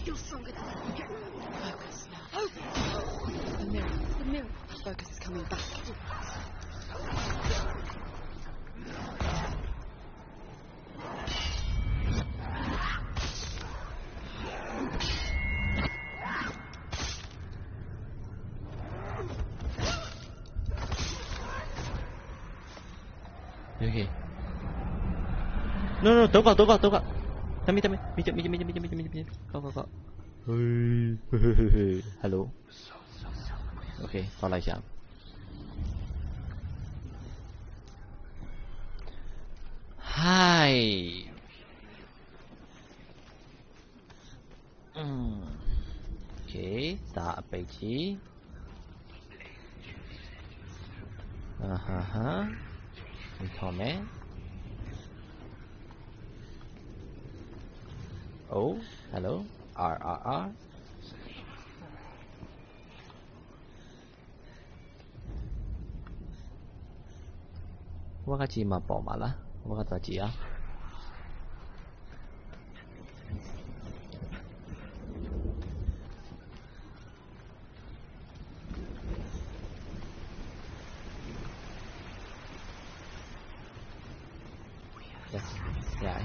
You're stronger than that. Focus now. The mirror. The mirror. Focus is coming back. Okay. No, tấu vào. Tell me. Go. Hello. Okay, vào lại chạm. Hi. Okay, start page. Comment. Oh, hello. R. Wakachi mà bỏ mà là. Wakachi à. Yes. Yeah.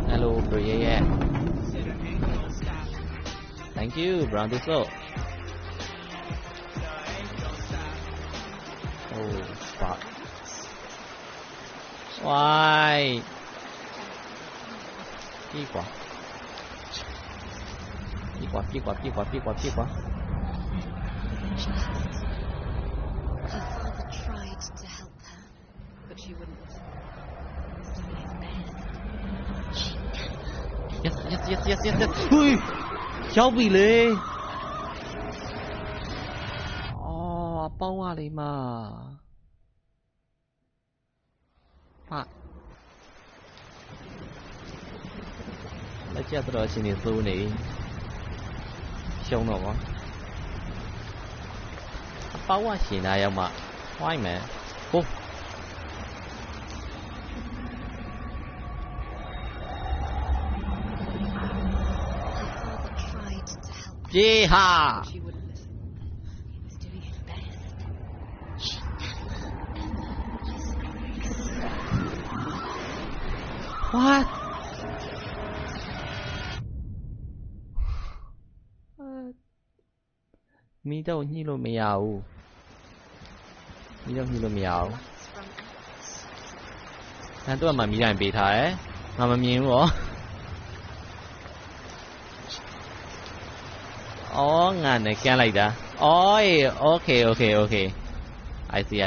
Hello, bro. Yeah. Thank you, Brown Diesel. Oh, fuck. Why? Đi quá. Her father tried to help her, but she wouldn't listen. Yes. Ui, cháu bị lệ. Bao à đi mà. Fuck. Lấy chết rồi xin tu này. Xong rồi quá. Bao à xin ai mà. Why man? Cô. Yeah. She wouldn't listen. He was doing his best. She What? Mi đâu như lo mèo. Anh tôi mà mi đang bị thái, mà miếng rồi. Oh, ngane can like that. Oh, okay. I see.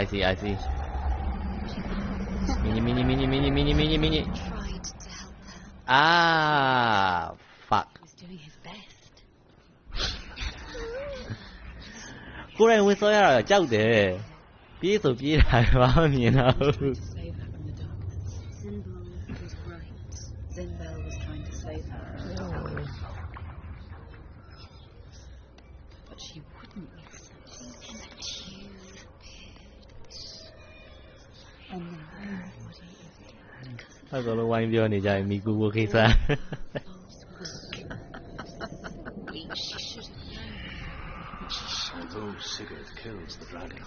Mini. Tried to help her. Ah, fuck. He was doing his best. ကိုယ်တိုင်ဝင်စောရတာကြောက်တယ်ပြေးဆိုပြေးတာဘာမှမြင်တော့ To save her from the darkness. Zinbal was right. Zinbel was trying to save her from the darkness. But she wouldn't listen. Then the tube appeared. And now everybody is dead. အဲ့ဒါလိုဝိုင်းပြောနေကြရင်မိကူကိုခိစ္စ She should have known. Although Sigurd kills the dragon,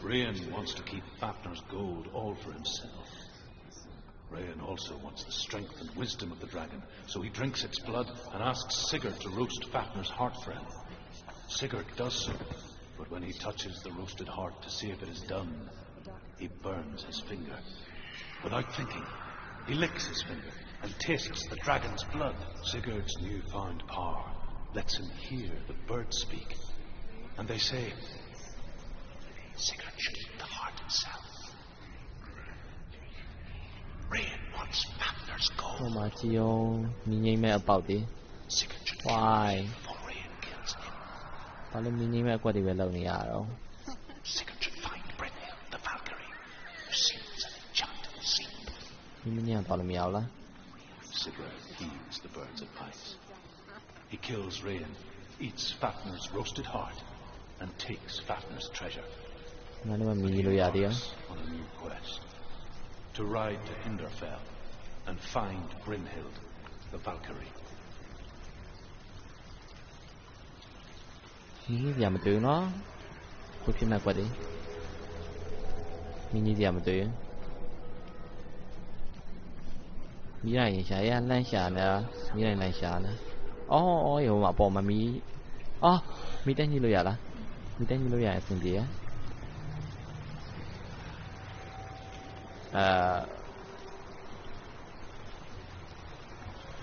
Rayan wants to keep Fafnir's gold all for himself. Rayan also wants the strength and wisdom of the dragon, so he drinks its blood and asks Sigurd to roast Fafnir's heart for him. Sigurd does so, but when he touches the roasted heart to see if it is done, he burns his finger. Without thinking, he licks his finger and tastes the dragon's blood. Sigurd's newfound power lets him hear the birds speak, and they say, Sigurd should eat the heart himself. Rayan wants Fafnir's ဟို gold. မှာကြည်အောင်မြင်းငိမ့်မဲ့အပေါက်တွေ Sigurd should Why? kill him before Rayan kills him. ဘာလို့မြင်းငိမ့်မဲ့အကွက်တွေပဲလုပ်နေရတော့ Sigurd should find Brynhild, the Valkyrie, who sings an enchanted sleep. မြင်းမင်းကတော်လို့မရဘူးလား Sigurd heeds the bird's advice. He kills Rayan, eats Fafnir's roasted heart, and takes Fafnir's treasure. ငါတို့ကမြင်းကြီးလို့ရသေးရော On a new quest. To ride to Hinderfell and find Brynhild, the Valkyrie. မြင်းကြီးစရာမတွေ့ဘူးနော်ခုဖြစ်မဲ့ကွက်တွေမြင်းကြီးစရာမတွေ့ဘူးမြင်းရရင်ရှာရလန့်ရှာနေတာမြင်းရလန့်ရှာနေအော်ရောမှာပေါ်မှာမီးအော်မီးတက်ညှိလို့ရလားမီးတက်ညှိလို့ရရင်အဆင်ပြေရ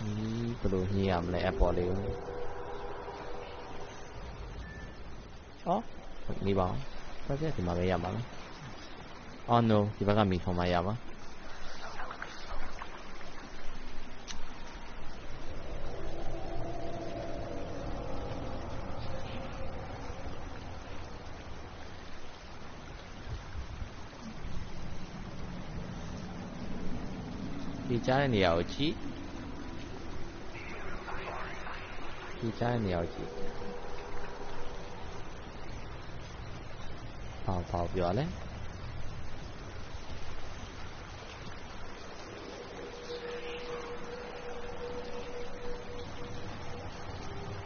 မီးဘယ်လိုညှိရမလဲအပေါ်လေးကိုအော်မီးပါဆက်ပြဒီမှာပဲရမှာလားအော် no ဒီဘက်ကမီးထုံမှရမှာဒီကြားတဲ့နေရာကိုကြည့်ဒီကြားတဲ့နေရာကိုကြည့်ဘာပြောလဲ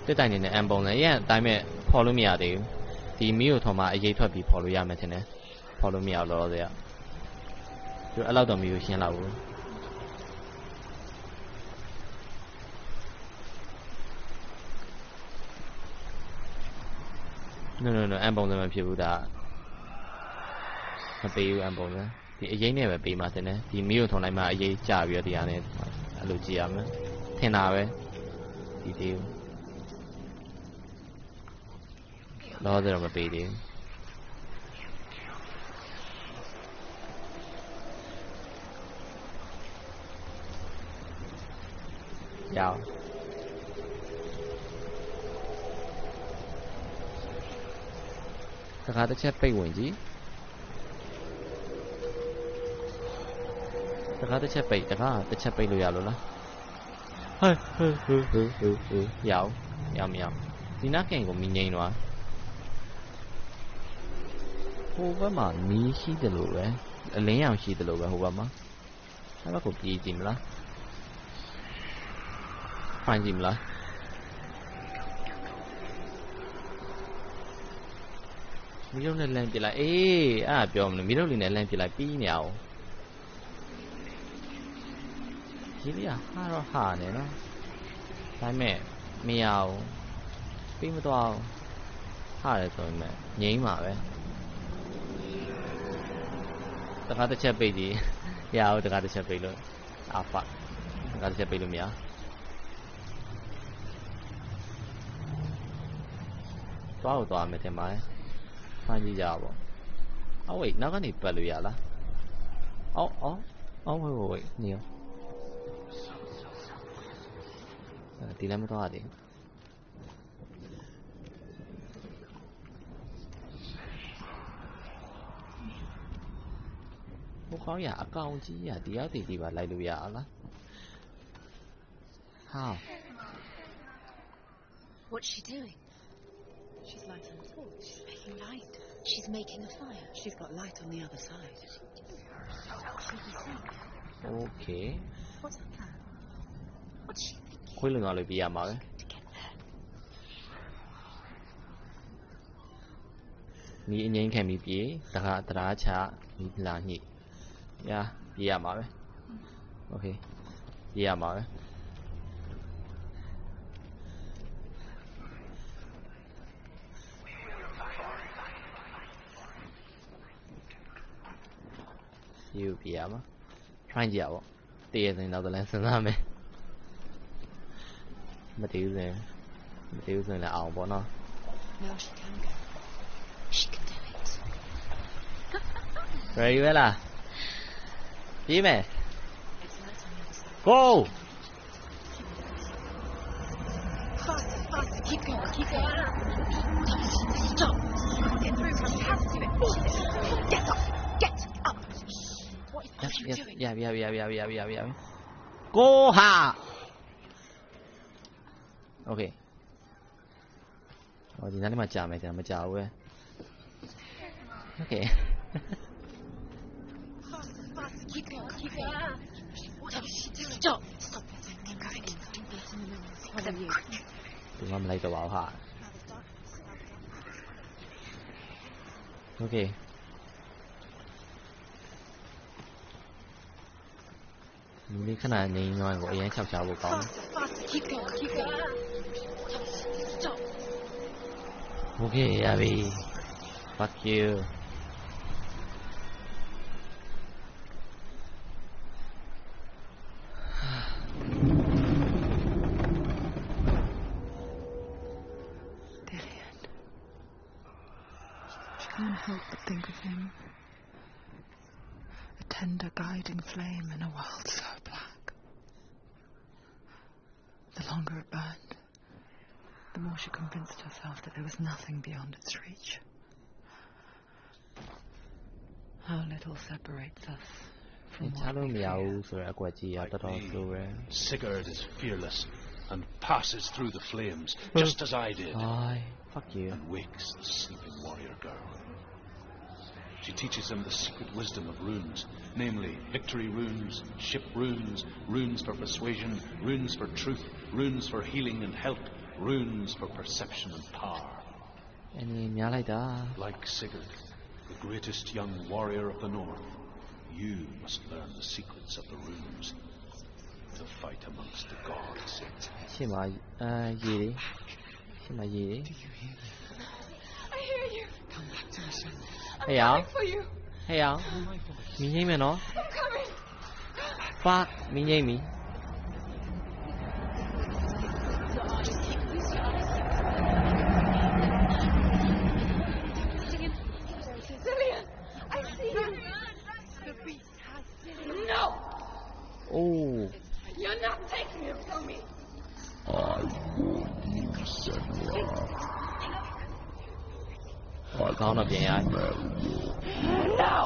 တက်တိုင်နေတဲ့အမ်ပုံလည်းအတိုင်းမဲ့ဖော်လို့မရသေးဘူးဒီမီးကိုထုံမှအရေးထွက်ပြီးဖော်လို့ရမယ်ထင်တယ်ဖော်လို့မရတော့လေသူအဲ့လောက်တော့မီးကိုရှင်းလောက်ဘူး no အမ်ပုံလည်းမဖြစ်ဘူးဒါမပေးဘူးအမ်ပုံလည်းဒီအရင်နဲ့ပဲပေးမှတင်တယ်ဒီမီးကိုထုံလိုက်မှအရေးကျပြီးတော့ဒီဟာနဲ့အဲ့လိုကြည့်ရမယ်ထင်တာပဲဒီသေးဘူးတော့တော့မပေးသေးဘူးရအောင်တခါတစ်ချက်ပိတ်ဝင်ကြည့်တခါတစ်ချက်ပိတ်လို့ရလို့လားဟဲ့ရအောင်ဒီနားကန်ကိုမီးငိမ့်တော့ဟိုဘက်မှာမီးရှိတယ်လို့ပဲအလင်းရောင်ရှိတယ်လို့ပဲဟိုဘက်မှာအဲ့ဘက်ကိုပြေးကြည့်မလားဖိုင်ကြည့်မလားမီးလုံးနဲ့လမ်းပြလိုက်အေးအဲ့ဒါပြောမလို့မီးလုံးလေးနဲ့လမ်းပြလိုက်ပြီးနေအောင်ဒီလေးဟာတော့ဟာနေနော်ဒါပေမဲ့မရဘူးပြီးမသွားဘူးဟာတယ်ဆိုရင်ငိမ့်ပါပဲတခါတစ်ချက်ပိတ်ကြည့်ရအောင်တခါတစ်ချက်ပိတ်လို့အာဖတ်တခါတစ်ချက်ပိတ်လို့မရ သွားမယ်ထင်ပါတယ်ဖမ်းကြည့်ကြပါအော် wait နောက်ကနေပတ်လို့ရလားအော် wait နေရောဒီလည်းမသွားရသေးဘူးဟိုကောင်းရအကောင်ကြီးရဒီရောက်တည်ပါလိုက်လို့ရအောင်လား How What's she doing? She's lighting a torch. She's making light. She's making a fire. She's got light on the other side. She'll be safe. Okay What's her plan? What's she thinking? ခွေးလုံအောင်လို့ပြရမှာပဲ To get there. มีအငိမ့်ခံပြီးပြေတခါတရားချမိလာညိညာပြေရမှာပဲ Okay ပြေရမှာပဲယူပြေရမှာ try ကြည့်ရပေါ့တည့်ရစင်တော့လည်းစဉ်းစားမယ်မတည်ဘူးဆိုရင်လည်းအောင်ပေါ့နော် Now she can go. She can do it. ready ပဲလားပြေးမယ် It's light on the other side. go Faster, faster. Keep going, keep going. Stop. Get through from the house to it. Get up. Get up. What are you yes doing? yeah go ha okay ဟောဒီနားလေးမှာကြာမယ်ကြာမကြာဘူးပဲ okay Faster, faster. Keep going, keep going. What are you doing? Stop. Stop. I'm going in. Don't let him know. Follow you. ဒီမှာမလိုက်တော့ပါဘူးဟာ Now the darkness. okay ဒီလေးခဏနေငွားကိုအရင်ချောက်ချဖို့ကောင်း Faster, faster. Keep going, keep going. Stop. okay ရပြီ fuck you Dillian. She can't help but think of him. A tender guiding flame in a world so black. The longer it burned, the more she convinced herself that there was nothing beyond its reach. How little separates us ချ from what လို့ we မရ fear. ဘူးဆိုတော့အကွက်ကြီးရတော်တော်ဆိုးပဲ Sigurd is fearless and passes through the flames, just as I did, Bye. Fuck you. and wakes the sleeping warrior girl. She teaches them the secret wisdom of runes, namely victory runes, ship runes, runes for persuasion, runes for truth, runes for healing and help, runes for perception and power. အင်းများလိုက်တာ Like Sigurd, the greatest young warrior of the north, you must learn the secrets of the runes to fight amongst the gods. ရှင်းပါရေလေးရှင်းပါရေလေး Do you hear me? I hear you. Come back to me soon. I'm Hey, Al. coming for you. ဟဲ့အောင် Hear my voice. မင်းငိမ့်မယ်နော် I'm coming. fuck မင်းငိမ့်ပြီ Just keep close your eyes. Dillian, I see you. The beast has Dillian. No, အိုး you're not taking him from me. I warn you, Senua. ကောင်းတော့ပြန်ရ Smell your No,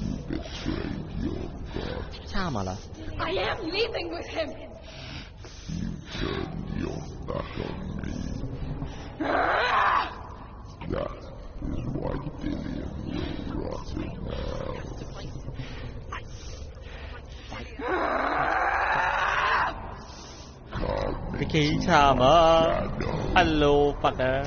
You betrayed your god. ချမှာလား I am leaving with him. You turned your back on me. That is why Dillian will rot in hell. တကယ်ချမှာ hello fucker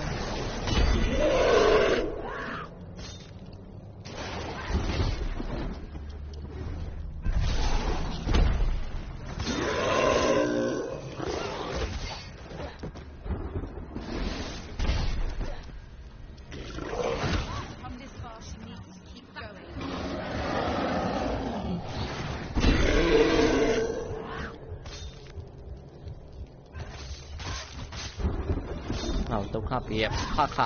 ဟော ဒုက္ခပေးရခခ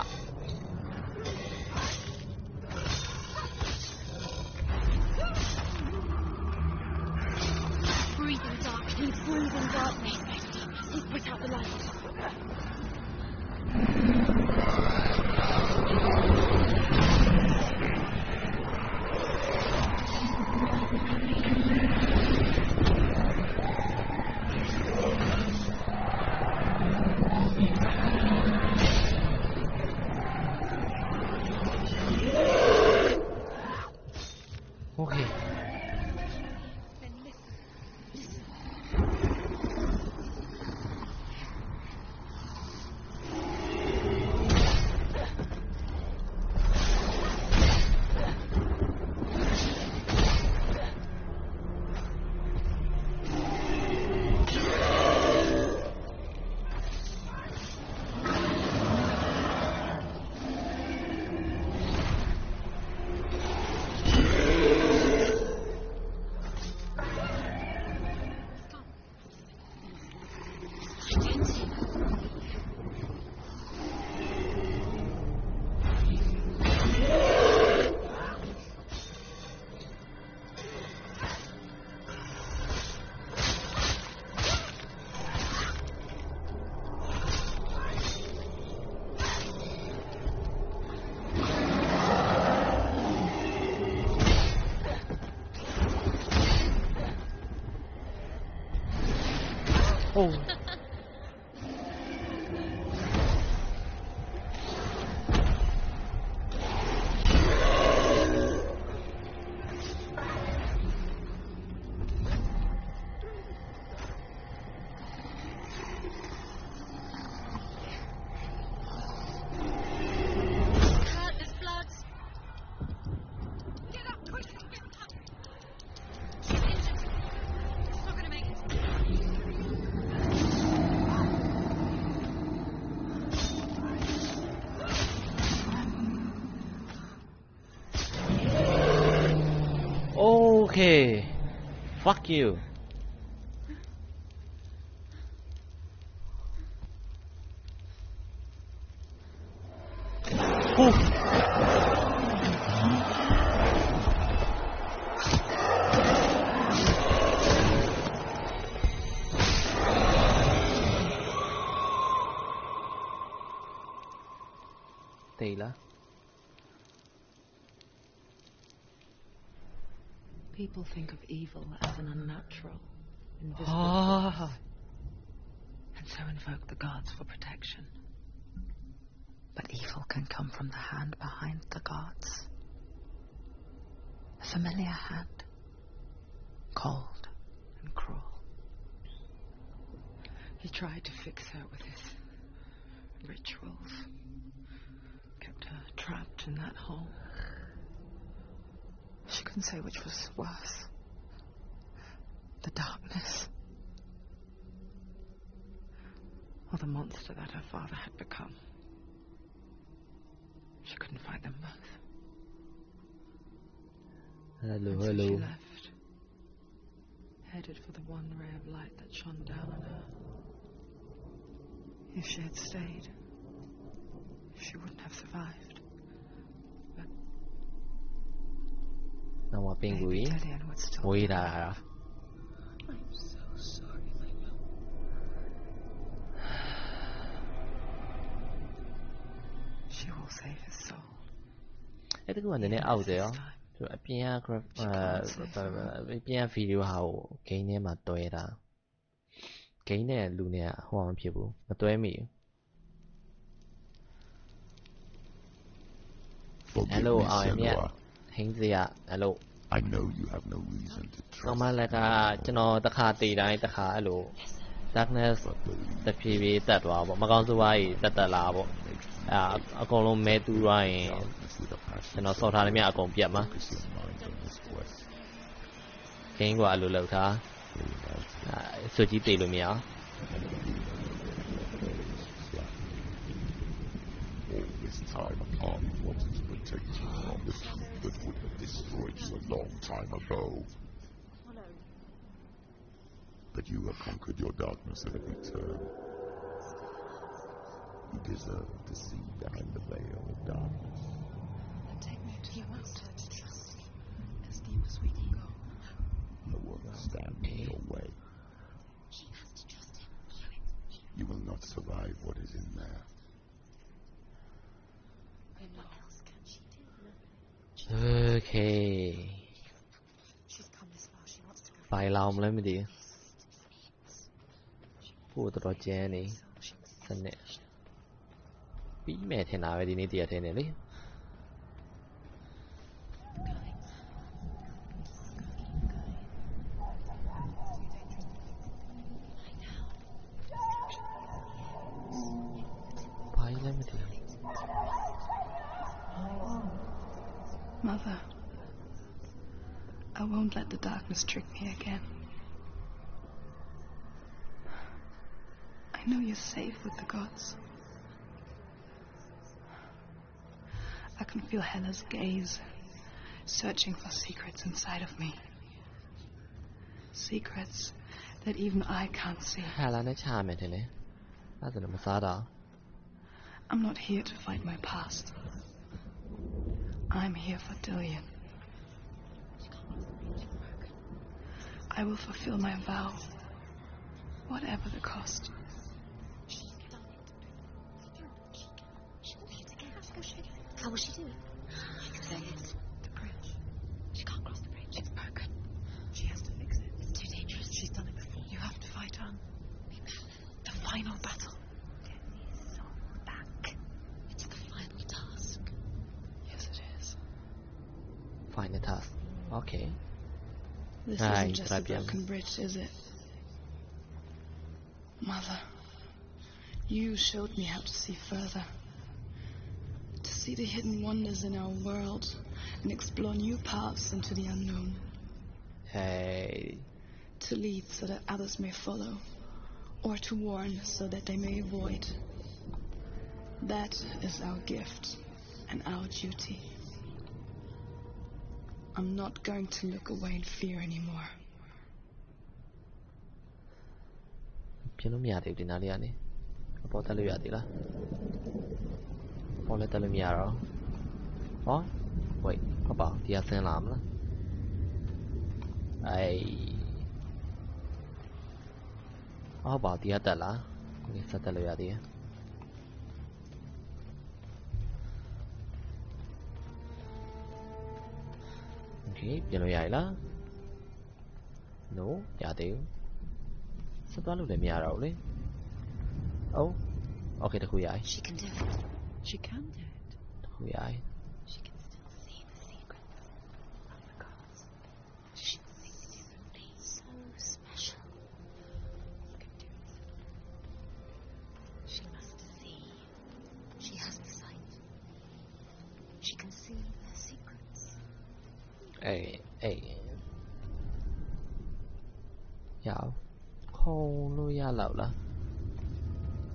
Breathing darkness, breathing darkness. He's put out the light. Okay. Then listen. Oh. Hurt, there's blood. Get up, quick! Get up! She's injured. She's not gonna make it. Okay. Fuck you. Oh. Taylor. People think of evil as an unnatural, invisible Ah. force, and so invoke the gods for protection. But evil can come from the hand behind the gods. A familiar hand, cold and cruel. He tried to fix her with his rituals, kept her trapped in that hole. She couldn't say which was worse. The darkness, or the monster that her father had become. She couldn't fight them both. Hello, And so hello. she left, headed for the one ray of light that shone down on her. If she had stayed, she wouldn't have survived. But Now maybe Pingui. Dillian would still Wait, be alive. I'm so sorry, my love. She will save his soul. အဲ့တကူကနည်းနည်းအောက်တယ်ရောသူအပြင်က ပြင်ကဗီဒီယိုဟာကိုဂိမ်းထဲမှာတွဲတာဂိမ်းနဲ့လူနဲ့ဟိုမဖြစ်ဘူးမတွဲမိဘူး Forgive Hello, me, I'm Senua. ဟင်းစရာ Hello I know you have no reason to ကောင် trust မလက်ကကျွန်တော်တစ်ခါတည်တိုင်းတစ်ခါအဲ့လို darkness but believe တဖြည်းဖြည်းတက်သွားပေါ့မကောင်းဆိုးဝါးကြီးတက်လာပေါ့အကုန်လုံးမဲတူးသွားရင် darkness with a passion. ကျွန်တော်စော်ထားတယ်မြအကုန်ပြတ်မှာ Focus your mind on this quest. ဂိမ်းကအဲ့လိုလောက်ထား Clear out စွတ်ကြီးတည်လို့မရအောင် all this time apart wanted to protect you from the truth that would have destroyed you a long time ago. But you have conquered your darkness at every turn. deserve to see behind the veil of darkness. And take me to the mountain to trust you as deep as we can go. No one will stand in your way. She has to trust him. You will not survive what is in there. I know. What else can she do? Okay. She's come this far. She wants to go. ไฟเรามแล้วไม่ดีพูดตัวเจนี่สนเน่ปีแม่เทนาไปดีนี่เตียเทเน่เลยไปแล้วไม่ดี Mother, I won't let the darkness trick me again. I know you're safe with the gods. I can feel Hela's gaze, searching for secrets inside of me. Secrets that even I can't see. ฮาลาในชาแม่เทเน่น่าจะนำมาซาดา I'm not here to fight my past. I'm here for Dillian. I will fulfill my vow, whatever the cost. How will she do it? She can say it. The bridge. She can't cross the bridge. It's broken. She has to fix it. It's too dangerous. She's done it before. You have to fight on. The final battle. Get me so back. It's the final task. Yes, it is. Find the task. Okay. This Aye, isn't just a Fabian. broken bridge, is it? Mother, you showed me how to see further. To see the hidden wonders in our world and explore new paths into the unknown. Hey. To lead so that others may follow, or to warn so that they may avoid. That is our gift and our duty. I'm not going to look away in fear anymore. ပြင်းလို့မရသေးဘူးဒီနားလေးကနေအပေါ်တက်လို့ရသေးလားပေါ်လည်းတက်လို့မရတော့ဟော wait ဟုတ်ပါဒီကဆင်းလာမလားဟုတ်ပါဒီကတက်လားဒီဆက်တက်လို့ရသေးတယ်โอเคပြင်လို့ရရလား no ရသေးဘူးဆက်သွားလို့လည်းမရတော့ဘူးလေ oh okay တခုရ She can do it. She can do it. တခုရ She can still see the secrets of the gods. She will think differently. So special. Can do it. She must see. She has the sight. She can see their secrets. ရအောင်ခုံလို့ရလောက်လား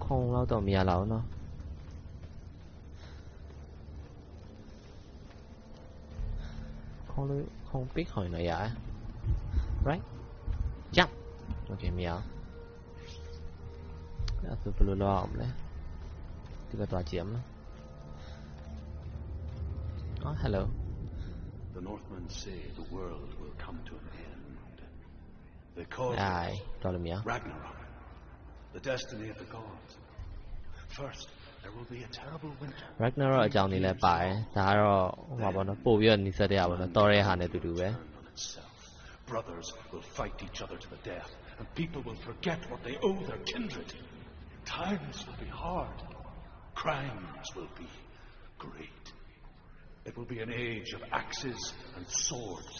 ခုံလောက်တော့မရလောက်နော်ခုံပိတ်ခေါင်တော့ရ right jump okay မရအဲ့ဒါဘယ်လိုလုပ်အောင်လဲဒီကတော့ကြည့်ရမလား oh hello The Northmen say the world will come to an end. They call Aye, told him, yeah. it Ragnarok, the destiny of the gods. First, there will be a terrible winter. Ragnarok အကြောင်းလေးလည်းပါတယ်ဒါကတော့ဟိုပါဘောနော်ပို့ပြီးတော့နီးစပ်တဲ့ပါဘောနော်တော်ရဲဟာနဲ့တူတူပဲ Turn on itself. Brothers will fight each other to the death, and people will forget what they owe their kindred. Times will be hard. Crimes will be great. It will be an age of axes and swords.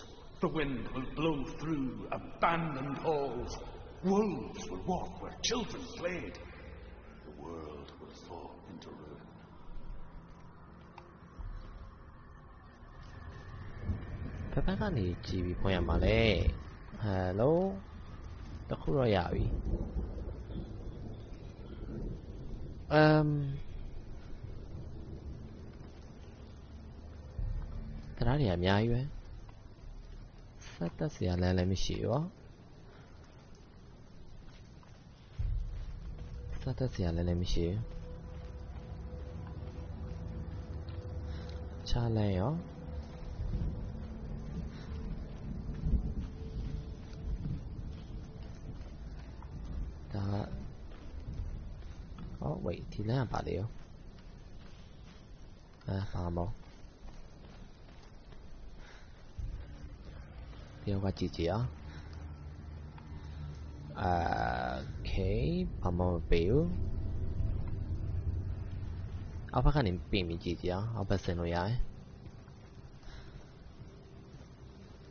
The wind will blow through abandoned halls. Wolves will walk where children played. The world will fall into ruin. ဖက်ဖက်ကနေကြည့်ပြီးဖွင့်ရမှာလေ hello တခုတော့ရပြီတရားတွေအများကြီးပဲဆက်တက်စရာလည်းမရှိရောဆက်တက်စရာလည်းမရှိ challenge ရော ဒါ oh wait ဒီလမ်းကပါလေရော ဘာမောတယောက်ကကြည့်ကြည့်အောင် okay ဘာမှမပေးဘူး အောက်ဘက်ကနေပြင်ပြီးကြည့်ကြည့်အောင်အောက်ဘက်ဆင်းလို့ရတယ်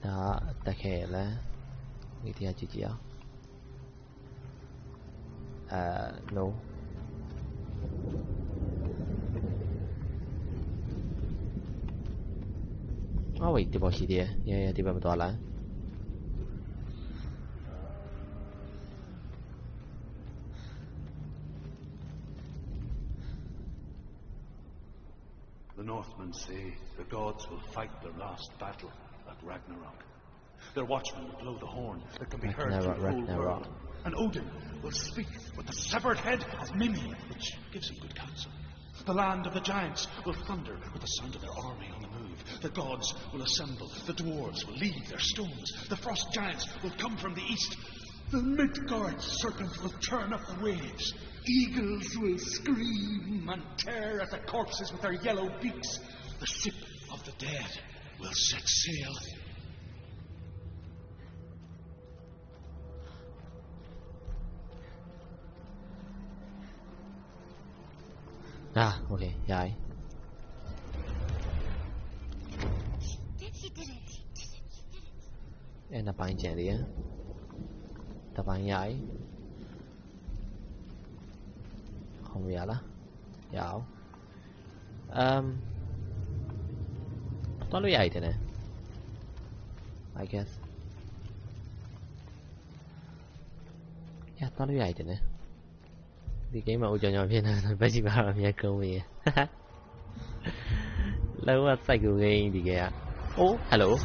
ဒါတက်ခဲလဲဒီတရားကြည့်ကြည့်အောင်no oh wait ဒီပေါ်ရှိသေးတယ်ဒီဘက်မသွားလား The Northmen say the gods will fight their last battle at Ragnarok. Their watchmen will blow the horn that can be heard through the whole world. And Odin will speak with the severed head of Mimi, which gives him good counsel. The land of the giants will thunder with the sound of their army on the move. The gods will assemble. The dwarves will leave their stones. The frost giants will come from the east. The Midgard serpents will turn up the waves. Eagles will scream and tear at the corpses with their yellow beaks. The ship of the dead will set sail. Okay, yeah. He did it. And the pine jelly, the pine yai. Không về lá, dạo. Có lối vậy thế này. I guess. Yeah, có lối vậy thế này. Đi cái mẫu cho nhau phía nào thôi, bây giờ bảo là câu gì. Lâu quá sai của game thì kìa. Oh, hello.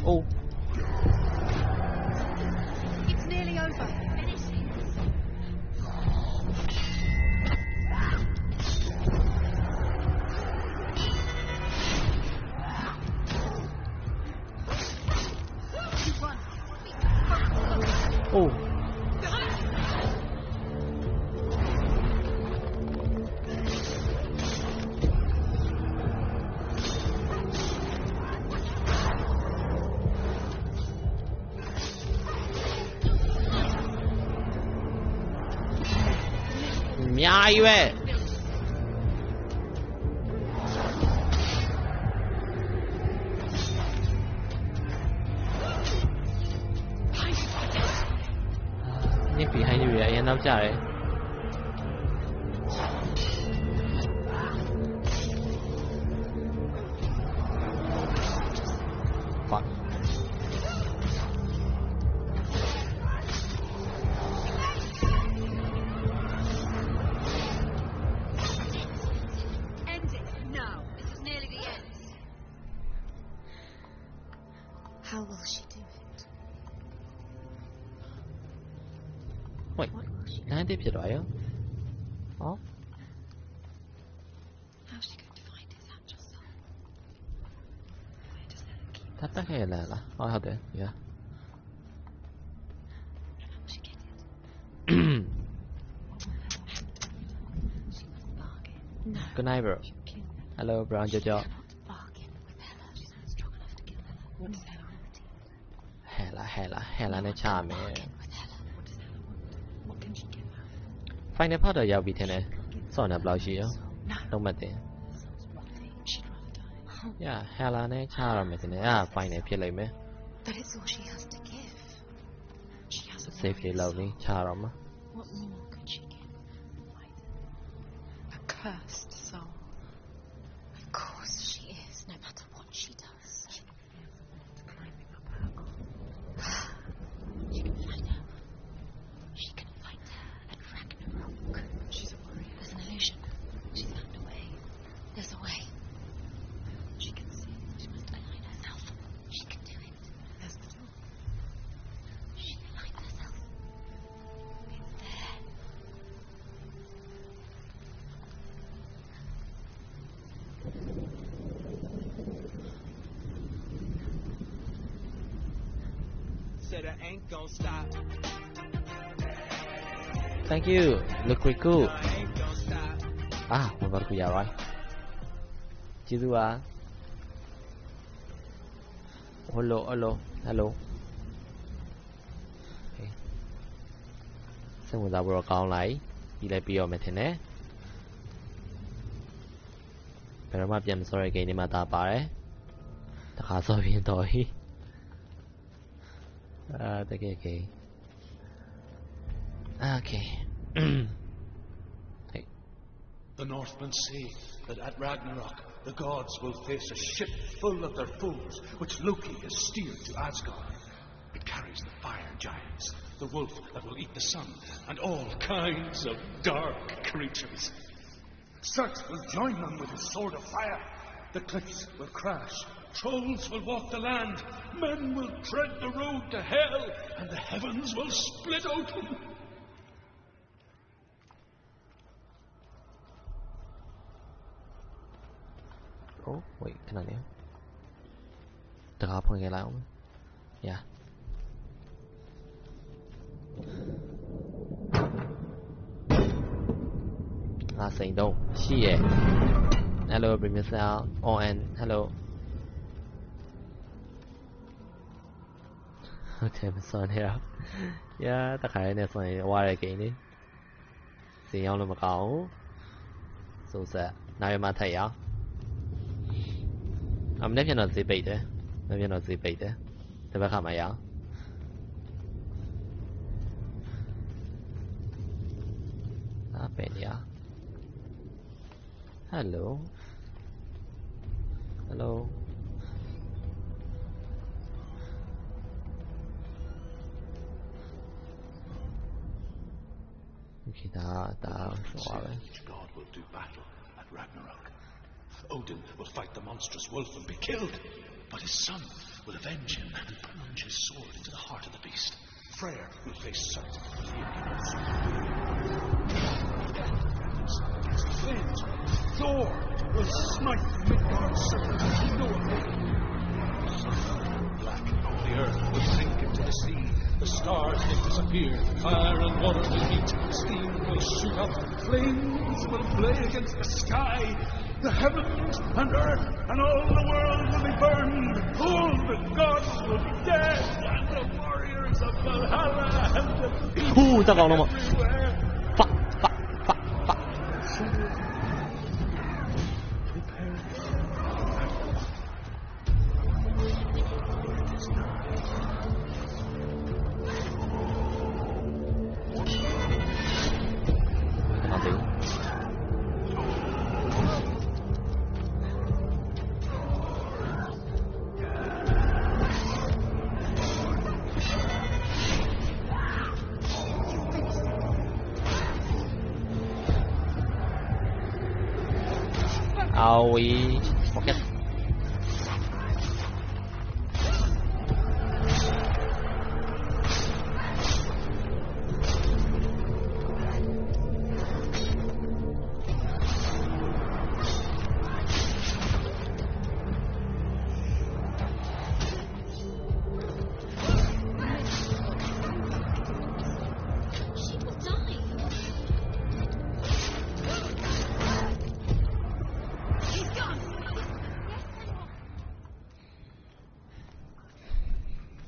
Oh. It's nearly over. Finishing. You won. Oh. Nhai về. Nhắc bị hay như vậy anh đâu trời. Fuck. End it. No. This is nearly the end. How will she do it? Wait. What will she do? Đang tiếpဖြစ်rồi á. Ồ. How's she going to find his actual soul? Where does that keep? Thắt tắc hay là thôi được. Yeah. How will she get it? She must bargain. No. Good night, bro. She'll kill her. Hello, Brown She Jojo. cannot bargain with Hela. She's not strong enough to kill Hela. What does Hela want? Hellaနဲ့ချမယ် Bargain with Hela. What does Hela want? What can she give her? Final part တော့ရောက်ပြီထင်တယ်စောင့်နေဘယ်လောက်ရှိရော No. လုံးမတင် Soul's rotting. She'd rather die. Yeah Hella နဲ့ချရမယ်ထင်တယ်final ဖြစ်လိမ့်မယ် But it's all she has to give. She has a safe လေး warrior's လောက်ပြီး soul. ချရမှာ What more could she give? A cursed soul. Of course she is, no matter what she does. It's climbing up her arm. She can find her. She can find her at Ragnarok. said I ain't gonna stop. Thank you. Look pretty cool. I ain't gonna stop. Mình vào được rồi. Chị Du à. Hello. Okay. Xong rồi ra bro cao lại. Đi lại bio mẹ thế nè. Pero màပြန် sorry ကိန်းဒီမှာတာပါတယ်တခါဆိုရင်တော့တကယ်ကိန်း Okay. Hey. The Northmen say that at Ragnarok the gods will face a ship full of their foes, which Loki has steered to Asgard. It carries the fire giants, the wolf that will eat the sun, and all kinds of dark creatures. Surt will join them with his sword of fire. The cliffs will crash, trolls will walk the land, men will tread the road to hell, and the heavens will split open. Oh, wait, can I now? The car point get out. Yeah. Saying no. Shit. Hello, bring yourself on. Hello. Okay, I'm sorry here. Yeah, the car is on wire again. See you on the go. So sad. Now you're my tail. I'm never not the bait. Never not the bait. Never come out. Yeah. Hello. Okay, Each god will do battle at Ragnarok. Odin will fight the monstrous wolf and be killed, but his son will avenge him and plunge his sword into the heart of the beast. Freyr will face Surt with the against the flames. Thor will smite Midgard serpent as you know it. Black, the earth will sink into the sea. The stars will disappear. Fire and water will meet. Steam will shoot up. Flames will play against the sky. The heavens and earth and all the world will be burned. All the gods will be dead. And the warriors of Valhalla and the people everywhere. Fuck. We pocket.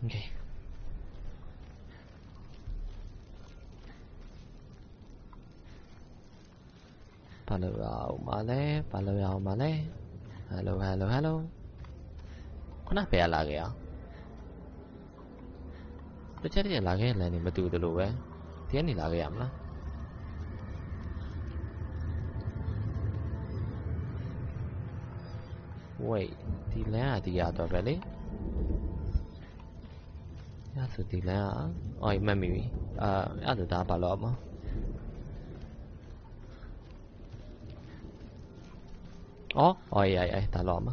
Okay. Hello. Kena apa lagi ya? Bercari lagi lah ni betul dulu Dia ni lagi am lah. Wait, di mana dia tu kali? Ya sudah lah. Oh, mami. Ada dah balap mah. Oh, iya, dah lama.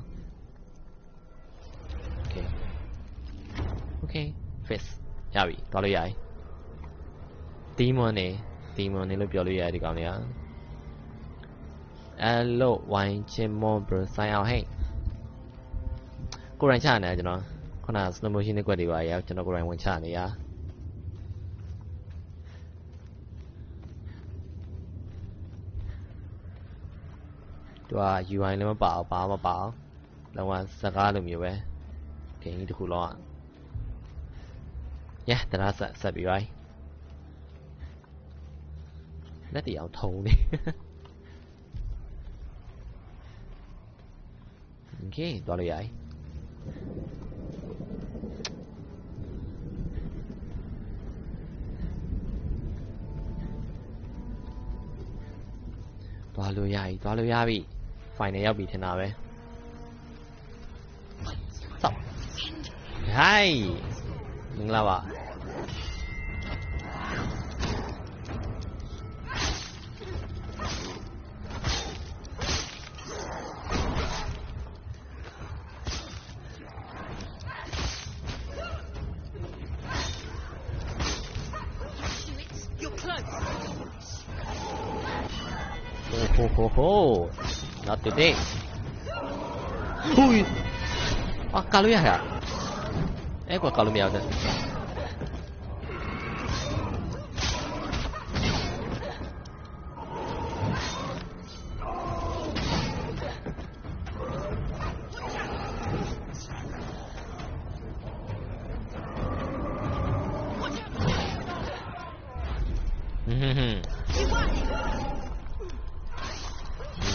Okay, face. Ya bi, kalau ya. Demon ni lo biar lu ya di kau ni ya. Hello, wine cemo bro, saya hey. Kau ranca ni aja no. ခုန slow motion နဲ့ကွက်တွေပါရကျွန်တော်ကိုယ်တိုင်ဝင်ချနေရသူက UI လည်းမပါဘူးဘာမှမပါဘူးလုံးဝစကားလိုမျိုးပဲဂိမ်းကြီးတစ်ခုလုံးอ่ะ yeah တရာဆက်ပြီး right လက်တီအောင်ထုံနေโอเคသွားလို့ရတယ်သွားလို့ရပြီ final ရောက်ပြီထင်တာပဲစောက် hi မင်္ဂလာပါOh, not today. Ui, kalau ya? Gua kalau miao deh.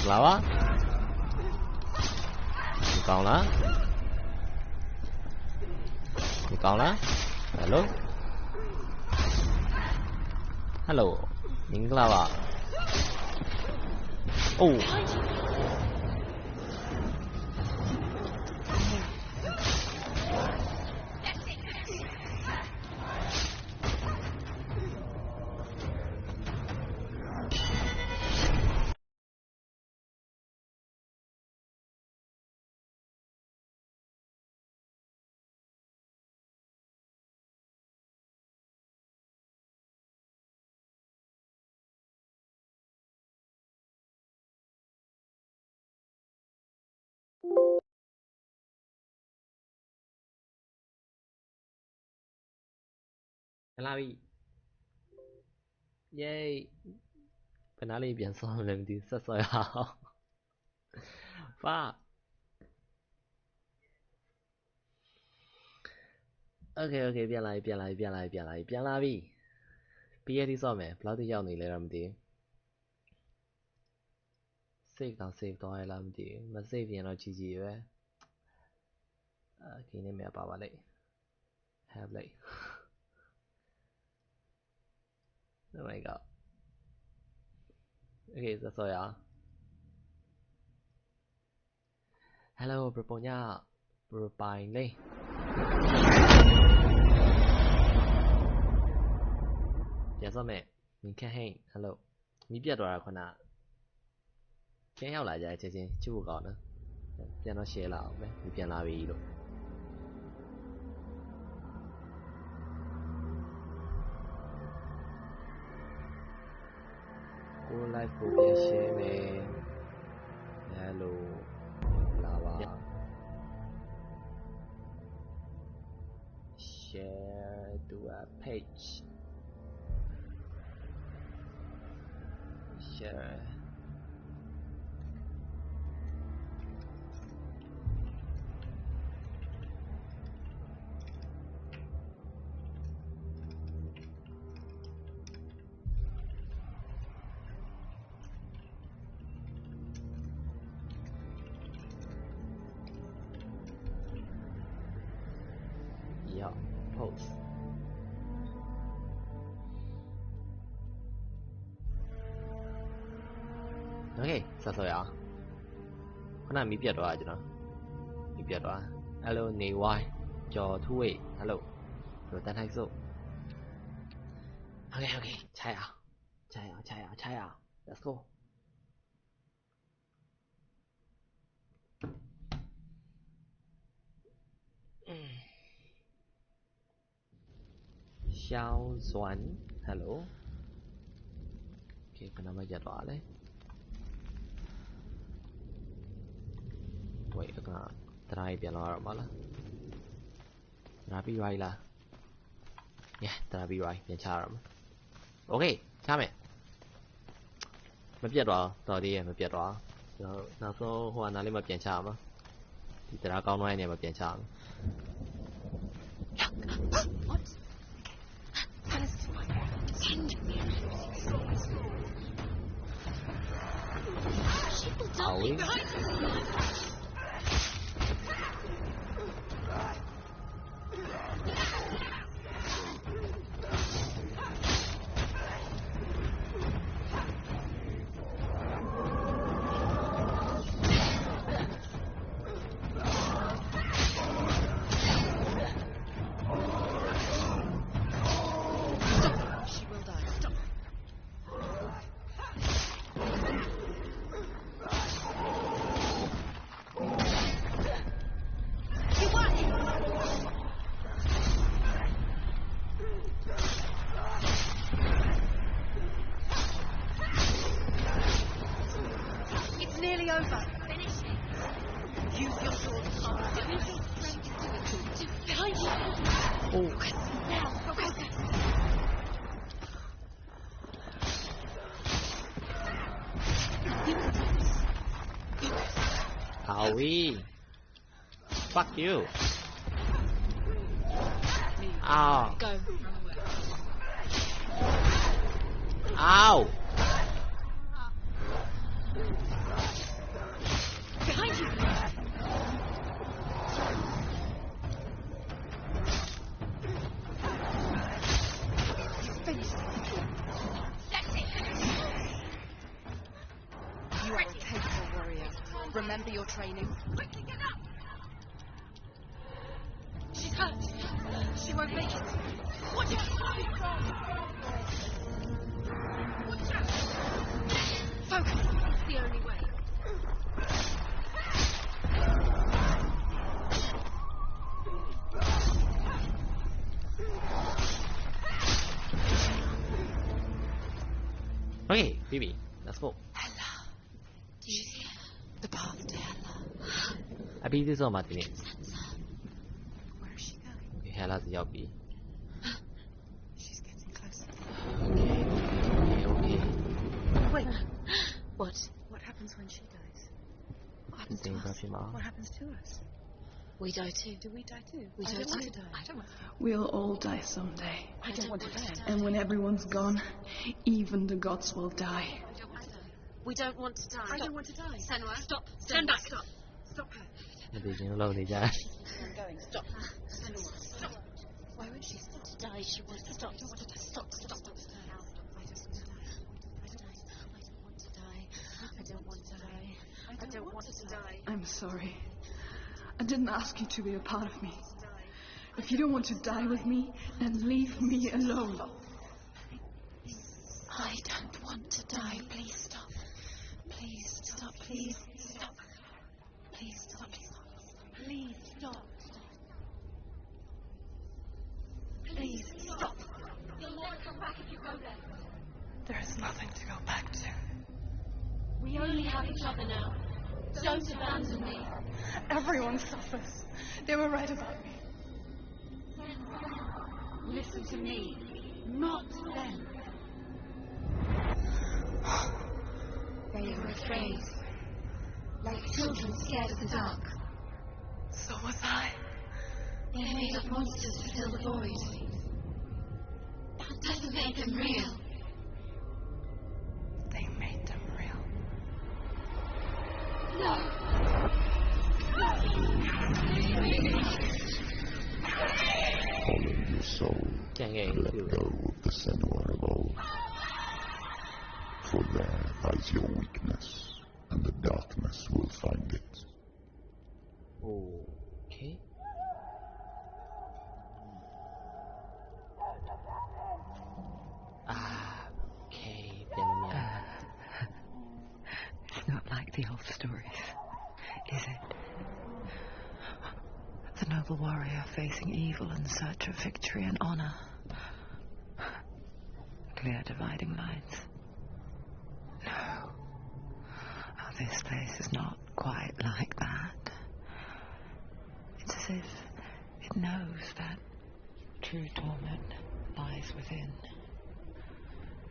Lava Còn lá hello những lava Lavi yay finale ပြန်ဆောင်းလည်းမသိဆက်ဆော်ရအောင်ဖာ Okay ပြန်လာပြီပြီးရသည်ဆော့မယ်ဘယ်လောက်တိရောက်နေလဲတော့မသိဘူး save တော့ save သွားရလားမသိဘူးမ save ရင်တော့ GG ပဲဒီနေ့မြတ်ပါပါလိမ့် Hellblade Oh my god Okay ဆက်ဆော့ရအောင် Hello ပပုံညပပိုင်လေးပြန်ဆော့မယ်မင်းခန့်ဟိန် Hello မီးပြတ်သွားတာခုနပြန်ရောက်လာကြတဲ့ချင်းချစ်ဖို့ကောင်းနော်ပြန်တော့ share လာအောင်ပဲမပြန်လာပြီလို့ကို live ကိုပြန် share မယ် Hello လာပါ share to a page share yeah post Okay ဆက်ဆော့ရအောင်ခုနမီးပြတ်သွားတာကျွန်တော်မီးပြတ်သွား Hello နေဝိုင်းကျော်ထူးဝေး Hello တို့တန်းထိုက်စို့ Okay ခြိုက်အောင် Let's go 肖酸 Hello Okay ခုနမရက်သွားလဲWait ကတရားပြန်လာရမှာလား ဒါပြီးသွားပြီလား yeah ဒါပြီးသွားပြီပြန်ချရအောင် okay ချမယ်မပြတ်တော့တော်သေးရဲ့မပြတ်တော့ကျွန်တော်နောက်ဆုံးဟိုကနားလေးမှပြန်ချရမှာဒီတရားကောင်းသွားတဲ့နေရာမှာပြန်ချရမယ် What? Are we? Over. Finish it. Use your sword. Use your strength to do it. Behind you. Oh. Now, go. Howie. Fuck you. Ow. Go. Ow. Behind you. You've finished. That's it. You are a capable warrior. Remember your training. Quickly get up. She's hurt. She won't make it. Watch out. Watch out. Focus. It's the only way. Okay, Phoebe, let's go. Hella. Do you see her? The path to Hella. I beat this on my team. Where is she going? Hella's the Yogi. She's getting closer. Okay. Wait. What? What happens when she dies? What happens to us? What happens to us? We die too. Do we die too? We don't want to die. I don't want to die. We'll all die someday. I don't want to die. And when everyone's gone, even the gods will die. I don't want to die. We don't want to die. I don't want to die. Senua, stop. Stand back. Stop. Stop her. I'm going. Stop. Senua, stop. Why won't she stop to die? She wants to stop. I don't want to die. Stop. I don't want to die. I don't want to die. I don't want to die. I'm sorry. I didn't ask you to be a part of me. If you don't want to die with me, then leave me alone. I don't want to die. Please stop. Please stop. Please stop. Please stop. Please stop. Please stop. You'll never come back if you go there. There is nothing to go back to. We only have each other now. Don't abandon me. Everyone suffers. They were right about me. Listen to me, not them. They are afraid, like children scared of the dark. So was I. They made up monsters to fill the void. That doesn't make them real. They made them real. No. Follow your soul. Can't get Let into go of the Senua of old. For there lies your weakness, and the darkness will find it. Okay. Okay. It's not like the old stories, is it? The noble warrior facing evil in search of victory and honor. Clear dividing lines. No. Oh, this place is not quite like that. It's as if It knows that true torment lies within.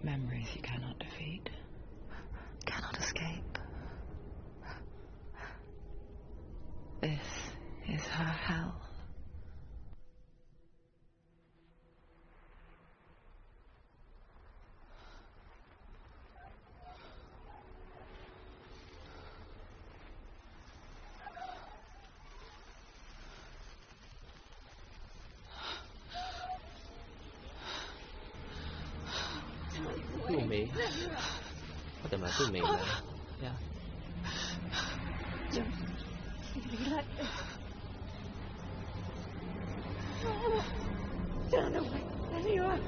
Memories you cannot defeat, cannot escape. This is her hell. Who me? Có thể mà who me mà. Yeah. You let this. Turn away, Senua.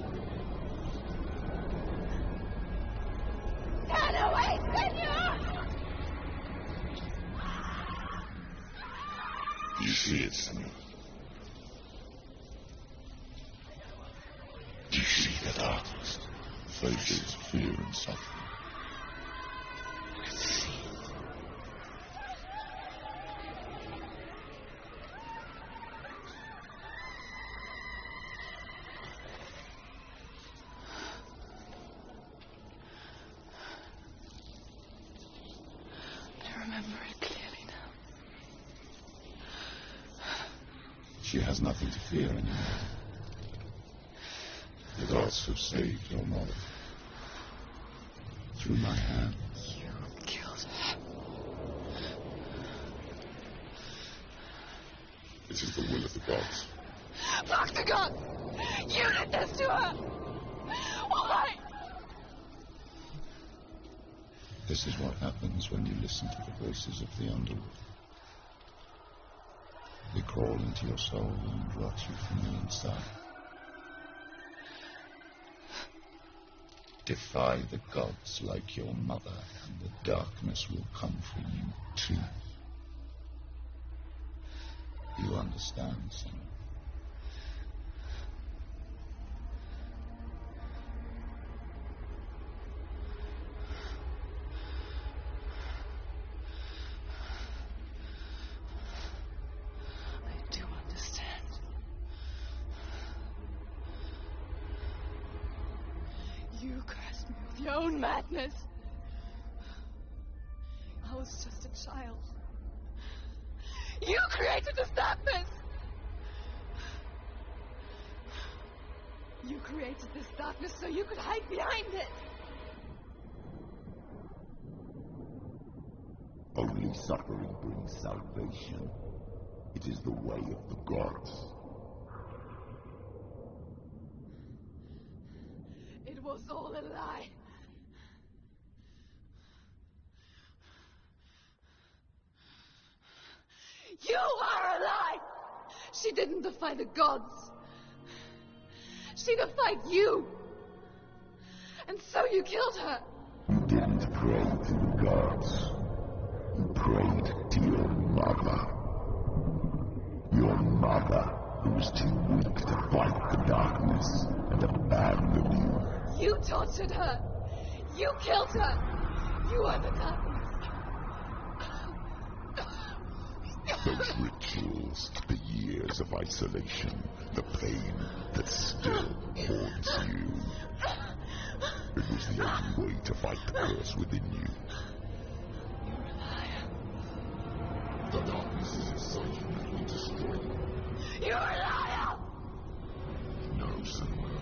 Turn away, Senua! You see it, Senua? Do you see the darkness? Faces, fear and suffering. I see. I remember it clearly now. She has nothing to fear anymore. The gods have saved your mother. Through my hands. You killed her. This is the will of the gods. Fuck the gods! You did this to her! Why? This is what happens when you listen to the voices of the underworld. They crawl into your soul and rot you from the inside. Defy the gods like your mother, and the darkness will come for you too. You understand, Senua? I do understand. You cursed me with your own madness. I was just a child. You created this darkness! You created this darkness so you could hide behind it! Only suffering brings salvation. It is the way of the gods. It was all a lie. You are a lie! She didn't defy the gods. She defied you. And so you killed her. You didn't pray to the gods. You prayed to your mother. Your mother, who was too weak to fight the darkness and abandoned you. You tortured her. You killed her. You are the darkness. Those rituals, the years of isolation, the pain that still haunts you. It was the only way to fight the curse within you. You're a liar. The darkness is inside you that will destroy you. You're a liar! No, Senua.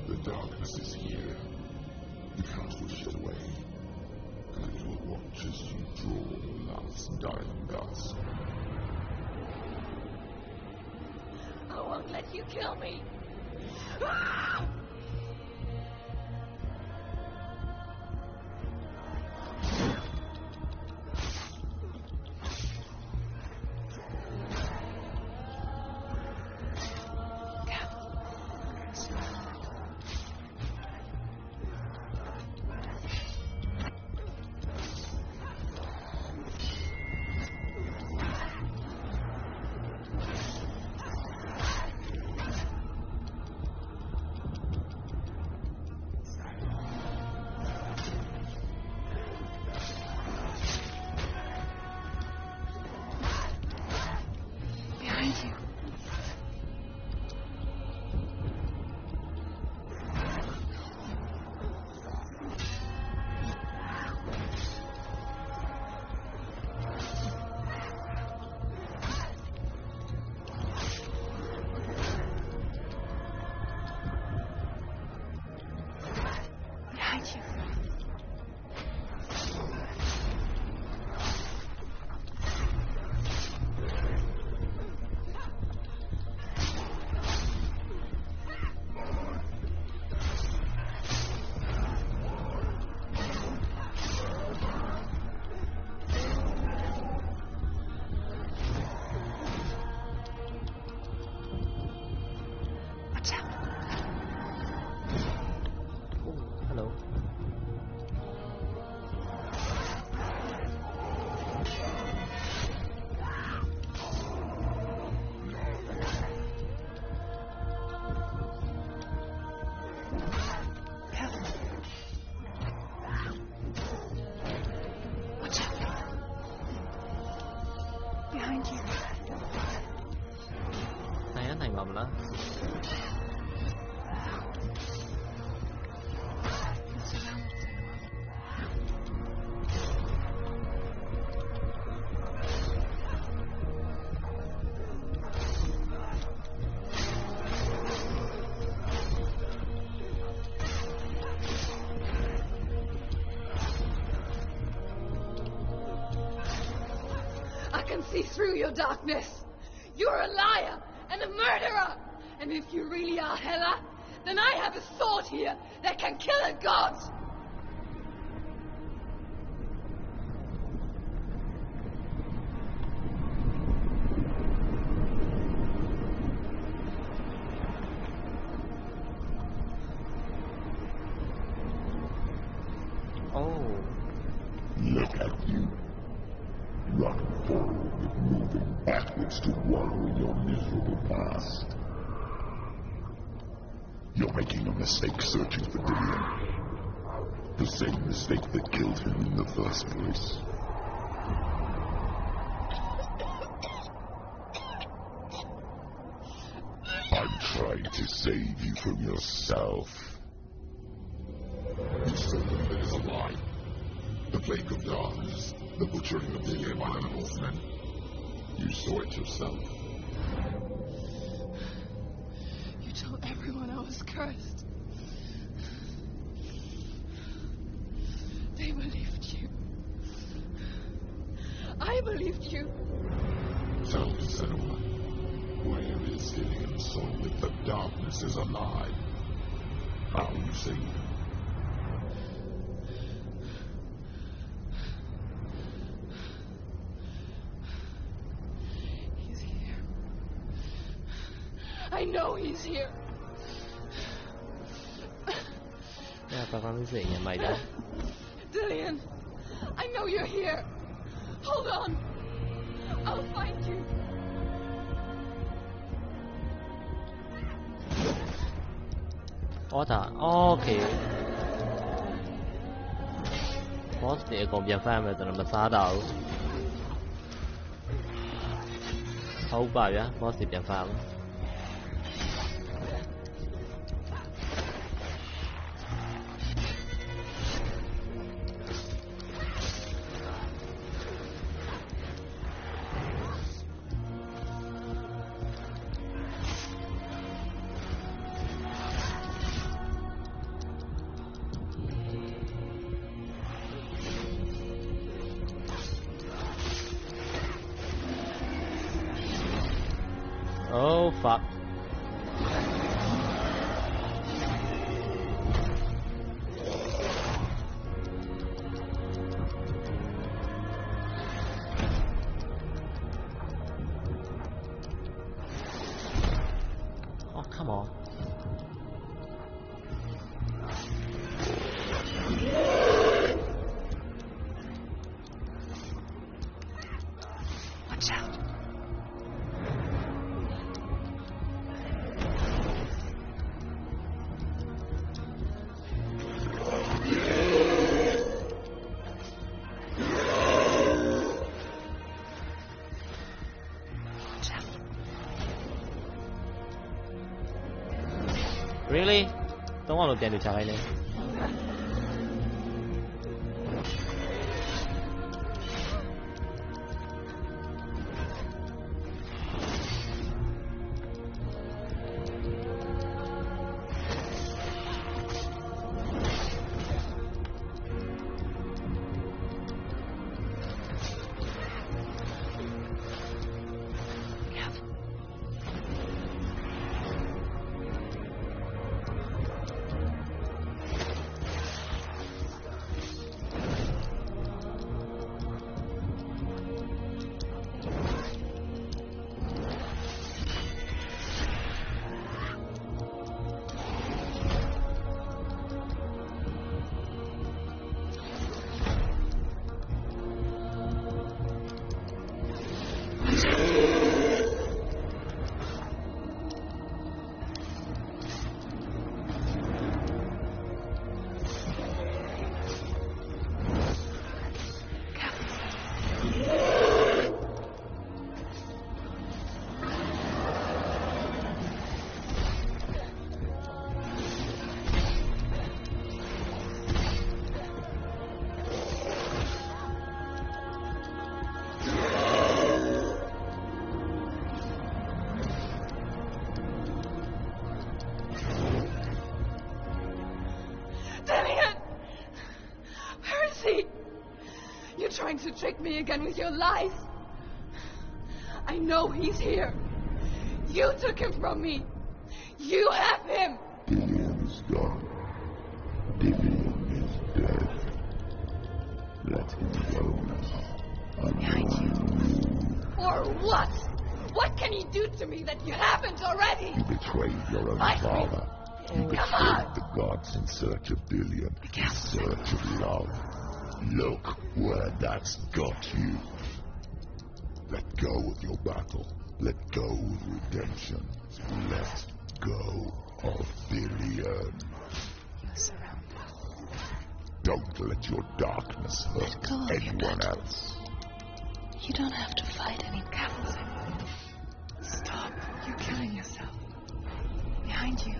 The darkness is here. You can't wish it away. And it will watch as you draw the last dying gasp. I won't let you kill me. Ah! မလား It's around Senua. I can see through your darkness. You're a liar and a murderer. And if you really are Hela, then I have a sword here that can kill a god. Oh Look at you. Running forward, moving backwards to wallow in your miserable past. You're making a mistake searching for Dillion. The same mistake that killed him in the first place. I'm trying to save you from yourself. You still believe it is a lie. The plague of darkness, the butchering of Dillion by animals, men. You saw it yourself. You told everyone I was cursed. They believed you. I believed you. Tell me, Senua, where is Dillion's soul if the darkness is alive? How you save him? He's here. I know he's here. ဘာမှမသိရင်မိုက်တာ Dillion, I know you're here. Hold on. I'll find you. Order. Okay. Boss တွေအကုန်ပြန်ဖမ်းမယ်ဆိုတော့မစားတော့ဘူးဟုတ်ပါဗျာ boss တွေပြန်ဖမ်းမယ် Oh fuck. Oh, come on. Watch out. Really? Don't want to get into China. trying to trick me again with your lies? I know he's here. You took him from me. You have him. Dillian is gone. Dillian is dead. Let him go now. Behind you. For what? What can he do to me that you haven't already? You betrayed your own Fight me. father. You Come betrayed on. the gods in search of Dillian, in search of love. Look where that's got you. Let go of your battle. Let go of redemption. Let go of Dillian. You're surrounded. Don't let your darkness hurt Let go of your anyone battle. else. You don't have to fight any battles anymore. Stop. You're killing yourself. Behind you.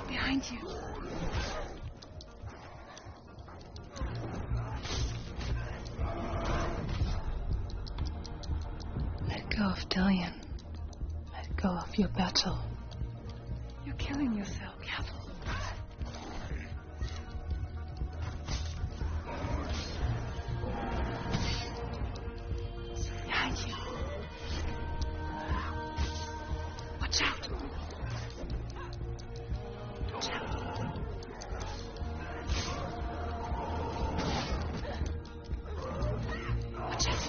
Behind you. Let go of Dillian. Let go of your battle. You're killing yourself, Cavill. Behind you. Watch out. Watch out. Watch out.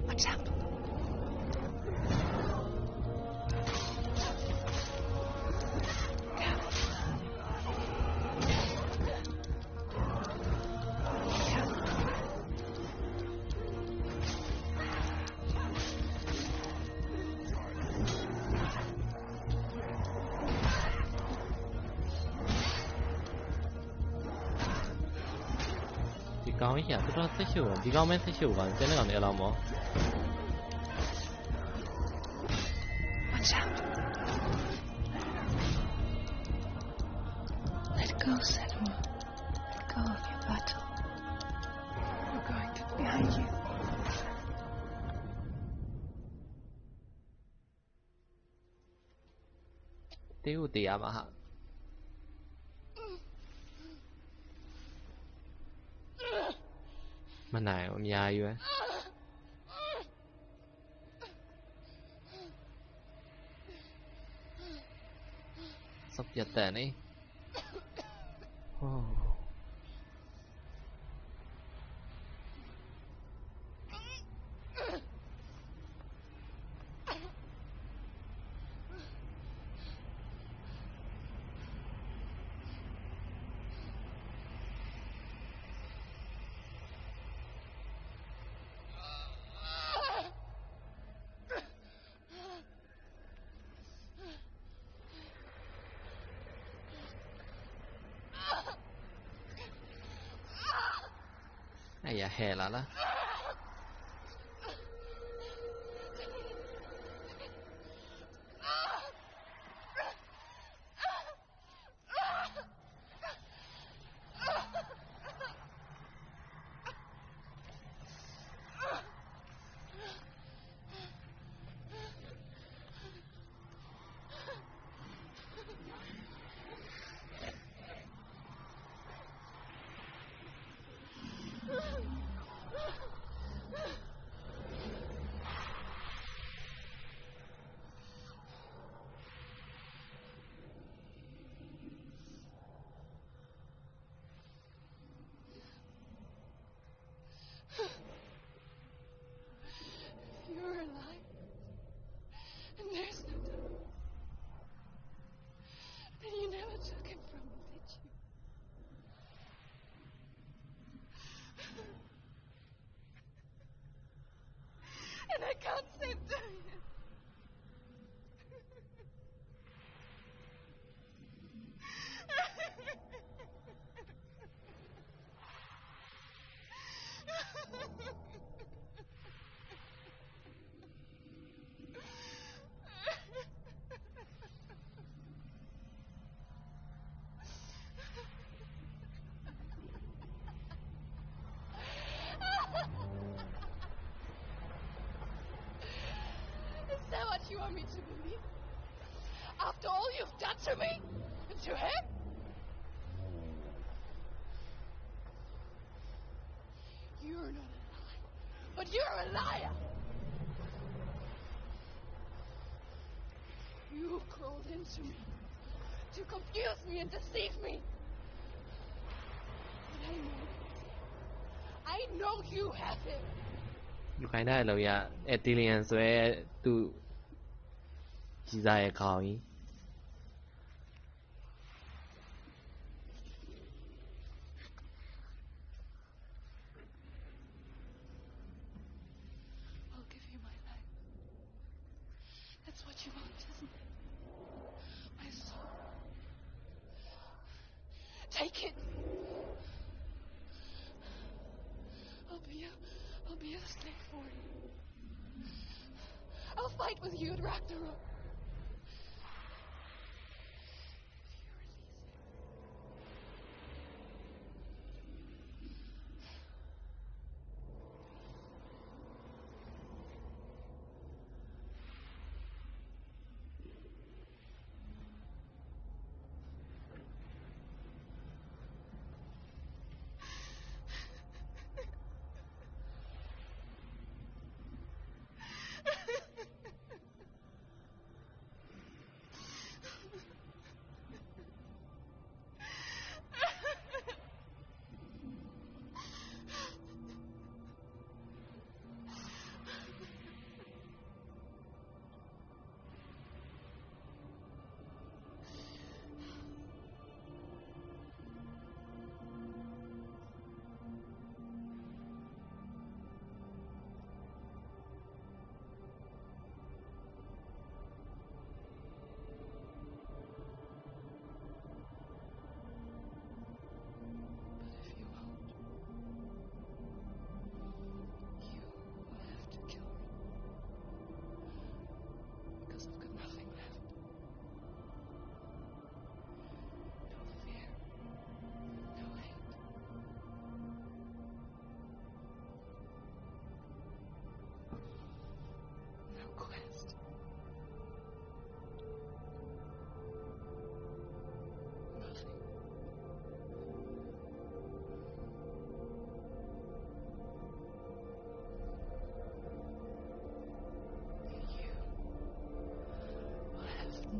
Watch out. Đi cao ấy à? Tôi thích chịu à? Đi cao mấy thích chịu à? Trên này còn để làm không? Watch out. Let go, Senua. Let go of your battle. We're going to behind you. Tiêu tiệm à hả? Mà này con dài vậy? Sắp giật tệ này. Oh. Ai da, hè là. you want me to believe? After all you've done to me? And to him? You're not a liar, but you're a liar! You crawled into me to confuse me and deceive me. But I know you have him. ယူခိုင်းတဲ့အလုပ်ရတီလီယန်ဆိုရဲသူကြီးစားရဲ့ခေါင်းကြီး I'll give you my life. That's what you want, isn't it? My soul. Take it. I'll be a slave for you. I'll fight with you at Ragnarok.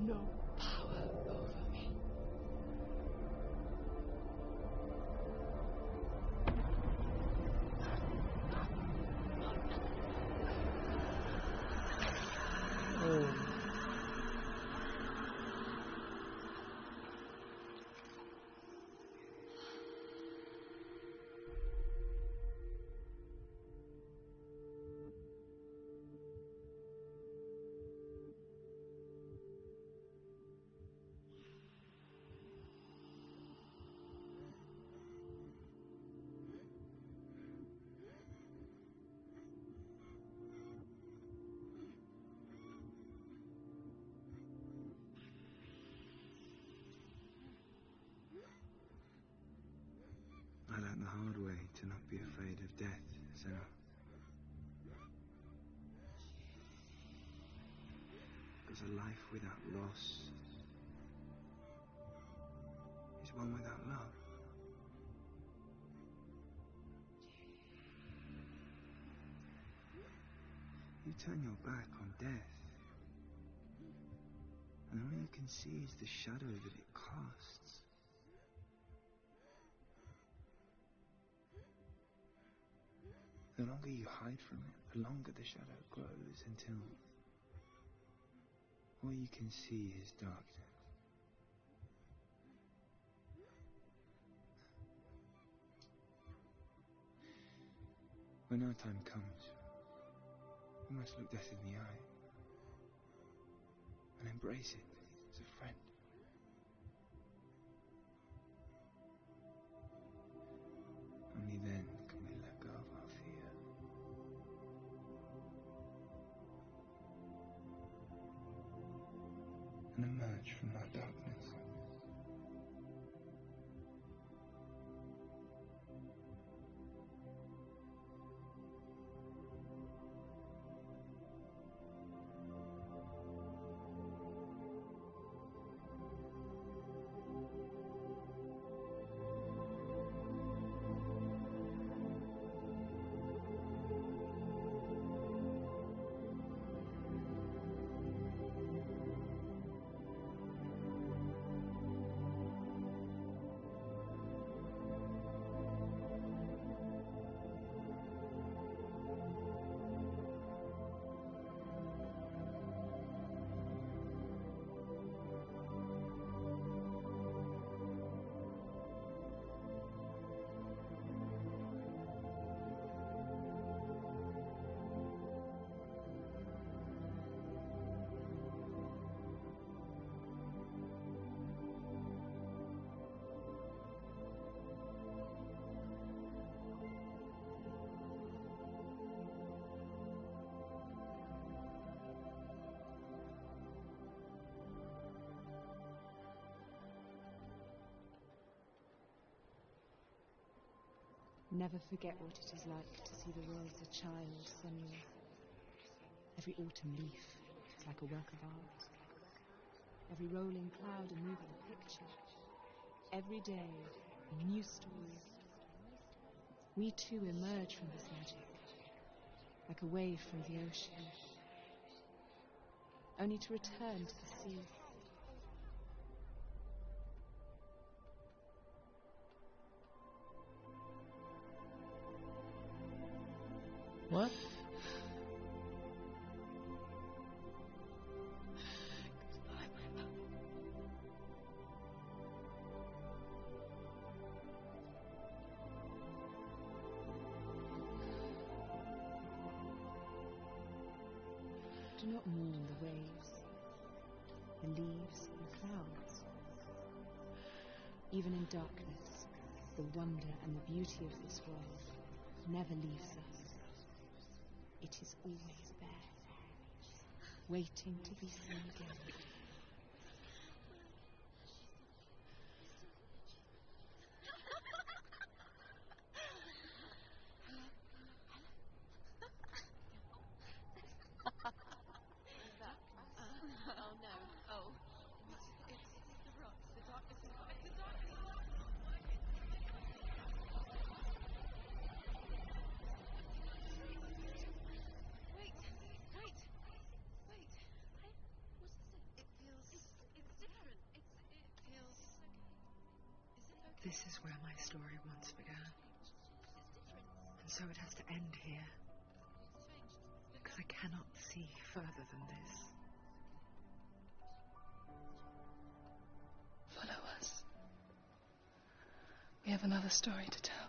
No power over me. I learned the hard way to not be afraid of death, Senua. Because a life without loss is one without love. You turn your back on death, and all you can see is the shadow that it casts. The longer you hide from it, the longer the shadow grows until all you can see is darkness. When our time comes, we must look death in the eye and embrace it as a friend. Only then can we let go of our fear. And emerge from that darkness. Never forget what it is like to see the world as a child, Senua. Every autumn leaf is like a work of art. Every rolling cloud a moving picture. Every day, a new story. We too emerge from this magic, like a wave from the ocean, only to return to the sea. What? Do not mourn the waves, the leaves and clouds. Even in darkness, the wonder and the beauty of this world never leaves us. It is always there, waiting to be seen again. Oh no. Oh. It's the rocks. The darkness is coming. The darkness is Wait. Wait. Wait. What's this? It feels... It's different. It feels... Is it okay? This is where my story once began. And so it has to end here. Because I cannot see further than this. Follow us. We have another story to tell.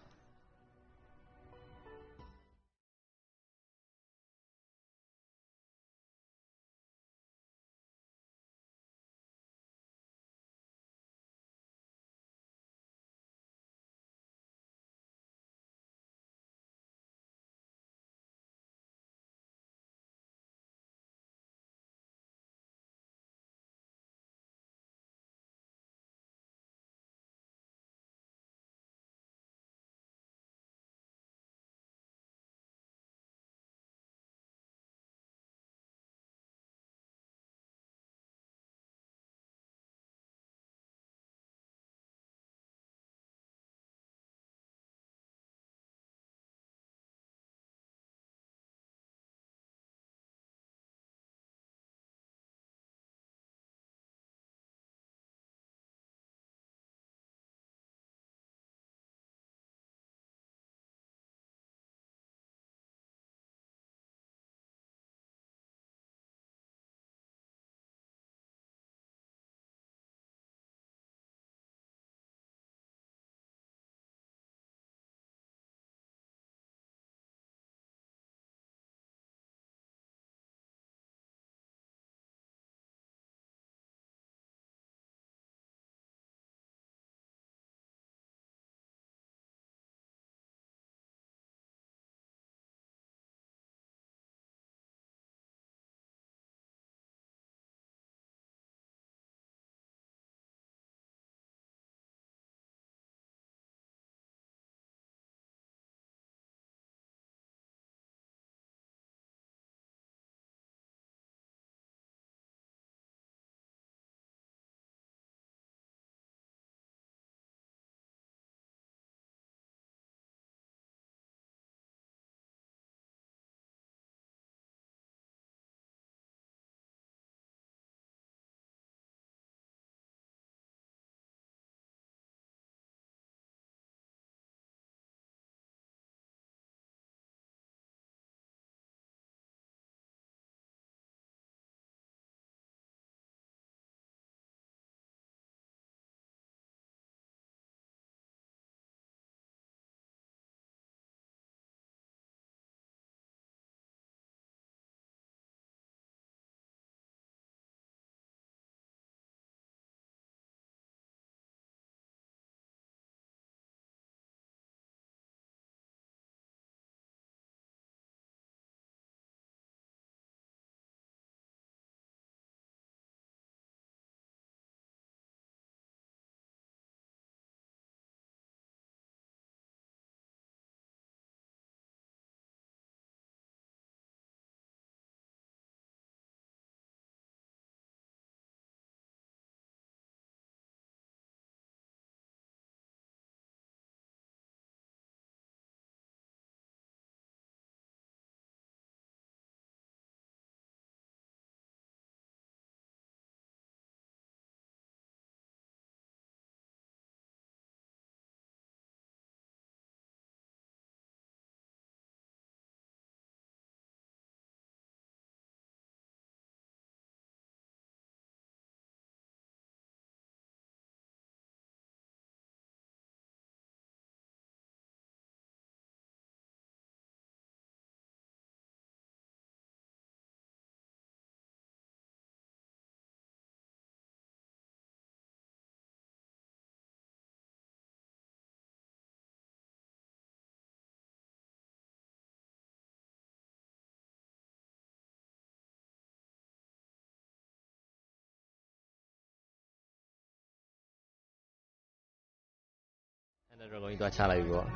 တော့ကိုင်းသွားချလိုက်ပြီပေါ့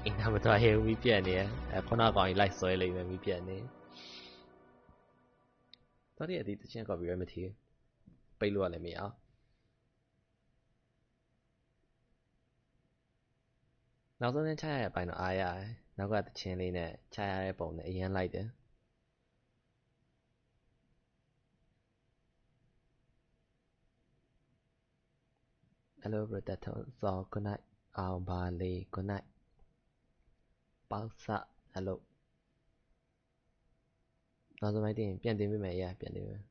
အင်းမတော်ရဲမီးပြက်နေခုနကောင်ကြီးလိုက်ဆွဲလိုက်မယ်မီးပြက်နေတော်ရည်ဒီတချင်း copyright မထီပိတ်လို့ရလည်းမရအောင်နောက်ဆုံးနဲ့ချရတဲ့အပိုင်းတော့အားရတယ်နောက်ကတချင်းလေးနဲ့ချရတဲ့ပုံနဲ့အရင်လိုက်တယ် Hello Predator so good night အောင်ပါလေ good night ပေါက်စ hello နောက်ဆုံးပိုင်းတင်ပြန်တင်ပေးမယ်ပြန်တင်ပေးမယ်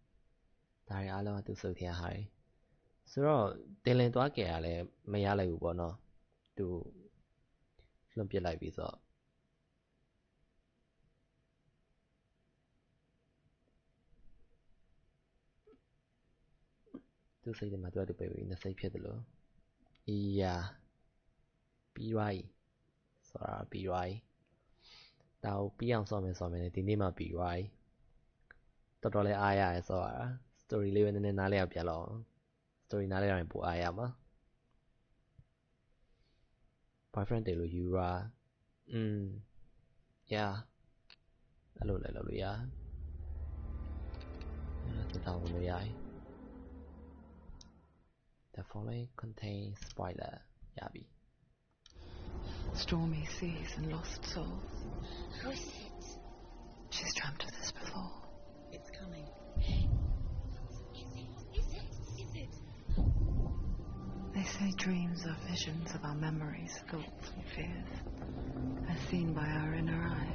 ဒါတွေအားလုံးကသူစုပ်ထရဟာတွေဆိုတော့တင်လင်သွားကြရလဲမရလိုက်ဘူးပေါ့နော်သူလွန်ပစ်လိုက်ပြီဆိုတော့သူစိတ်ထဲမှာသူကတူပဲပြီးနှစ်စိတ်ဖြစ်တယ်လို့အီယာပြီးသွားပြီဆိုတာပြီးသွားပြီဒါကိုပြီးအောင်ဆော့မယ်လေဒီနေ့မှပြီးသွားပြီတော်တော်လေးအားရတယ်ဆော့ရတာ story လေးပဲနည်းနည်းနားလည်အောင်ပြန်လောက်အောင် story နားလည်အောင်ပို့အားရမှာ boyfriend တယ်လို့ယူရာyeah အဲ့လိုလည်းလုပ်လို့ရတယ်ဒီတော့ဝင်လို့ရတယ် The following contains spoiler ရပြီ Stormy seas and lost souls. Who is it? She's dreamt of this before. It's coming. Is it? They say dreams are visions of our memories, thoughts and fears, as seen by our inner eye.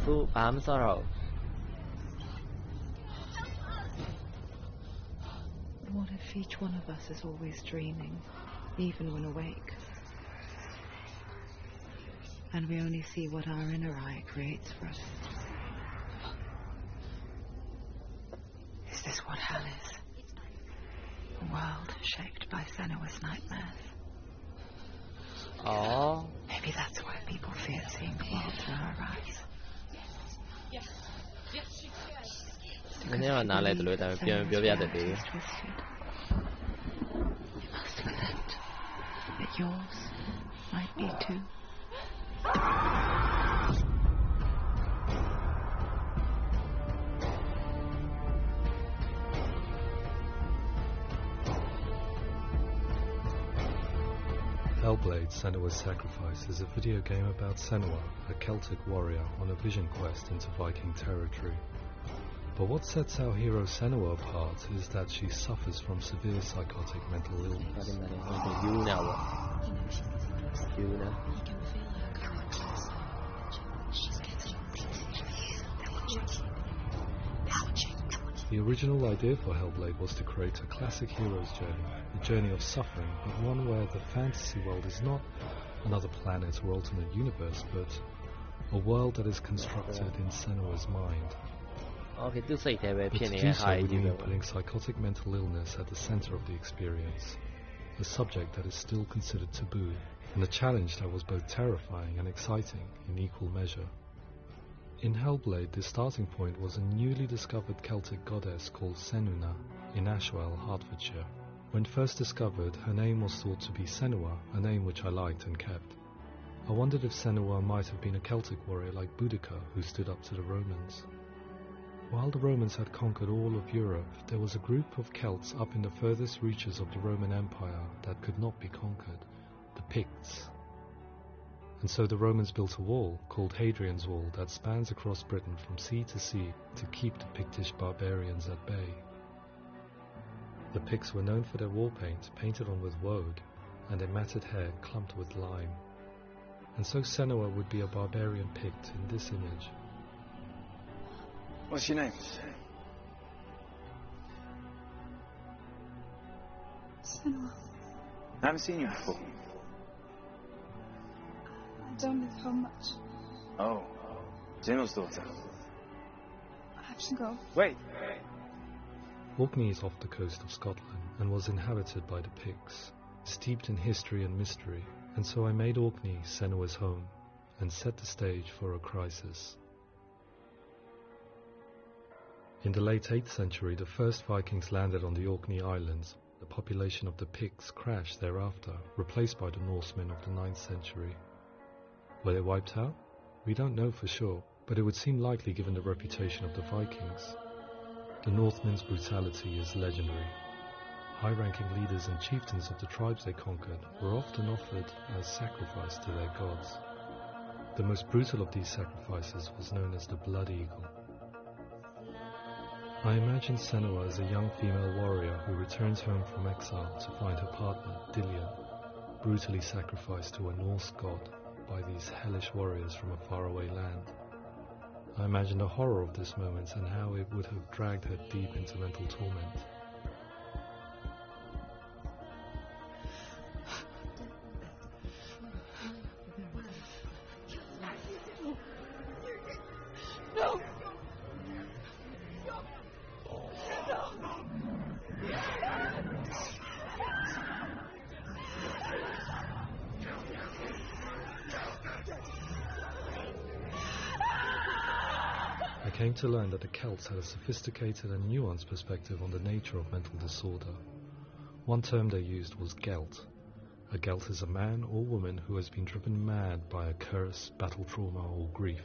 သူဘာမှမစောတော့ What if each one of us is always dreaming, even when awake? And we only see what our inner eye creates for us. Is this what hell is? A world shaped by Senua's nightmares. Oh. Maybe that's why people fear seeing the world through our eyes. နည်းနည်းတော့နားလဲတယ်လို့ဒါပေမဲ့ပြောပြတတ်တယ် You must accept that yours might be too. Hellblade: Senua's Sacrifice is a video game about Senua, a Celtic warrior on a vision quest into Viking territory. But what sets our hero Senua apart is that she suffers from severe psychotic mental illness. You know. He can feel her coming closer. She's getting The original idea for Hellblade was to create a classic hero's journey, a journey of suffering, but one where the fantasy world is not another planet or alternate universe, but a world that is constructed in Senua's mind. Okay, do say that But to do so would mean putting psychotic mental illness at the center of the experience, a subject that is still considered taboo, and a challenge that was both terrifying and exciting in equal measure. In Hellblade, the starting point was a newly discovered Celtic goddess called Senua in Ashwell, Hertfordshire. When first discovered, her name was thought to be Senua, a name which I liked and kept. I wondered if Senua might have been a Celtic warrior like Boudica who stood up to the Romans. While the Romans had conquered all of Europe, there was a group of Celts up in the furthest reaches of the Roman Empire that could not be conquered, the Picts. And so the Romans built a wall, called Hadrian's Wall, that spans across Britain from sea to sea to keep the Pictish barbarians at bay. The Picts were known for their war paint, painted on with woad, and their matted hair clumped with lime. And so Senua would be a barbarian Pict in this image. What's your name? Senua. I haven't seen you before. I don't live home much. Oh, General's daughter. I have to go. Wait. Orkney is off the coast of Scotland and was inhabited by the Picts, steeped in history and mystery, and so I made Orkney Senua's home and set the stage for a crisis. In the late 8th century, the first Vikings landed on the Orkney Islands, the population of the Picts crashed thereafter, replaced by the Norsemen of the 9th century. Were they wiped out? We don't know for sure, but it would seem likely given the reputation of the Vikings. The Northmen's brutality is legendary. High-ranking leaders and chieftains of the tribes they conquered were often offered as sacrifice to their gods. The most brutal of these sacrifices was known as the Blood Eagle. I imagine Senua as a young female warrior who returns home from exile to find her partner, Dillion, brutally sacrificed to a Norse god by these hellish warriors from a faraway land. I imagine the horror of this moment and how it would have dragged her deep into mental torment. No! I came to learn that the Celts had a sophisticated and nuanced perspective on the nature of mental disorder. One term they used was Gelt. A Gelt is a man or woman who has been driven mad by a curse, battle trauma, or grief.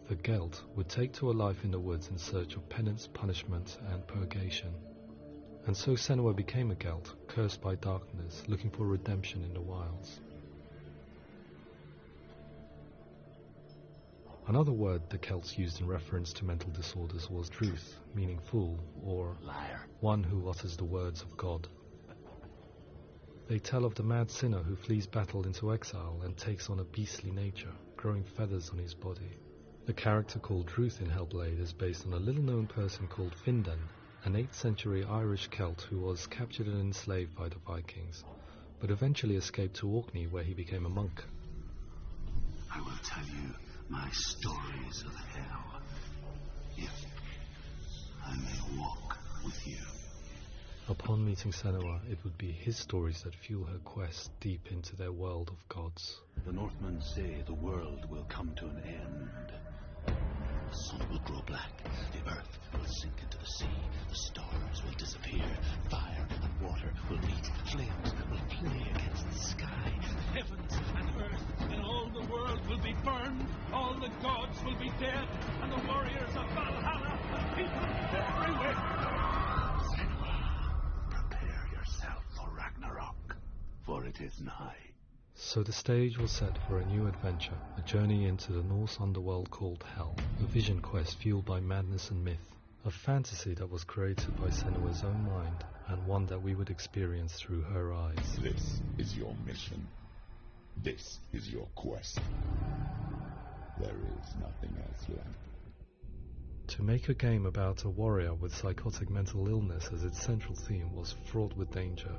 The Gelt would take to a life in the woods in search of penance, punishment, and purgation. And so Senua became a Gelt, cursed by darkness, looking for redemption in the wilds. Another word the Celts used in reference to mental disorders was truth, meaning fool, or liar, one who utters the words of God. They tell of the mad sinner who flees battle into exile and takes on a beastly nature, growing feathers on his body. The character called Truth in Hellblade is based on a little-known person called Findan, an 8th century Irish Celt who was captured and enslaved by the Vikings, but eventually escaped to Orkney where he became a monk. I will tell you my stories of hell, if I may walk with you. Upon meeting Senua, it would be his stories that fuel her quest deep into their world of gods. The Northmen say the world will come to an end. The sun will grow black, the earth will sink into the sea, the stars will disappear, fire and water will meet, flames will play against the sky. Heavens and earth and all the world will be burned, all the gods will be dead, and the warriors of Valhalla and people everywhere. Senua, prepare yourself for Ragnarok, for it is nigh. So the stage was set for a new adventure, a journey into the Norse underworld called Hell, a vision quest fueled by madness and myth, a fantasy that was created by Senua's own mind, and one that we would experience through her eyes. This is your mission. This is your quest. There is nothing else left. To make a game about a warrior with psychotic mental illness as its central theme was fraught with danger.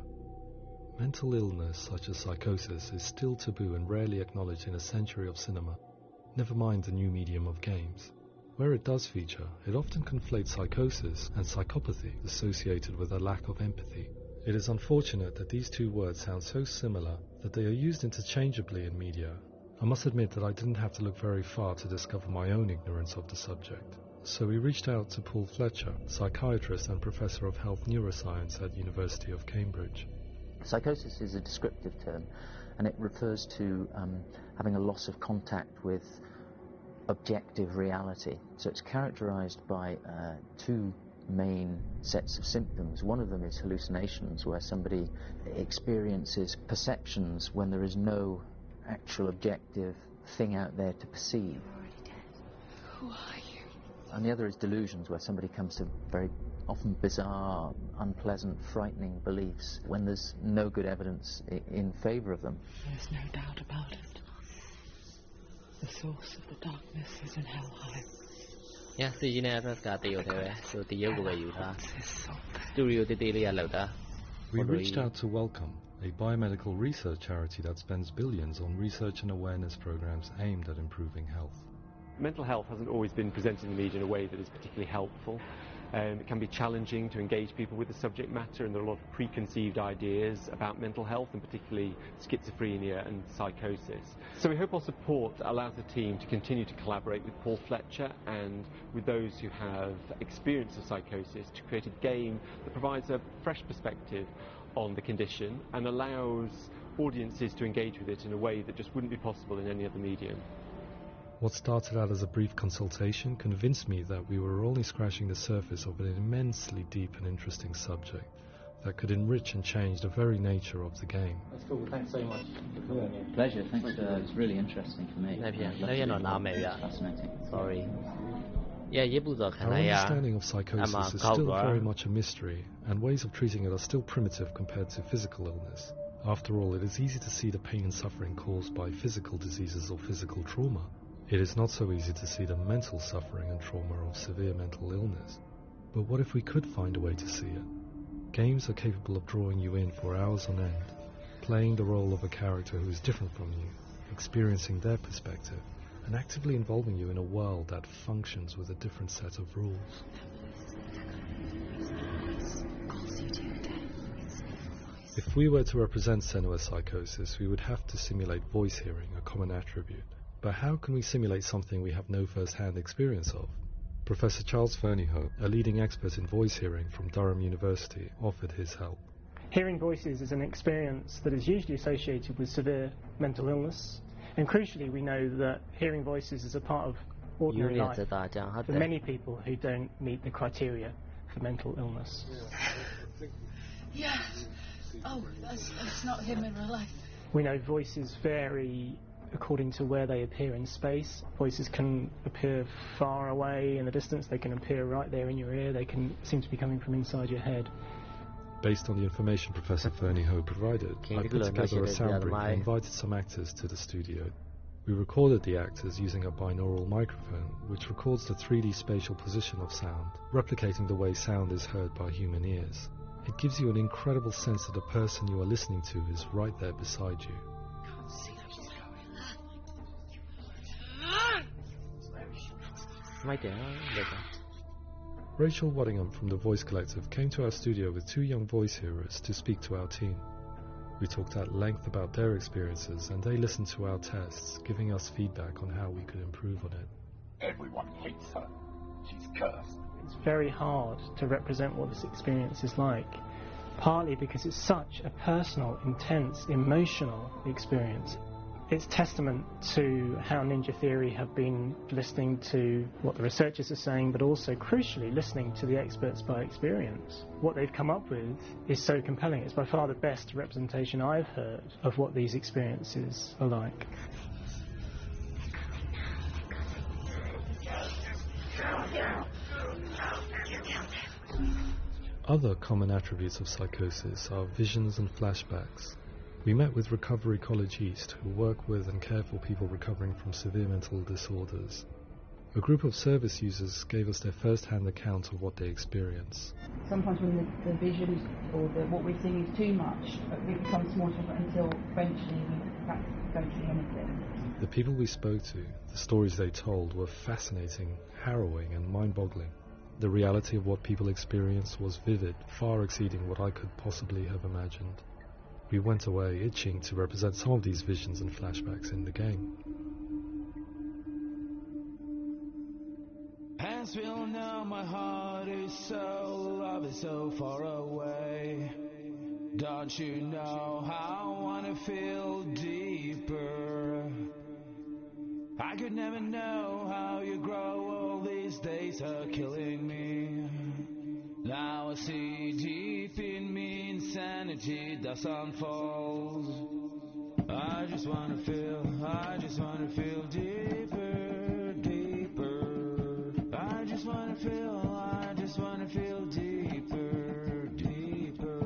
Mental illness, such as psychosis, is still taboo and rarely acknowledged in a century of cinema, never mind the new medium of games. Where it does feature, it often conflates psychosis and psychopathy associated with a lack of empathy. It is unfortunate that these two words sound so similar that they are used interchangeably in media. I must admit that I didn't have to look very far to discover my own ignorance of the subject. So we reached out to Paul Fletcher, psychiatrist and professor of health neuroscience at University of Cambridge. Psychosis is a descriptive term, and it refers to having a loss of contact with objective reality. So it's characterized by two main sets of symptoms. One of them is hallucinations, where somebody experiences perceptions when there is no actual objective thing out there to perceive. You're already dead. Who are you? And the other is delusions, where somebody comes to very often bizarre, unpleasant, frightening beliefs when there's no good evidence in favour of them. There's no doubt about it. The source of the darkness is in Helheim. Yeah, see you never got the other so the yoga you have. Studio the daily alota. We reached out to Welcome, a biomedical research charity that spends billions on research and awareness programs aimed at improving health. Mental health hasn't always been presented in the media in a way that is particularly helpful. It can be challenging to engage people with the subject matter, and there are a lot of preconceived ideas about mental health, and particularly schizophrenia and psychosis. So we hope our support allows the team to continue to collaborate with Paul Fletcher and with those who have experience of psychosis to create a game that provides a fresh perspective on the condition and allows audiences to engage with it in a way that just wouldn't be possible in any other medium. What started out as a brief consultation convinced me that we were only scratching the surface of an immensely deep and interesting subject that could enrich and change the very nature of the game. That's cool. Thanks so much. Pleasure. Thanks. It's really interesting for me. Fascinating. Sorry. Yeah, Our understanding of psychosis is still very much a mystery, and ways of treating it are still primitive compared to physical illness. After all, it is easy to see the pain and suffering caused by physical diseases or physical trauma. It is not so easy to see the mental suffering and trauma of severe mental illness. But what if we could find a way to see it? Games are capable of drawing you in for hours on end, playing the role of a character who is different from you, experiencing their perspective, and actively involving you in a world that functions with a different set of rules. If we were to represent Senua psychosis, we would have to simulate voice hearing, a common attribute. But how can we simulate something we have no first-hand experience of? Professor Charles Fernyhough, a leading expert in voice hearing from Durham University, offered his help. Hearing voices is an experience that is usually associated with severe mental illness, and crucially we know that hearing voices is a part of ordinary life for many people who don't meet the criteria for mental illness. Yeah. Oh, that's not him in real life. We know voices vary according to where they appear in space. Voices can appear far away in the distance, they can appear right there in your ear, they can seem to be coming from inside your head. Based on the information Professor Fernyhough provided, I put together a sound brief and invited some actors to the studio. We recorded the actors using a binaural microphone, which records the 3D spatial position of sound, replicating the way sound is heard by human ears. It gives you an incredible sense that the person you are listening to is right there beside you. Rachel Waddingham from the Voice Collective came to our studio with 2 young voice hearers to speak to our team. We talked at length about their experiences, and they listened to our tests, giving us feedback on how we could improve on it. Everyone hates her. She's cursed. It's very hard to represent what this experience is like, partly because it's such a personal, intense, emotional experience. It's testament to how Ninja Theory have been listening to what the researchers are saying, but also, crucially, listening to the experts by experience. What they've come up with is so compelling. It's by far the best representation I've heard of what these experiences are like. Other common attributes of psychosis are visions and flashbacks. We met with Recovery College East, who work with and care for people recovering from severe mental disorders. A group of service users gave us their first-hand account of what they experience. Sometimes when the visions or what we're seeing is too much, it becomes more difficult until eventually we perhaps don't see anything. The people we spoke to, the stories they told, were fascinating, harrowing and mind-boggling. The reality of what people experienced was vivid, far exceeding what I could possibly have imagined. We went away itching to represent some of these visions and flashbacks in the game. Hands will know my heart is so, love is so far away. Don't you know how I wanna feel deeper? I could never know how you grow, all these days are killing me. Now I see deep in me insanity does unfold. I just wanna feel deeper, deeper. I just wanna feel deeper, deeper.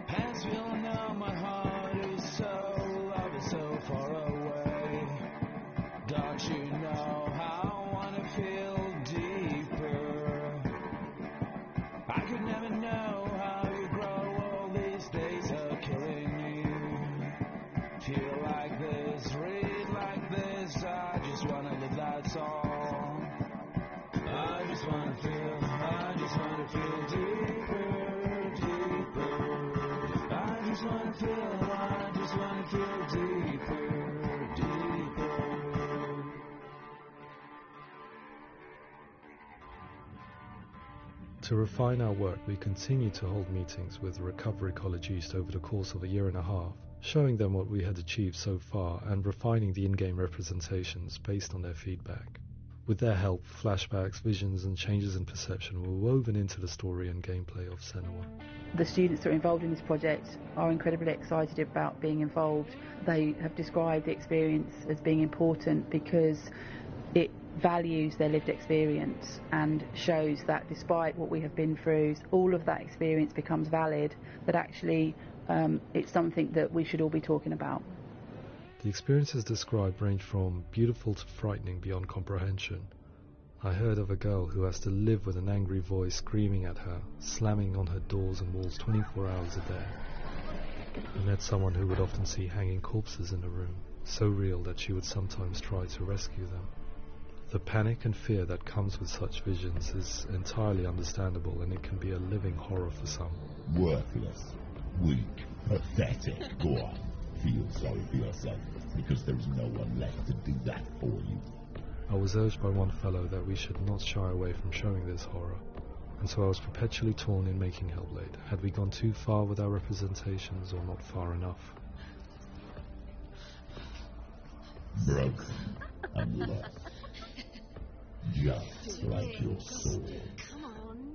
Hands will know my heart is so, love is so far away. Don't you know how I wanna feel deeper? to feel deeper, deeper. I just wanna feel deeper, deeper. To refine our work, we continue to hold meetings with Recovery College East over the course of a year and a half, showing them what we had achieved so far and refining the in-game representations based on their feedback. With their help, flashbacks, visions and changes in perception were woven into the story and gameplay of Senua. The students that are involved in this project are incredibly excited about being involved. They have described the experience as being important because it values their lived experience and shows that despite what we have been through, all of that experience becomes valid, that actually it's something that we should all be talking about. The experiences described range from beautiful to frightening beyond comprehension. I heard of a girl who has to live with an angry voice screaming at her, slamming on her doors and walls 24 hours a day. I met someone who would often see hanging corpses in a room, so real that she would sometimes try to rescue them. The panic and fear that comes with such visions is entirely understandable, and it can be a living horror for some. Worthless, weak, pathetic. Go on, feel sorry for yourself, because there is no one left to do that for you. I was urged by one fellow that we should not shy away from showing this horror, and so I was perpetually torn in making Hellblade. Had we gone too far with our representations, or not far enough? Broken and lost. Just like your soul. Come on.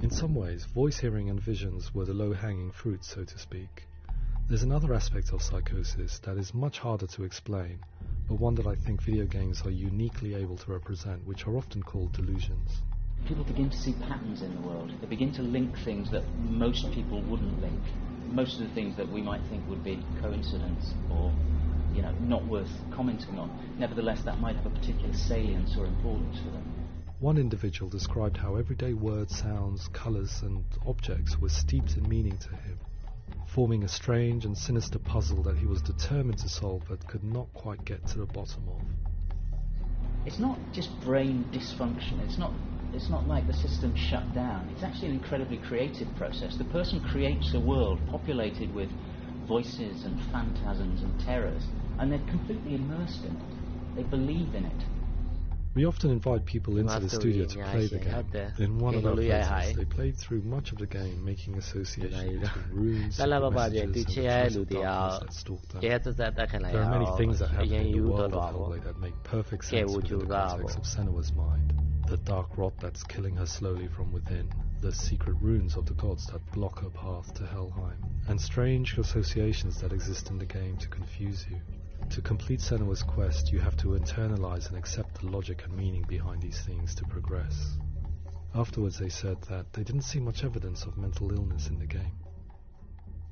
In some ways, voice hearing and visions were the low-hanging fruit, so to speak. There's another aspect of psychosis that is much harder to explain, but one that I think video games are uniquely able to represent, which are often called delusions. People begin to see patterns in the world. They begin to link things that most people wouldn't link. Most of the things that we might think would be coincidence or, not worth commenting on. Nevertheless, that might have a particular salience or importance for them. One individual described how everyday words, sounds, colours and objects were steeped in meaning to him, forming a strange and sinister puzzle that he was determined to solve but could not quite get to the bottom of. It's not just brain dysfunction. It's not like the system shut down. It's actually an incredibly creative process. The person creates a world populated with voices and phantasms and terrors, and they're completely immersed in it. They believe in it. We often invite people into the studio to play the game. In one of our places, they played through much of the game, making associations between rooms, messages, and the darkness that stalked them. There are many things that happen in the world of Hellblade that make perfect sense within the context of Senua's mind. The dark rot that's killing her slowly from within, the secret runes of the gods that block her path to Helheim, and strange associations that exist in the game to confuse you. To complete Senua's quest, you have to internalize and accept the logic and meaning behind these things to progress. Afterwards they said that they didn't see much evidence of mental illness in the game.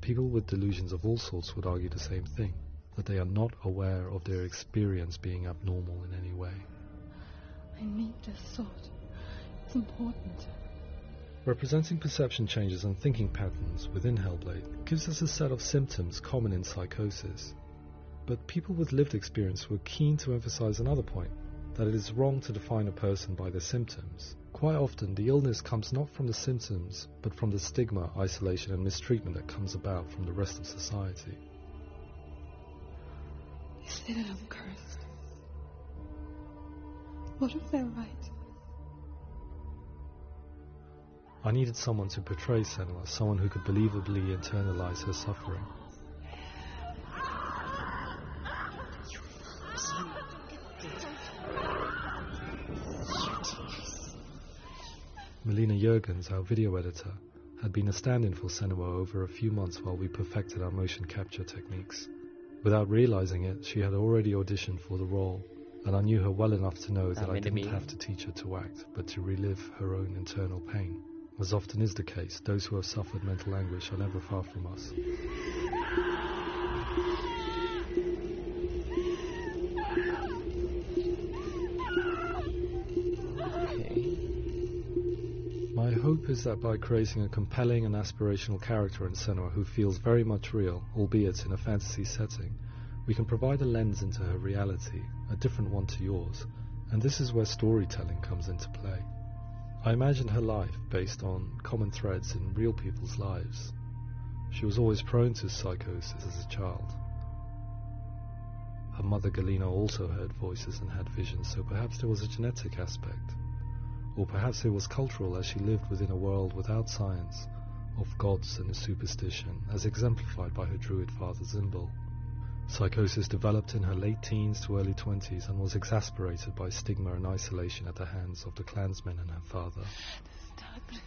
People with delusions of all sorts would argue the same thing, that they are not aware of their experience being abnormal in any way. I need this thought. It's important. Representing perception changes and thinking patterns within Hellblade gives us a set of symptoms common in psychosis. But people with lived experience were keen to emphasize another point, that it is wrong to define a person by their symptoms. Quite often, the illness comes not from the symptoms, but from the stigma, isolation and mistreatment that comes about from the rest of society. They say that I'm cursed. What if they're right? I needed someone to portray Senua, someone who could believably internalize her suffering. Melina Jurgens, our video editor, had been a stand-in for Senua over a few months while we perfected our motion capture techniques. Without realizing it, she had already auditioned for the role, and I knew her well enough to know that I didn't have to teach her to act, but to relive her own internal pain. As often is the case, those who have suffered mental anguish are never far from us. My hope is that by creating a compelling and aspirational character in Senua who feels very much real, albeit in a fantasy setting, We can provide a lens into her reality, a different one to yours, and this is where storytelling comes into play. I imagined her life based on common threads in real people's lives. She was always prone to psychosis as a child. Her mother Galina also heard voices and had visions, so perhaps there was a genetic aspect. Or perhaps it was cultural, as she lived within a world without science, of gods and superstition, as exemplified by her druid father Zimbal. Psychosis developed in her late teens to early 20s and was exacerbated by stigma and isolation at the hands of the clansmen and her father. This darkness.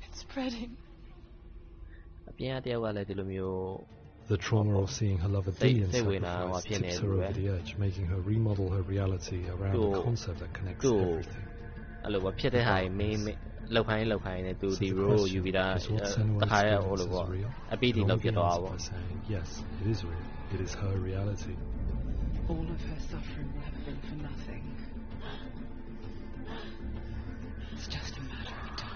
It's spreading. The trauma of seeing her lover Dillian sacrificed tips her over the edge, making her remodel her reality around a concept that connects everything. So the question is what Senua experiences real? And all the answer by saying, yes, it is real. It is her reality. All of her suffering will have been for nothing. It's just a matter of time.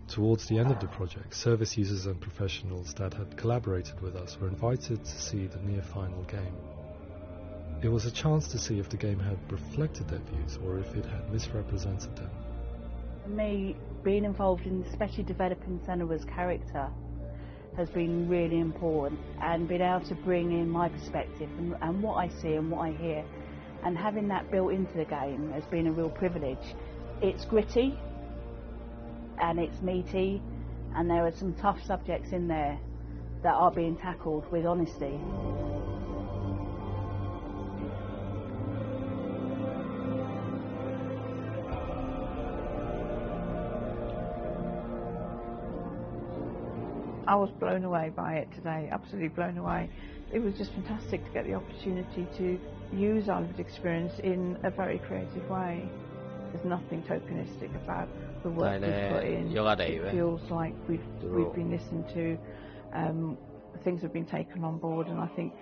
Towards the end of the project, service users and professionals that had collaborated with us were invited to see the near-final game. It was a chance to see if the game had reflected their views or if it had misrepresented them. For me, being involved in especially developing Senua's character has been really important, and being able to bring in my perspective and what I see and what I hear, and having that built into the game has been a real privilege. It's gritty and it's meaty, and there are some tough subjects in there that are being tackled with honesty. I was blown away by it today, absolutely blown away. It was just fantastic to get the opportunity to use our lived experience in a very creative way. There's nothing tokenistic about the work we've put in. It feels like we've been listened to, things have been taken on board, and I think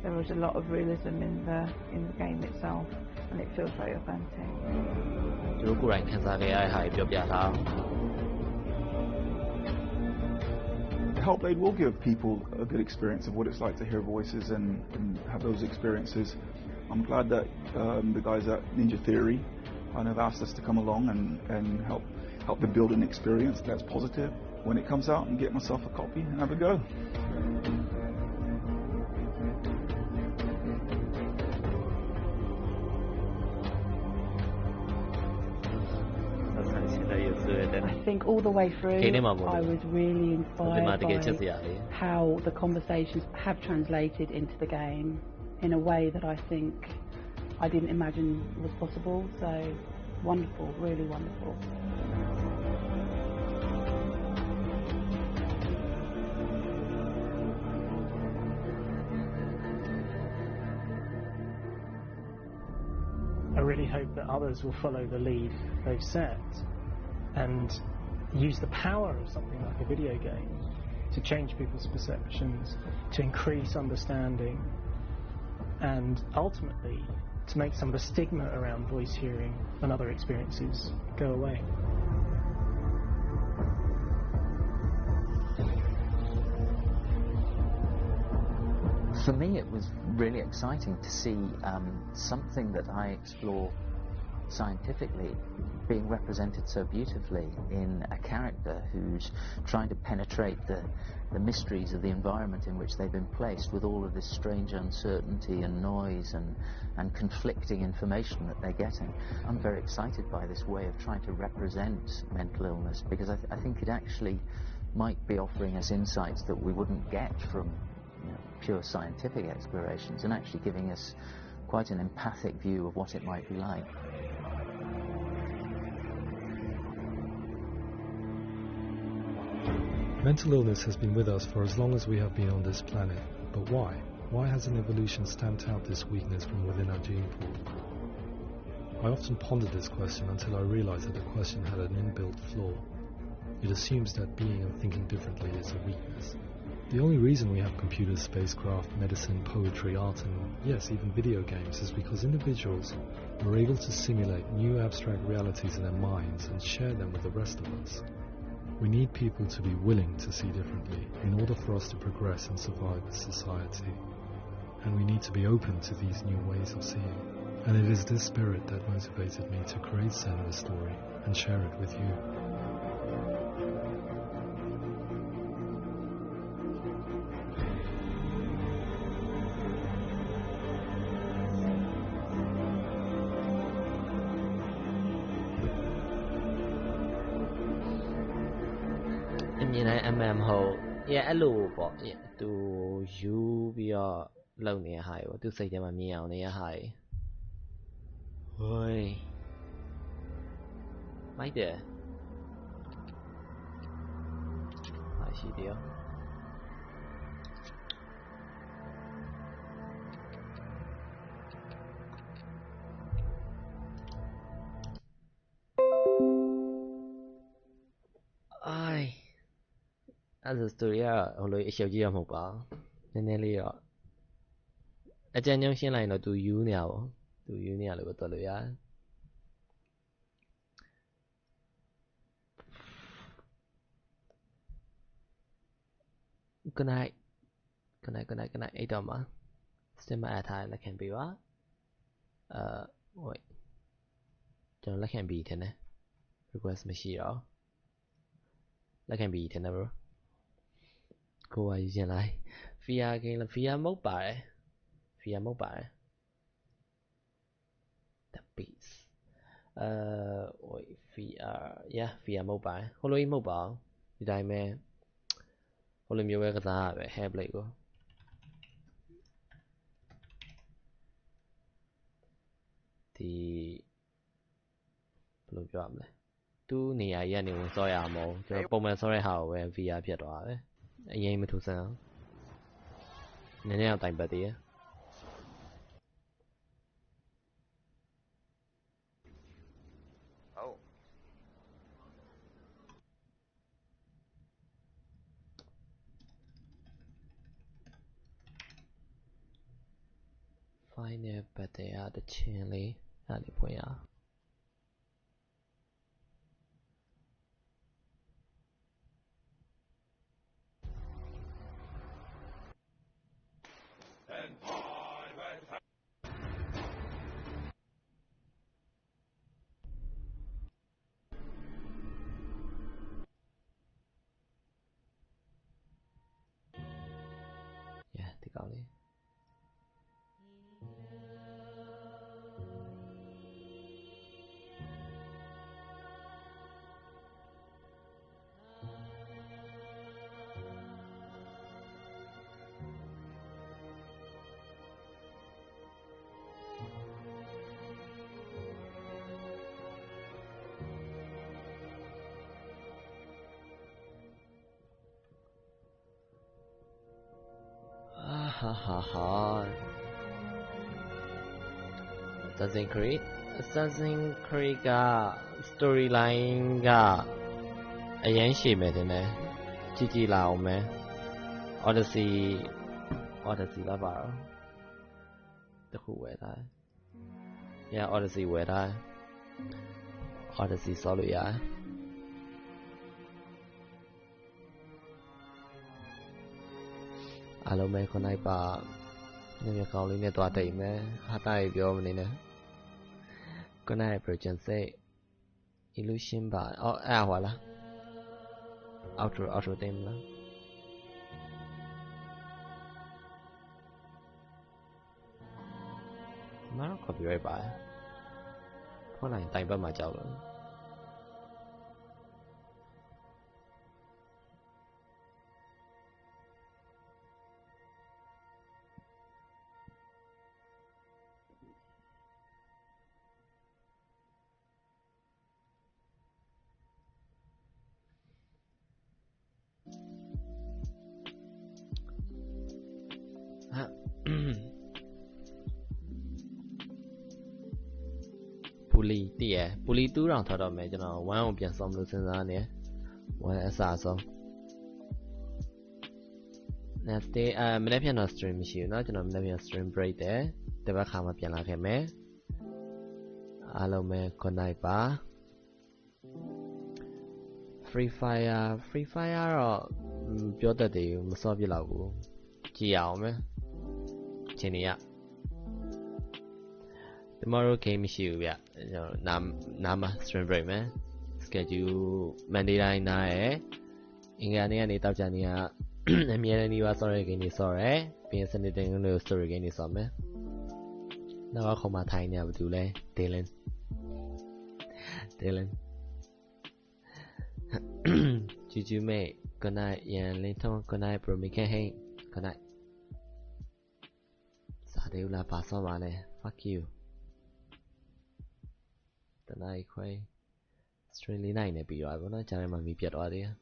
there was a lot of realism in the game itself, and it feels very authentic. Hellblade will give people a good experience of what it's like to hear voices and have those experiences. I'm glad that the guys at Ninja Theory kind of asked us to come along and help them build an experience that's positive when it comes out, and get myself a copy and have a go. I think all the way through, I was really inspired by how the conversations have translated into the game in a way that I think I didn't imagine was possible. So wonderful, really wonderful. I really hope that others will follow the lead they've set and use the power of something like a video game to change people's perceptions, to increase understanding, and ultimately to make some of the stigma around voice hearing and other experiences go away. For me, it was really exciting to see something that I explore scientifically being represented so beautifully in a character who's trying to penetrate the mysteries of the environment in which they've been placed, with all of this strange uncertainty and noise and conflicting information that they're getting. I'm very excited by this way of trying to represent mental illness, because I think it actually might be offering us insights that we wouldn't get from pure scientific explorations, and actually giving us quite an empathic view of what it might be like. Mental illness has been with us for as long as we have been on this planet, but why? Why hasn't evolution stamped out this weakness from within our gene pool? I often pondered this question until I realized that the question had an inbuilt flaw. It assumes that being and thinking differently is a weakness. The only reason we have computers, spacecraft, medicine, poetry, art, and yes, even video games is because individuals are able to simulate new abstract realities in their minds and share them with the rest of us. We need people to be willing to see differently in order for us to progress and survive as society. And we need to be open to these new ways of seeing. And it is this spirit that motivated me to create Senua's story and share it with you. MM ဟုတ်အဲ့လိုပေါ့သူယူပြီးတော့လုံနေတဲ့ဟာကိုသူစိတ်ထဲမှာမြင်အောင်နေတဲ့ဟာဟိုးမိုက်တယ်ရှိတယ် အဲ့ဒါ story ကဟိုလိုအရှုပ်ကြီးရမဟုတ်ပါနည်းနည်းလေးတော့အကြံဉာဏ်ရှင်းလိုက်ရင်တော့သူယူနေရပါသူယူနေရလို့ပဲတော်လို့ရတယ် Good night အဲ့တော့မှာ stream အထားလက်ခံပေးပါwait ကျွန်တော်လက်ခံပြီးထင်တယ် request မရှိတော့လက်ခံပြီးထင်တယ် bro ကိုယ်ကယူချင်လိုက် VR game လား VR မဟုတ်ပါတယ် VR မဟုတ်ပါတယ် the beast wait VR yeah VR မဟုတ်ပါတယ်ဟိုလိုကြီးမဟုတ်ပါဘူးဒီတိုင်းပဲဟိုလိုမျိုးပဲကစားရပဲ Hellblade ကိုဒီဘယ်လိုပြောရမလဲသူ့နေရာကြီးကနေဝင်စောရအောင်မဟုတ်ကျွန်တော်ပုံမှန်စောတဲ့ဟာကိုပဲ VR ဖြစ်သွားတယ်အရင်မထူးဆန်းနည်းနည်းတော့တိုင်ပတ်သေးရ Final battle ရတချင်းလေးအဲ့ဒီဖွင့်ရဒီကောင်လေး ha Assassin's Creed က storyline ကအရင်ရှည်မယ်တင်တယ်ကြည့်လာအောင်မယ် Odyssey လားပါတော့တခုဝယ်ထား Yeah Odyssey ဝယ်ထား Odyssey ဆော်လို့ရတယ်အားလုံးပဲခုနိုင်ပါညနေကောင်းလေးနဲ့သွားတိတ်မယ်ဟာတားပြောမနေနဲ့ Good night Project illusion ပါအော်အဲ့ဟွာလား outro တင်လားမတော့ copyright ပါဖွင့်လိုက်တိုင်ပတ်မှာကြောက်လို့ bully တည်ရ bully 2တောင်ထွက်တော့မယ်ကျွန်တော်1ကိုပြန်ဆောင်းလို့စဉ်းစားနေ1အစားဆုံး next day မနေ့ပြန်တော့ stream မရှိဘူးเนาะကျွန်တော်မနေ့ပြန် stream break တယ်တပတ်ခါမှပြန်လာခဲ့မယ်အားလုံးပဲ good night ပါ free fire တော့ပြောတတ်တယ်မစောပြလောက်ဘူးကြည့်အောင်မယ်ချင်းနေရ tomorrow game မရှိဘူးဗျနာမ stream break မယ် schedule Monday တိုင်းနားရယ်အင်္ဂါနေ့ကနေတောက်ကြနေ့ကအမြဲတမ်းဒီပါ story game တွေဆော့ရယ်ပြီးရင်စနေတိုင်းလို့ story game တွေဆော့မယ်နောက်ခုမှထိုင်နေရဘူးလဲ Dylan Juju mate good night Yan Linton good night bro Mika hey good night စာသေးလားပါဆော့ပါလဲ fuck you တနားခွဲ stream လေးနိုင်နေပြီးတော့ဗောနော်ကြားထဲမှာမီးပြတ်သွားသေးတယ်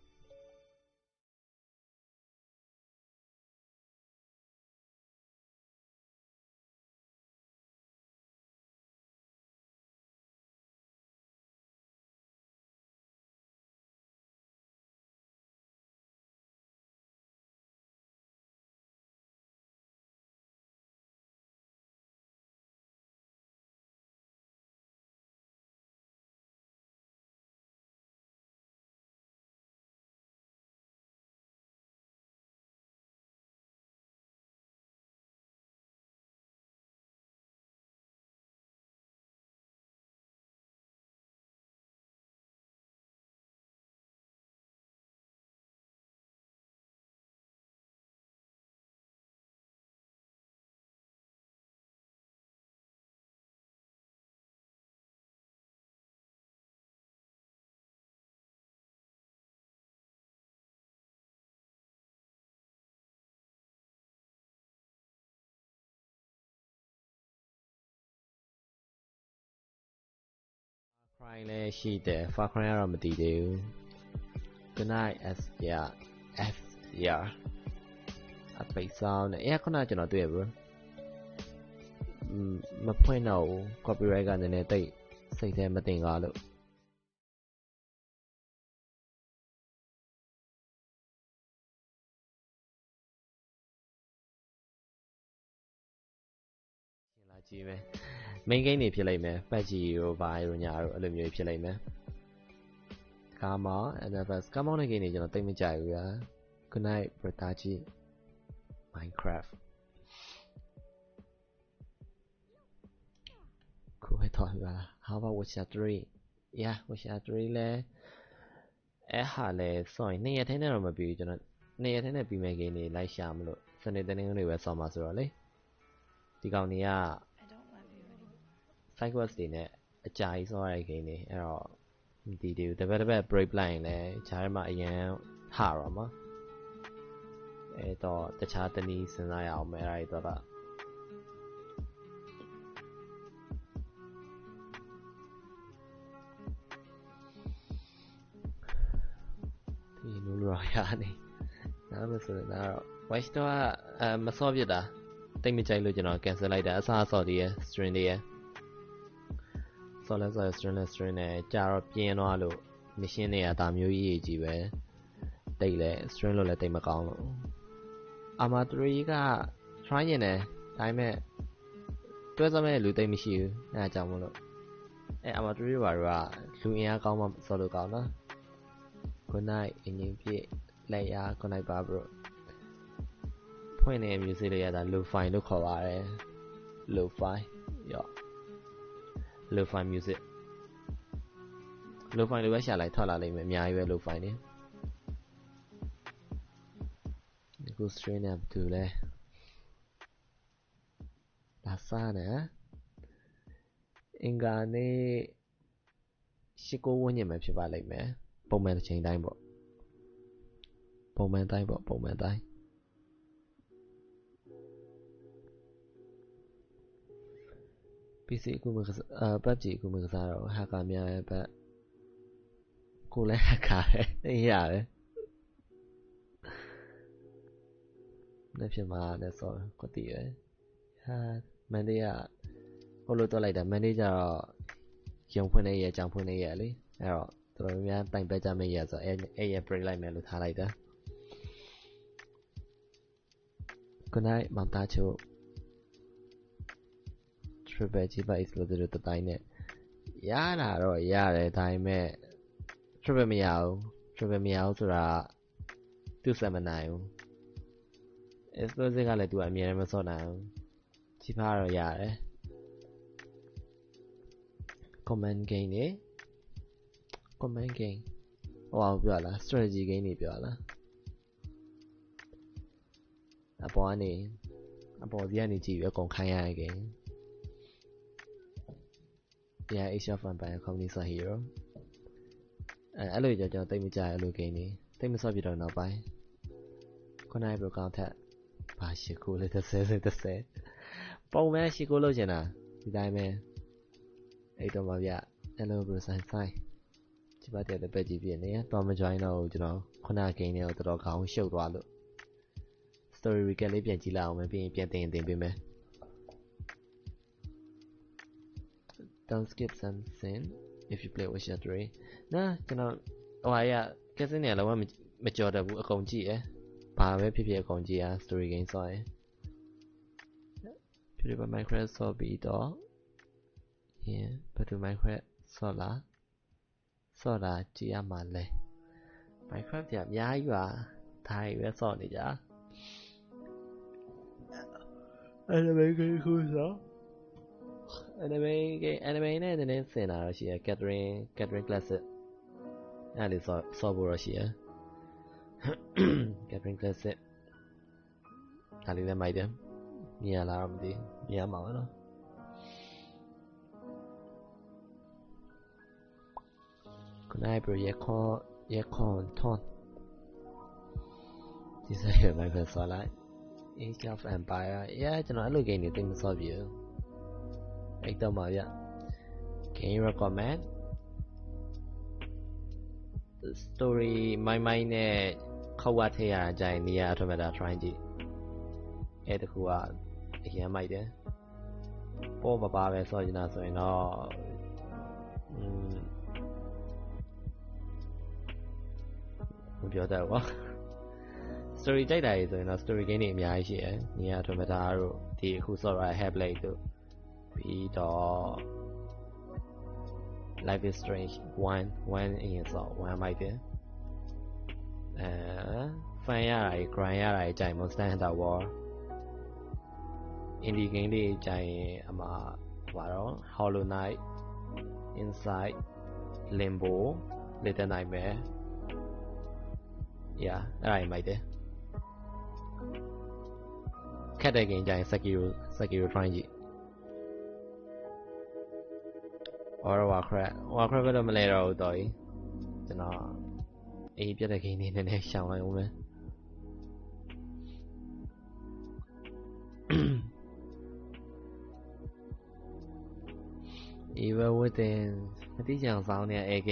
Cry လည်းရှိတယ် Far Cry ကတော့မတည်သေးဘူး Good night S yeah အပိတ်ဆောင်နဲ့ခုနကျွန်တော်တွေ့ရ bro မဖွင့်တော့ဘူး copyright ကနည်းနည်းတိတ်စိတ်ထဲမတင်ကားလို့ရှင်းလာကြည့်မယ် main game တွေဖြစ်လိုက်မယ် patch ရောဘာရောညာရောအဲ့လိုမျိုးဖြစ်လိုက်မယ် Karma NFS Karma နဲ့ game တွေကျွန်တော်တိတ်မကြိုက်ဘူးဗျာ Good night Bratachi Minecraft ကိုယ်ထော်ပါ How about Witcher 3 Yeah Witcher 3လဲအဲ့ဟာလဲစောရင်2ရက်ထဲနဲ့တော့မပြီးဘူးကျွန်တော်2ရက်ထဲနဲ့ပြီးမဲ့ game တွေလိုက်ရှာမလို့စနေတနင်္ဂနွေပဲစောမှာဆိုတော့လေဒီကောင်တွေကCycles တွေနဲ့အကြာကြီးစောရတဲ့ game တွေအဲ့တော့မတည်သေးဘူးတပတ် break လိုက်ရင်လည်းဂျားထဲမှာအရန်ဟာတော့မှာအဲ့တော့တခြားတနည်းစဉ်းစားရအောင်မယ်အဲ့ဒါတွေတော့ဒီလိုလိုရနေနားမဆိုတော့ watch တော့မစောပြတာတိတ်မကြိုက်လို့ကျွန်တော် cancel လိုက်တာအစားအစော်တွေရ stream တွေရဆော်လဲဆော် stream နဲ့ကြာတော့ပြင်းသွားလို့ mission တွေကဒါမျိုးကြီးပဲတိတ်လဲ stream လို့လည်းတိတ်မကောင်းလို့ Arma 3က try ရင်တယ်ဒါပေမဲ့တွဲစောမဲ့လူတိတ်မရှိဘူးအဲအကြောင်းမလို့Arma 3ဘာလို့လူအင်အားကောင်းမှစော်လို့ကောင်းနော် Good night အငင်းပြည့်လက်ရ Good night ပါ bro ဖွင့်နေ music လေးရတာ lo-fi လို့ခေါ်ပါတယ် lo-fi ရော lo-fi music lo-fi လိုပဲရှာလိုက်ထွက်လာလိမ့်မယ်အများကြီးပဲ lo-fi နေဒီကို stream နဲ့တူလဲဒါစားနေအင်္ဂါနေ့19ဝန်းကျင်ပဲဖြစ်ပါလိမ့်မယ်ပုံမှန်တစ်ချိန်တိုင်းပေါ့ပုံမှန်တိုင်း PC အခုမကစားPUBG အခုမကစားတော့ဟာကာများရဲ့ဘက်ကိုလည်းဟာကာတယ်ရတယ်လက်ဖြစ်မှာလည်းစောကွတီရယ်ဟာမန်ဒေးကဟိုလိုတော့လိုက်တာမန်ဒေးကျတော့ရုံဖွင့်နေရဲ့အကြောင်းဖွင့်နေရဲ့လေအဲ့တော့တော်တော်များတိုင်ပတ်ကြမယ့်ရဆိုအဲ့ရ break လိုက်မယ်လို့ထားလိုက်တာ Good night မောင်သားချိုTriple G by Exploder တတိုင်းနဲ့ရတာတော့ရတယ်ဒါပေမဲ့ Triple မရဘူး travel မရဘူးဆိုတာသူစက်မနိုင်ဘူး exclusive ကလည်းသူအမြဲတမ်းမစော့နိုင်ဘူးကြီးဖားတော့ရတယ် command game နေ command game ဟိုအောင်ပြောလား strategy game နေပြောလားအပေါ်စီကနေကြည့်ပြီးအကုန်ခိုင်းရတဲ့ game Yeah Asia of Empire Company so hero အဲ့လိုကြောင့်ကျွန်တော်တိတ်မကြရအဲ့လို game နေတိတ်မစော့ပြတော့နောက်ပိုင်းခုနကပြောကောင်းထက်ဘာရှိခိုးလဲ30ပုံမဲရှိခိုးလို့ချင်တာဒီတိုင်းပဲအဲ့တော့မပြ Hello bro ဆိုင်ဒီပါတဲ့ပဲကြည့်ပြနေတော့မ join တော့ကျွန်တော်ခုနက game တွေကိုတော်တော်ခေါင်းရှုပ်သွားလို့ story recap လေးပြန်ကြည့်လိုက်အောင်မယ်ပြီးရင်ပြန်တင်ပေးမယ် Don't skip some scene if you play Witcher 3 nah ကျွန်တော်ဟိုဟာရကက်စင်းနေလုံးဝမကြော်တတ်ဘူးအကုန်ကြည့်ရယ်ဘာပဲဖြစ်ဖြစ်အကုန်ကြည့်ရ story game ဆိုရင်ဖြစ်ပါ Minecraft ဆိုပြီးတော့ yeah ဘာလို့ Minecraft ဆော့လာကြည့်ရမှာလဲ Minecraft ပြအများကြီးပါဒါတွေပဲဆော့နေကြanime game ခုဆို anime နဲ့နည်းနည်းဆင်လာတော့ရှိရ Catherine Classic အဲ့ဒီဆော့ဖို့တော့ရှိရ Catherine Classic ဒါလေးလည်းမိုက်တယ်မြင်ရလားတော့မသိမြင်ရမှာပါနော်ခုနကပြောရခွန်ထွန်ဒီစားရမိုက်ပဲဆော့လိုက် Age of Empire yeah ကျွန်တော်အဲ့လို game တွေသိမဆော့ပြဘူးအဲ့တော့မှာဗျ Can you recommend the story မိုင်းနဲ့ခောက်ဝထည့်ရတာကြိုင်နေရ automata try ကြည့်အဲ့တခုကအရင်မိုက်တယ်ပေါ်ပါပဲဆော့နေတာဆိုရင်တော့မပြောတတ်ဘူး story ကြိုက်တာတွေဆိုရင်တော့ story game တွေအများကြီးရှိတယ်။ညီက automata တို့ဒီအခုဆော့ရ Hellblade တို့ပြီးတော့ Life is Strange 1အရင်ဆော့1မိုက်တယ်fan ရတာ grind ရတာကြိုင် Monster Hunter World indie game တွေကြိုင်အမှာဘာတော့ Hollow Knight Inside Limbo Little Nightmare yeah အဲ့ဒါမိုက်တယ်ခက်တဲ့ game ကြိုင် Sekiro try ကြည့် Warcraft ကတော့မလဲတော့ဘူးတော်ကြီးကျွန်တော်အေးပြတဲ့ game တွေနည်းနည်းရှောင်လိုက်ဦးမယ် Even within အတိကျအောင်နေအေက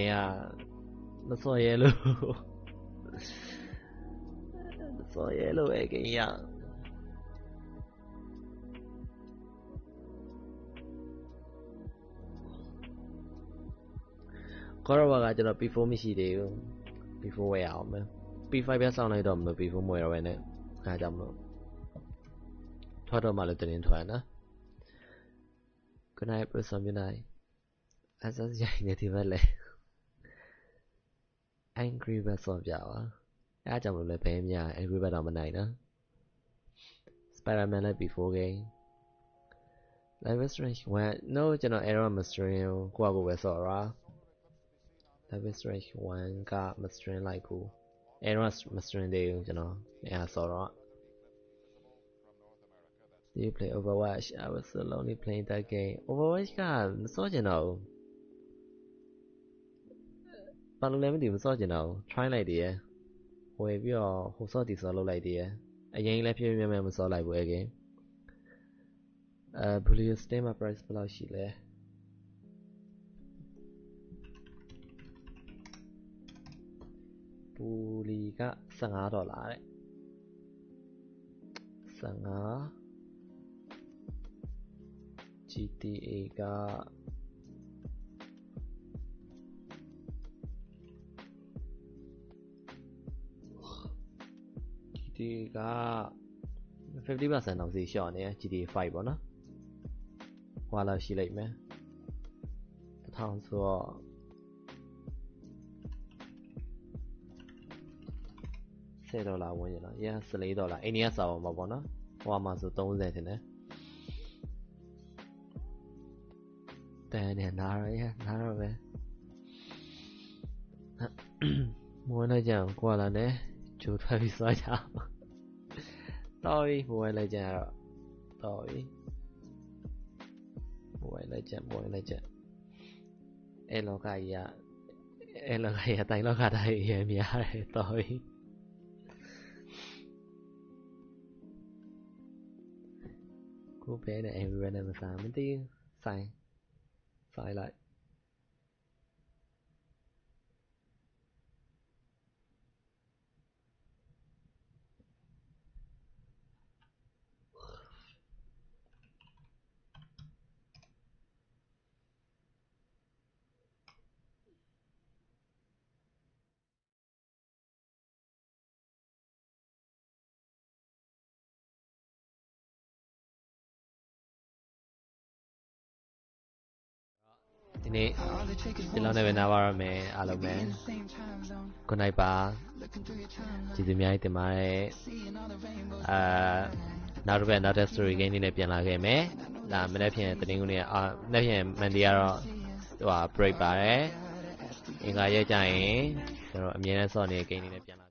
မစော်ရဲလို့အေကရခေါ်တော့ကကျွန်တော် P4 မရှိသေးဘူး P4 ဝယ်ရအောင်မယ် P5 ပဲစောင့်လိုက်တော့မလို့ P4 မဝယ်တော့ဘဲနဲ့အားကြောင့်မလို့ထွက်တော့မှလည်းတင်ထွက်နော် Good night person good night အစားရိုက်နေဒီဘက်လေ Angry Bird ဆော့ပြပါအားကြောင့်မလို့လည်းဘဲမြ Angry Bird တော့မနိုင်နော် Spider-Man လည်း P4 game Life is Strange 1 no ကျွန်တော် error မ stream ကိုပဲဆော့ရာLife is Strange 1ကမ stream လိုက်ဘူး error မ stream သေးဘူးကျွန်တော်အဲ့ဆော်တော့ Do you play Overwatch? I was so lonely playing that game. Overwatch ကမစောချင်တော့ဘူးဘာလို့လဲမသိဘူးမစောချင်တော့ဘူး try လိုက်သေးရဝယ်ပြီးတော့ဟိုစော့တီစော့လုပ်လိုက်သေးရအရင်လည်းပြပြမစော့လိုက်ဘူးအဲ့ game Bully Steam price ဘယ်လောက်ရှိလဲဘူလီက$15တဲ့15 GTA က50% လောက်စီရှော့နေ GTA 5ပေါ့နော်ဟွာလောက်ရှိလိုက်မယ်1000ဆိုတော့ $10ဝင်ရလား yeah $14အိန္ဒိယစာပေါ်မှာပေါ့နော်ဟိုမှာဆို30တင်တယ်တန်နေနားရနားတော့ပဲမဝင်လိုက်ကြအောင်ကွာလာနေဂျိုးထွက်ပြီးသွားကြအောင်တော်ပြီမဝင်လိုက်ကြတော့တော်ပြီမဝင်လိုက်ကြအဲလောကကြီးကတိုင်းလောကတိုင်းရများတယ်တော်ပြီကိုပဲနဲ့ everywhere နဲ့မစားမသိဘူးဆိုင်လိုက်ဒီနေ့ဒီလောက်နဲ့ပဲနားပါရမယ်အားလုံးပဲ good night ပါကျေးဇူးအများကြီးတင်ပါတယ်နောက်တစ်ပတ်နောက်တဲ့ story game လေးနဲ့ပြန်လာခဲ့မယ်ဒါမနေ့ဖြန်တင်းကုန်နေ့မနေ့ဖြန် Monday ကတော့break ပါတယ်အင်္ဂါရက်ကျရင်ကျွန်တော်အမြဲတမ်းစောင့်နေတဲ့ game လေးနဲ့ပြန်လာ